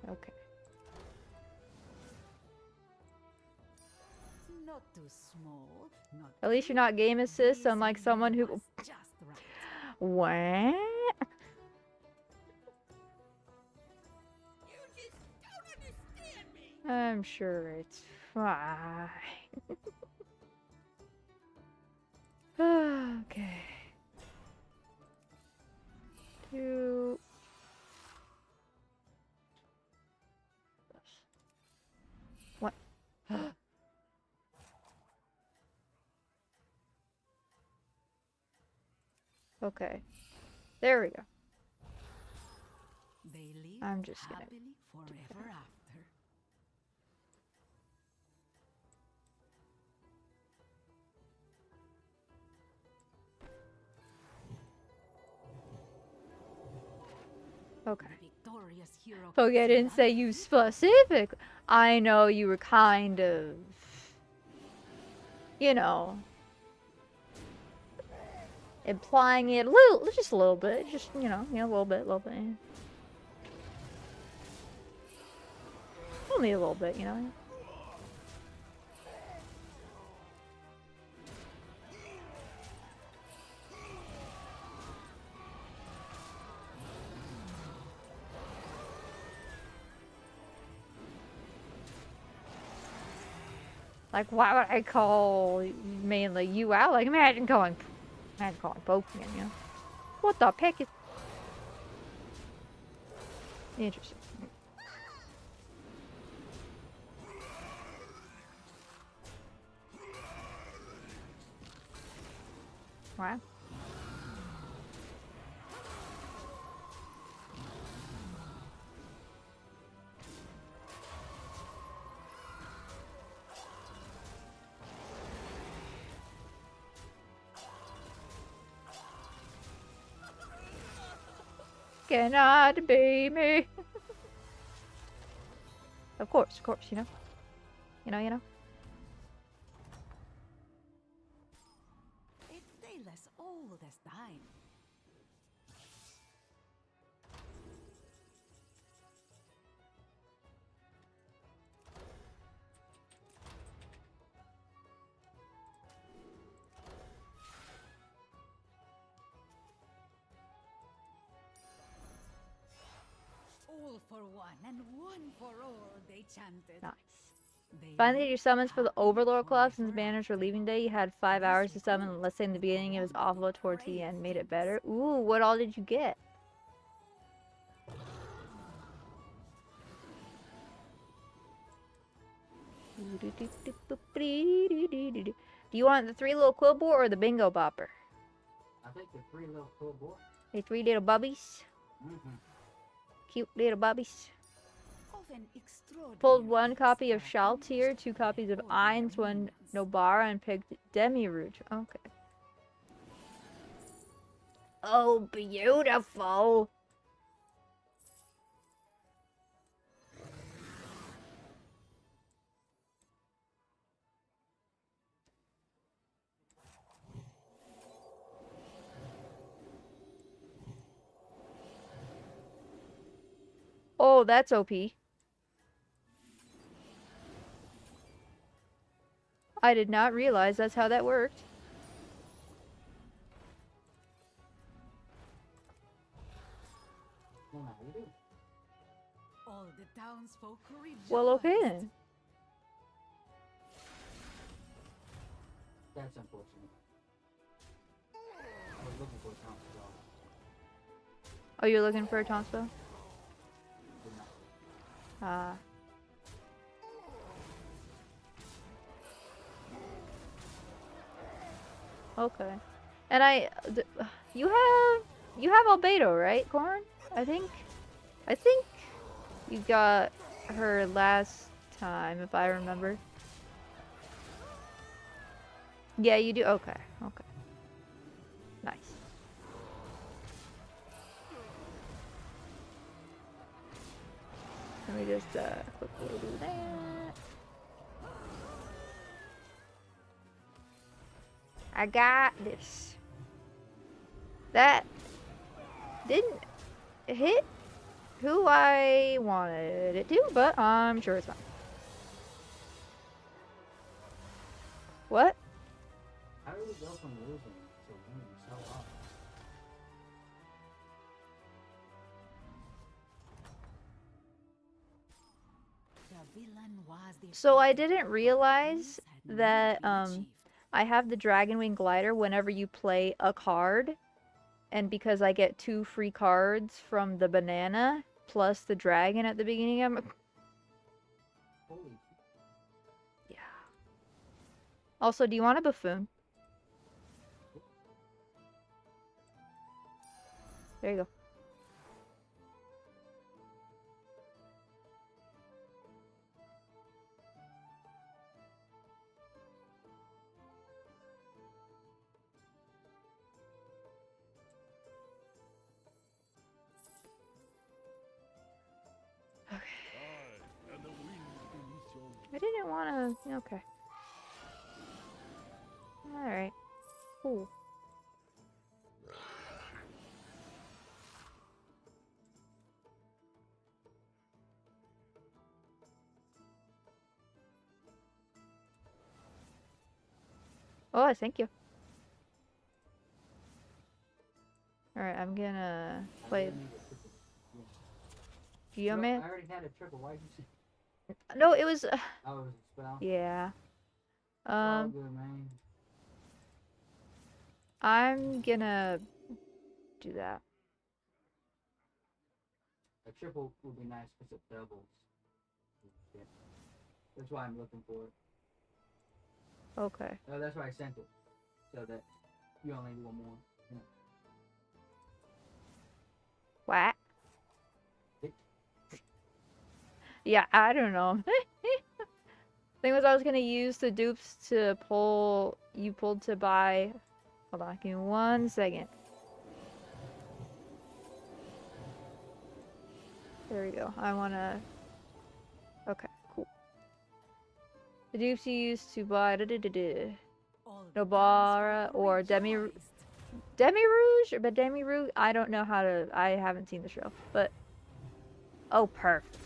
Okay. Not too small. Not At least you're not game assist, This unlike someone who. was just right. What? I'm sure it's fine. Okay. Two. What? Okay. There we go. They lived I'm just gonna happily forever after. Okay. The victorious hero. Okay, I didn't say you specific. I know you were kind of, you know, implying it a little, just a little bit, just a little bit, yeah. Only a little bit, you know. Like, why would I call mainly you out? Like, imagine calling Pokemon, you know? What the heck is... Interesting. Wow. Cannot be me. Of course, you know. You know. A tale as old as time. All for one and one for all, they chanted. Nice. They Finally, lived your summons for the happily Overlord Club since forever banners were after. leaving day. You had 5 hours to summon. Let's say in the beginning it was awful towards the end. Made it better. Ooh, what all did you get? Do you want the 3 little Quillboar or the Bingo Bopper? I think the 3 little cool boy. The 3 little bubbies? Cute little bubbies. Often extraordinary. Pulled 1 copy of start Shaltir, 2 copies of ordinary Ainz, 1 moments. Nobara, and picked Demirouge. Okay. Oh, beautiful! Oh, that's OP. I did not realize that's how that worked. Well, now you do. All the townsfolk rejoiced. Well, okay then. That's unfortunate. I was looking for a townsfolk. Oh, you're looking for a townsfolk? Did not. Ah. Okay. And you have Albedo, right, Corn? I think you got her last time, if I remember. Yeah, you do. Okay. Okay. Nice. Let me just quickly do that. I got this. That didn't hit who I wanted it to, but I'm sure it's fine. What? How do we go from losing to winning so often? The villain was So I defeated, didn't but realize peace had that not been achieved. I have the Dragonwing Glider whenever you play a card, and because I get 2 free cards from the banana plus the dragon at the beginning of Holy yeah. Also, do you want a buffoon? There you go. I and the wind beneath your wings. I didn't want to. Okay. All right. Cool. Oh, thank you. All right, I'm gonna play Geoman. I already had a triple. Why'd you say? No, it was. Oh, it was a spell. Yeah. It's all good, man. I'm gonna do that. A triple would be nice because it doubles. Yeah. That's why I'm looking for it. Okay. Oh, that's why I sent it. So that you only need one more. Yeah. What? Yeah, I don't know. Thing was, I was gonna use the dupes to pull. You pulled to buy. Hold on, give me 1 second. There we go. I wanna. Okay, cool. The dupes you used to buy. All the Nobara townsfolk or rejoiced. Demi Rouge, but Demi Rouge. I don't know how to. I haven't seen the show, but. Oh, perfect.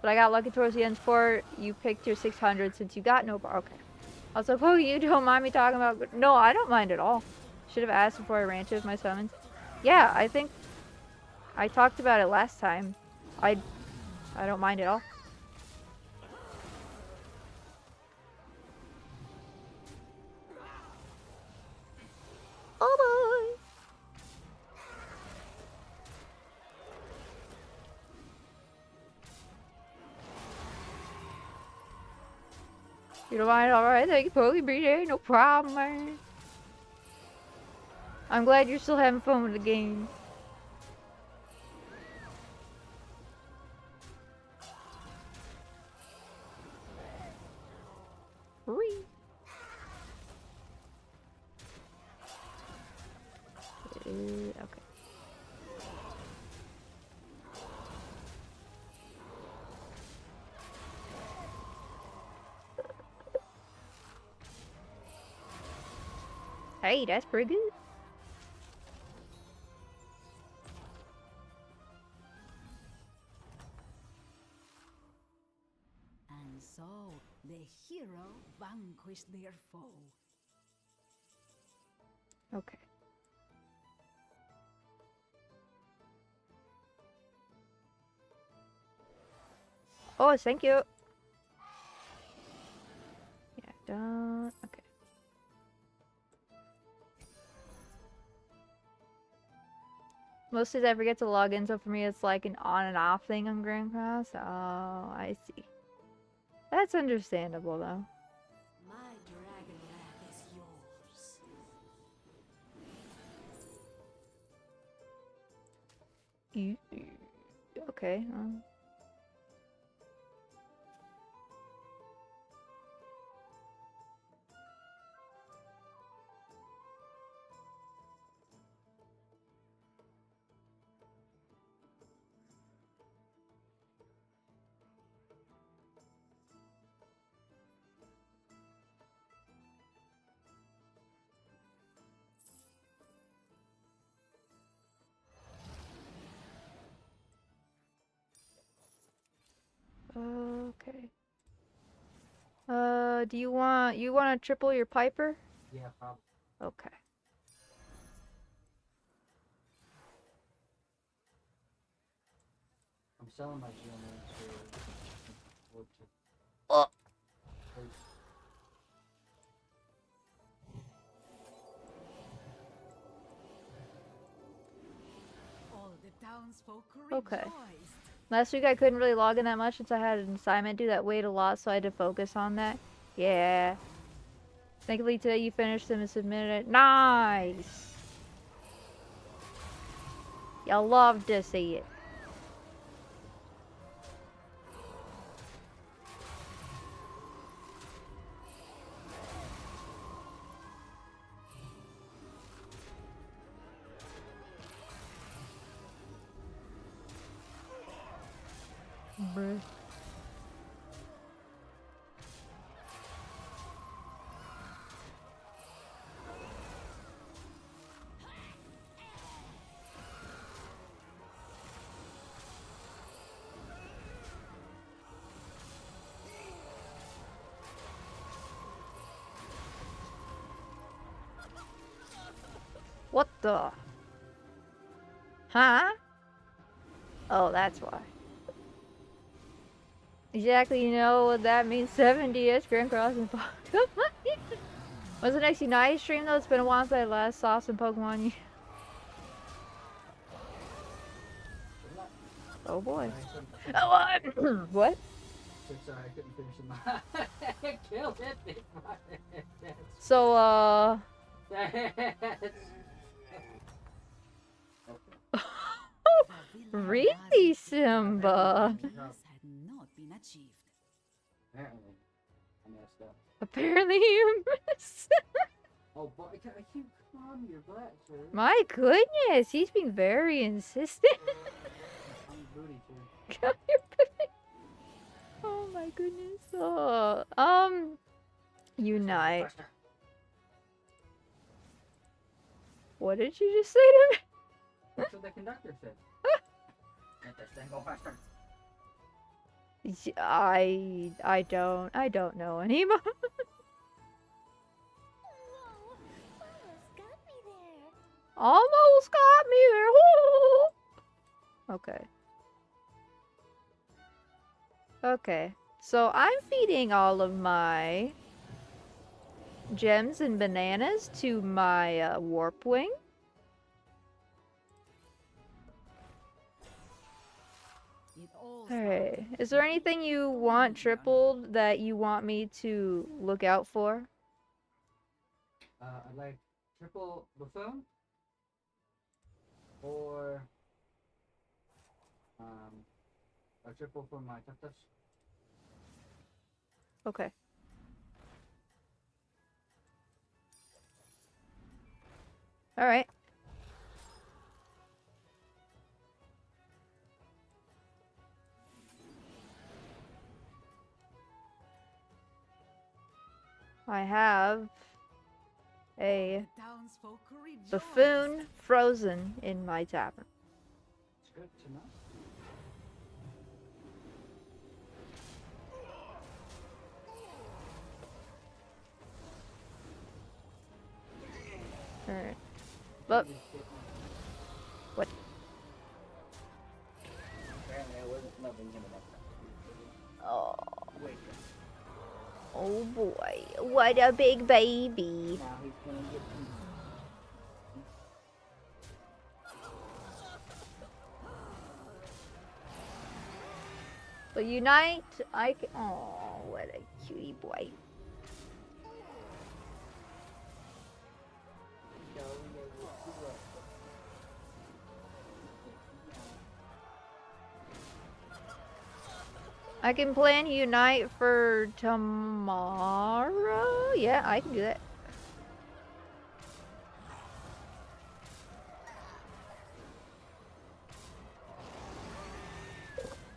But I got lucky towards the end for you picked your 600 since you got no bar. Okay. I was like, oh, you don't mind me talking about. No, I don't mind at all. Should have asked before I ran to with my summons. Yeah, I think I talked about it last time. I don't mind at all. Oh boy. You don't mind? Alright, thank you, Pokey BJ. No problem, man. I'm glad you're still having fun with the game. Whee. Okay. Hey, that's pretty good. And so the hero vanquished their foe. Okay. Oh, thank you. Yeah, done. Okay. Most days I forget to log in, so for me it's like an on and off thing on Grand Cross. Oh, I see. That's understandable though. My dragon wrath is yours. Okay. Okay. Do you want to triple your Piper? Yeah, probably. Okay. I'm selling my geomancer for to. Oh. All the townsfolk Okay. rejoiced. Last week I couldn't really log in that much since I had an assignment due that weighed a lot, so I had to focus on that. Yeah. Thankfully today you finished them and submitted it. Nice! Y'all love to see it. Bruh. What the? Huh? Oh, that's why. Exactly, you know what that means. 70s Grand Cross and Pokemon. When's the next United stream though? It's been a while since I last saw some Pokemon. Oh boy. Oh, what? Sorry, I couldn't finish them. Kill that big one. So, really, Simba? Had not been achieved. Apparently, I messed up. Apparently you missed. Oh, boy, I keep calling your black, sir. My goodness, he's being very insistent. I'm booty, too. Come here, baby. Oh my goodness. Unite. Faster. What did you just say to me? That's what the conductor said. Let this thing go faster. I don't know anymore. Almost got me there. Woo! Okay. Okay. So I'm feeding all of my gems and bananas to my warp wing. It all Alright. Is there anything you want tripled that you want me to look out for? I'd like triple buffoon or a triple for my Tuftus. Okay. Alright. I have a the townsfolk rejoiced. buffoon frozen in my tavern. It's good to know. But what? Apparently I wasn't loving him enough. Oh, Wait, oh boy, what a big baby. now he's gonna get me. But unite, I can. Oh, what a cutie boy. I can plan unite for tomorrow. Yeah, I can do that.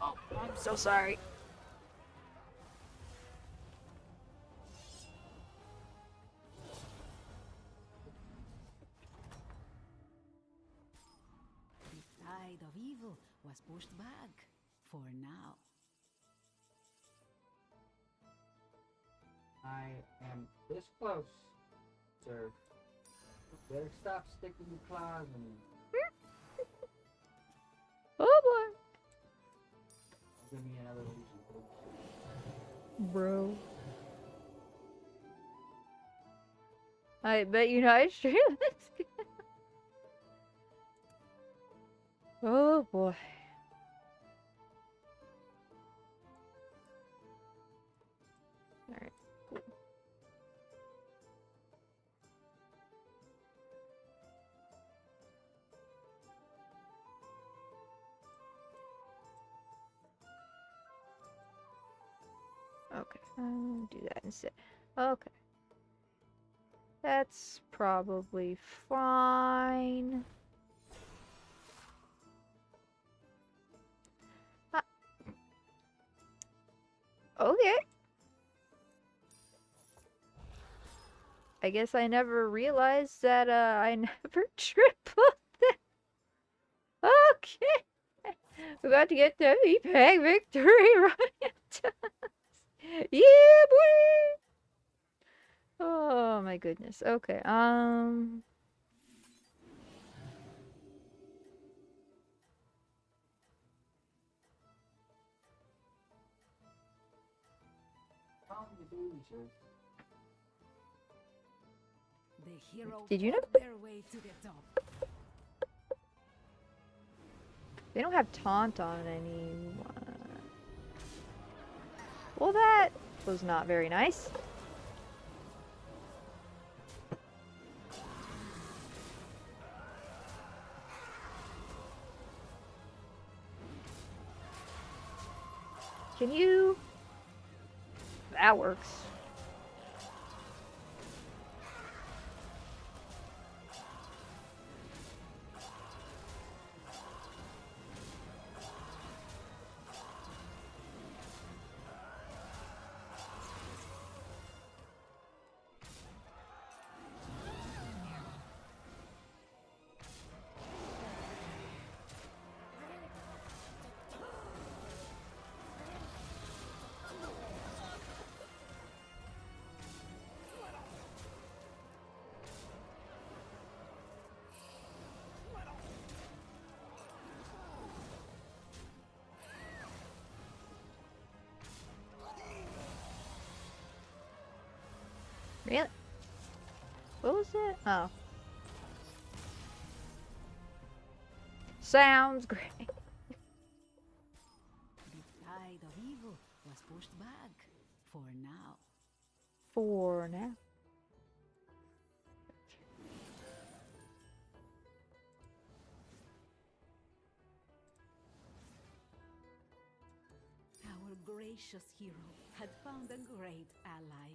Oh, I'm so sorry. The tide of evil was pushed back for now. I am this close, sir. Better stop sticking your claws in me. Oh boy. Give me another illusion, please. Bro. I bet Unite stream this. Oh boy. Alright, cool. Okay, I'll do that instead. Okay. That's probably fine. Ah. Okay. I guess I never realized that I never tripled that. Okay. We're about to get the VPEG victory right. Yeah, boy. Oh my goodness. Okay. Calm your baby, sir. The hero Did you know fought their way to the top. They don't have taunt on anyone. Well, that was not very nice. Can you? That works. Really? What was it? Oh. Sounds great. The tide of evil was pushed back for now. For now. Our gracious hero had found a great ally.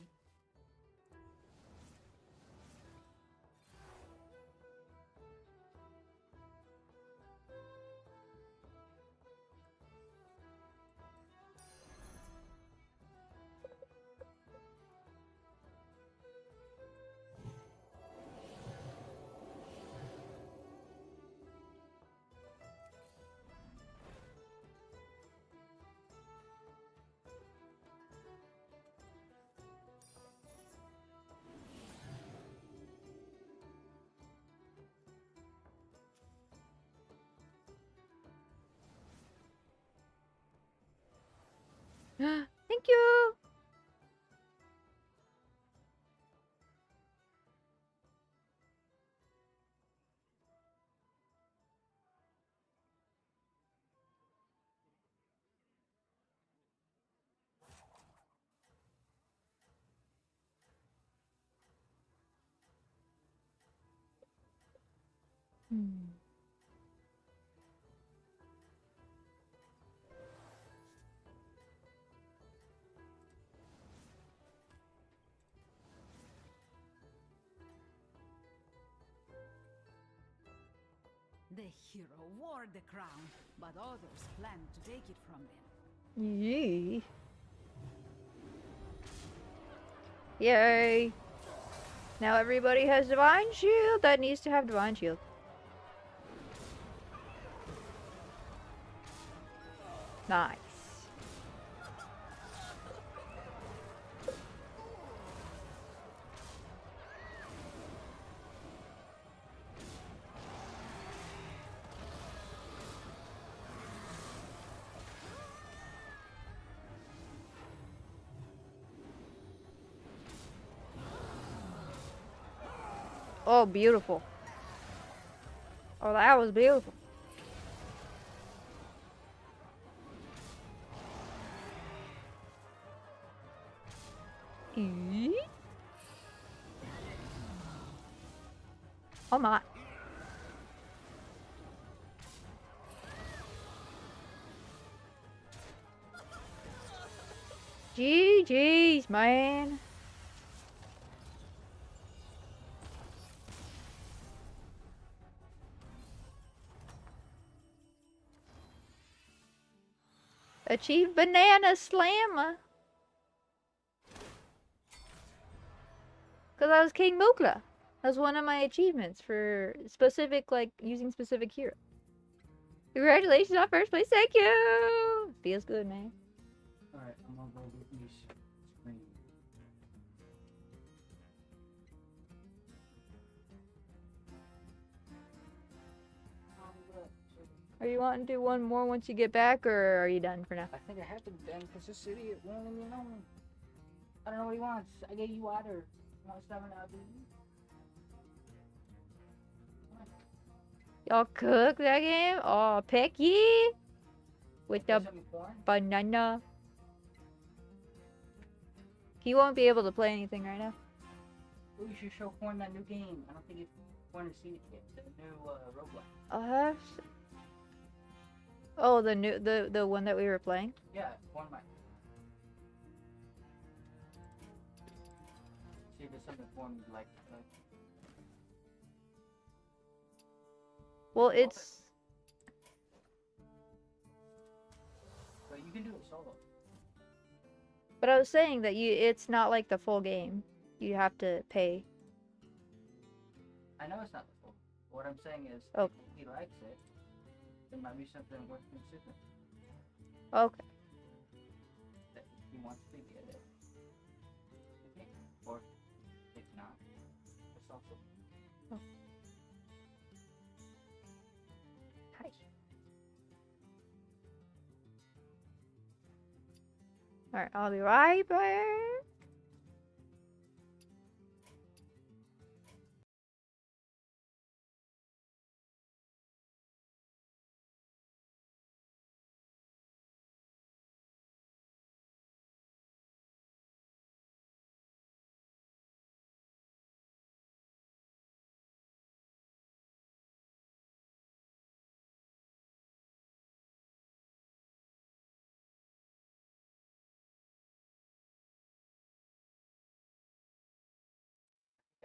Thank you. Hmm. The hero wore the crown, but others planned to take it from them. Yee. Yay. Now everybody has Divine Shield that needs to have Divine Shield. Nice. Oh, beautiful. Oh, that was beautiful. Eee? Oh my. GG's, man. Achieve Banana Slammer. Because I was King Mukla. That's one of my achievements for specific, like, using specific hero. Congratulations on first place, thank you! Feels good, man. Alright, I'm gonna go with these screen. Are you wanting to do one more once you get back, or are you done for now? I think I have to be done because this idiot won't leave me alone. I don't know what he wants. I gave you water. You want something out of it? Y'all cook that game? Oh, Pecky! With the Something corn? banana. He won't be able to play anything right now. Oh, you should show Corn that new game. I don't think it's Corn has seen it yet. The new Roblox. I'll have to... Oh, the one that we were playing? Yeah, Corn might. See if there's something Corn would like. Well, it's... But you can do it solo. But I was saying that it's not like the full game. You have to pay. I know it's not the full. What I'm saying is, Oh. if he likes it, there might be something worth considering. Okay. That he wants to get it. Okay. Or if not, it's also. Hi. Alright, I'll be right back.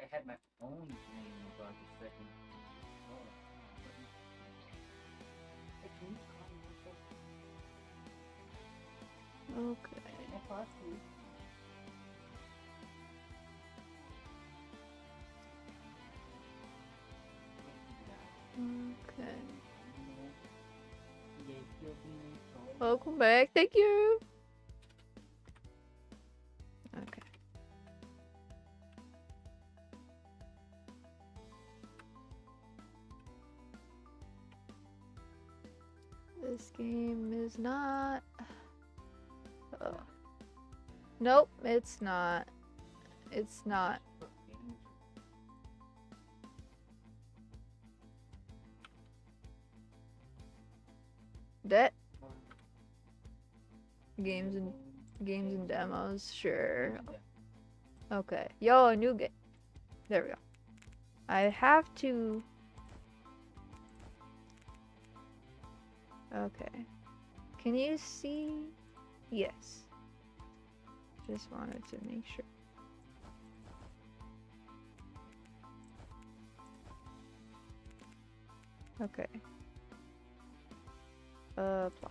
I had my own dream about the second. Oh. Hey, can you call me real quick? Okay. No pause, please. Okay. Yeah, you'll be so. Welcome back. Thank you. Okay. This game is not... Oh. Nope, it's not. It's not. That games and demos, sure. Okay. Yo, a new game. There we go. I have to. Okay. Can you see? Yes. Just wanted to make sure. Okay. Apply.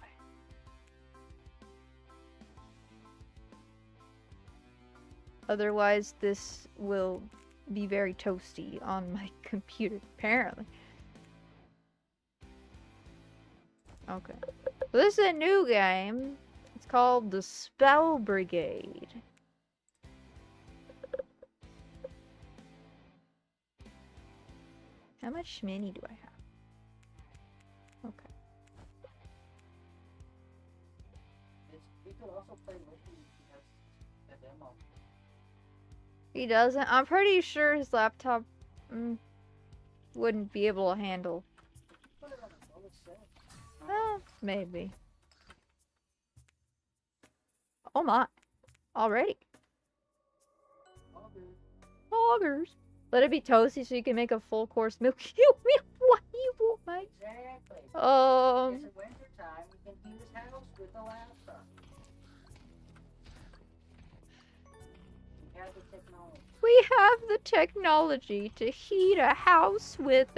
Otherwise, this will be very toasty on my computer, apparently. Okay. So this is a new game. It's called The Spell Brigade. How much mini do I have? Okay. We could also play Loki as a demo. He doesn't. I'm pretty sure his laptop wouldn't be able to handle. Put it on a solid set. Maybe. Oh my. Already. Augers. Let it be toasty so you can make a full course meal. What do you want, mate? Exactly. It's winter time. We can heat his house with a laptop. We have the technology. We have the technology to heat a house with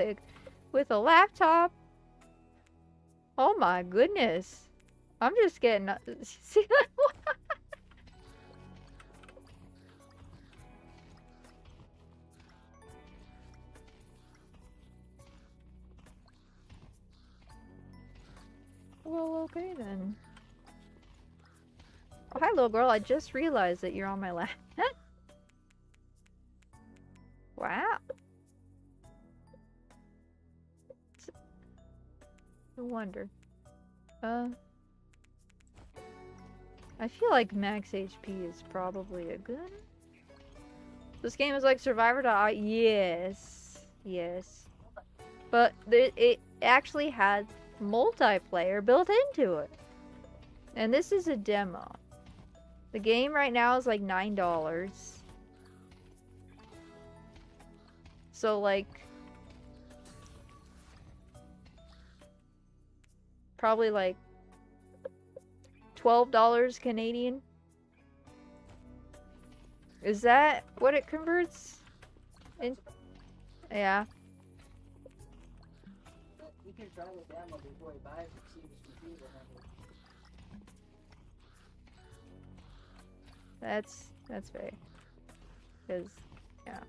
a laptop. Oh my goodness. I'm just getting see Well, okay then. Oh, hi little girl, I just realized that you're on my lap. Wow. No wonder. I feel like max HP is probably a good. This game is like Survivor. Yes. Yes. But it actually has multiplayer built into it. And this is a demo. The game right now is like $9. So like probably like $12 Canadian. Is that what it converts? In? Yeah. We can try the demo before he buys it, see if his computer handles it. That's fair. Cause yeah.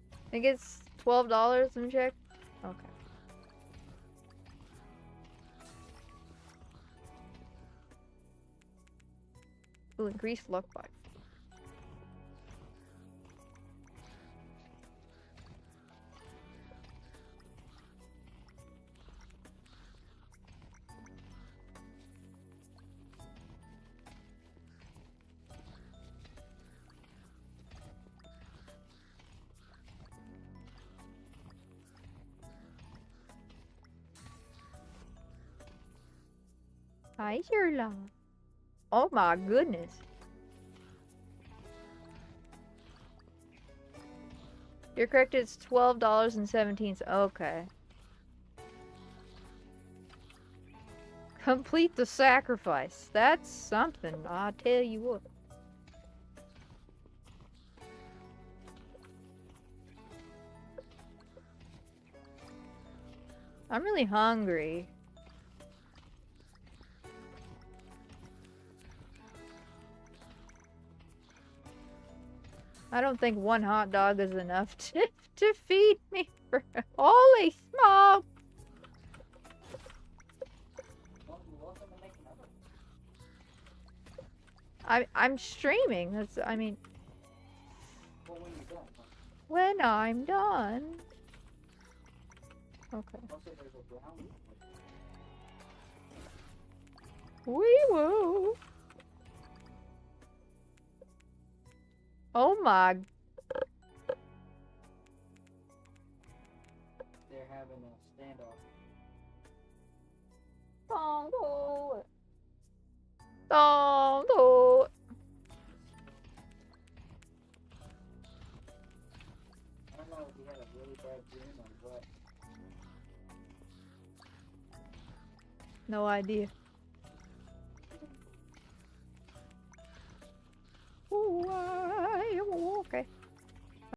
I think it's $12. Let me check. Okay. Ooh, increased luck buy. Hi, Sherlock. Oh my goodness. You're correct, it's $12.17. Okay. Complete the sacrifice. That's something, I tell you what. I'm really hungry. I don't think one hot dog is enough to feed me for holy smoke. I'm streaming. That's I mean Well, when you're done. when I'm done. Okay. Also, there's a brownie. Wee woo. Oh my. They're having a standoff. Don't do it. Don't do it. I don't know if he had a really bad dream or what. No idea.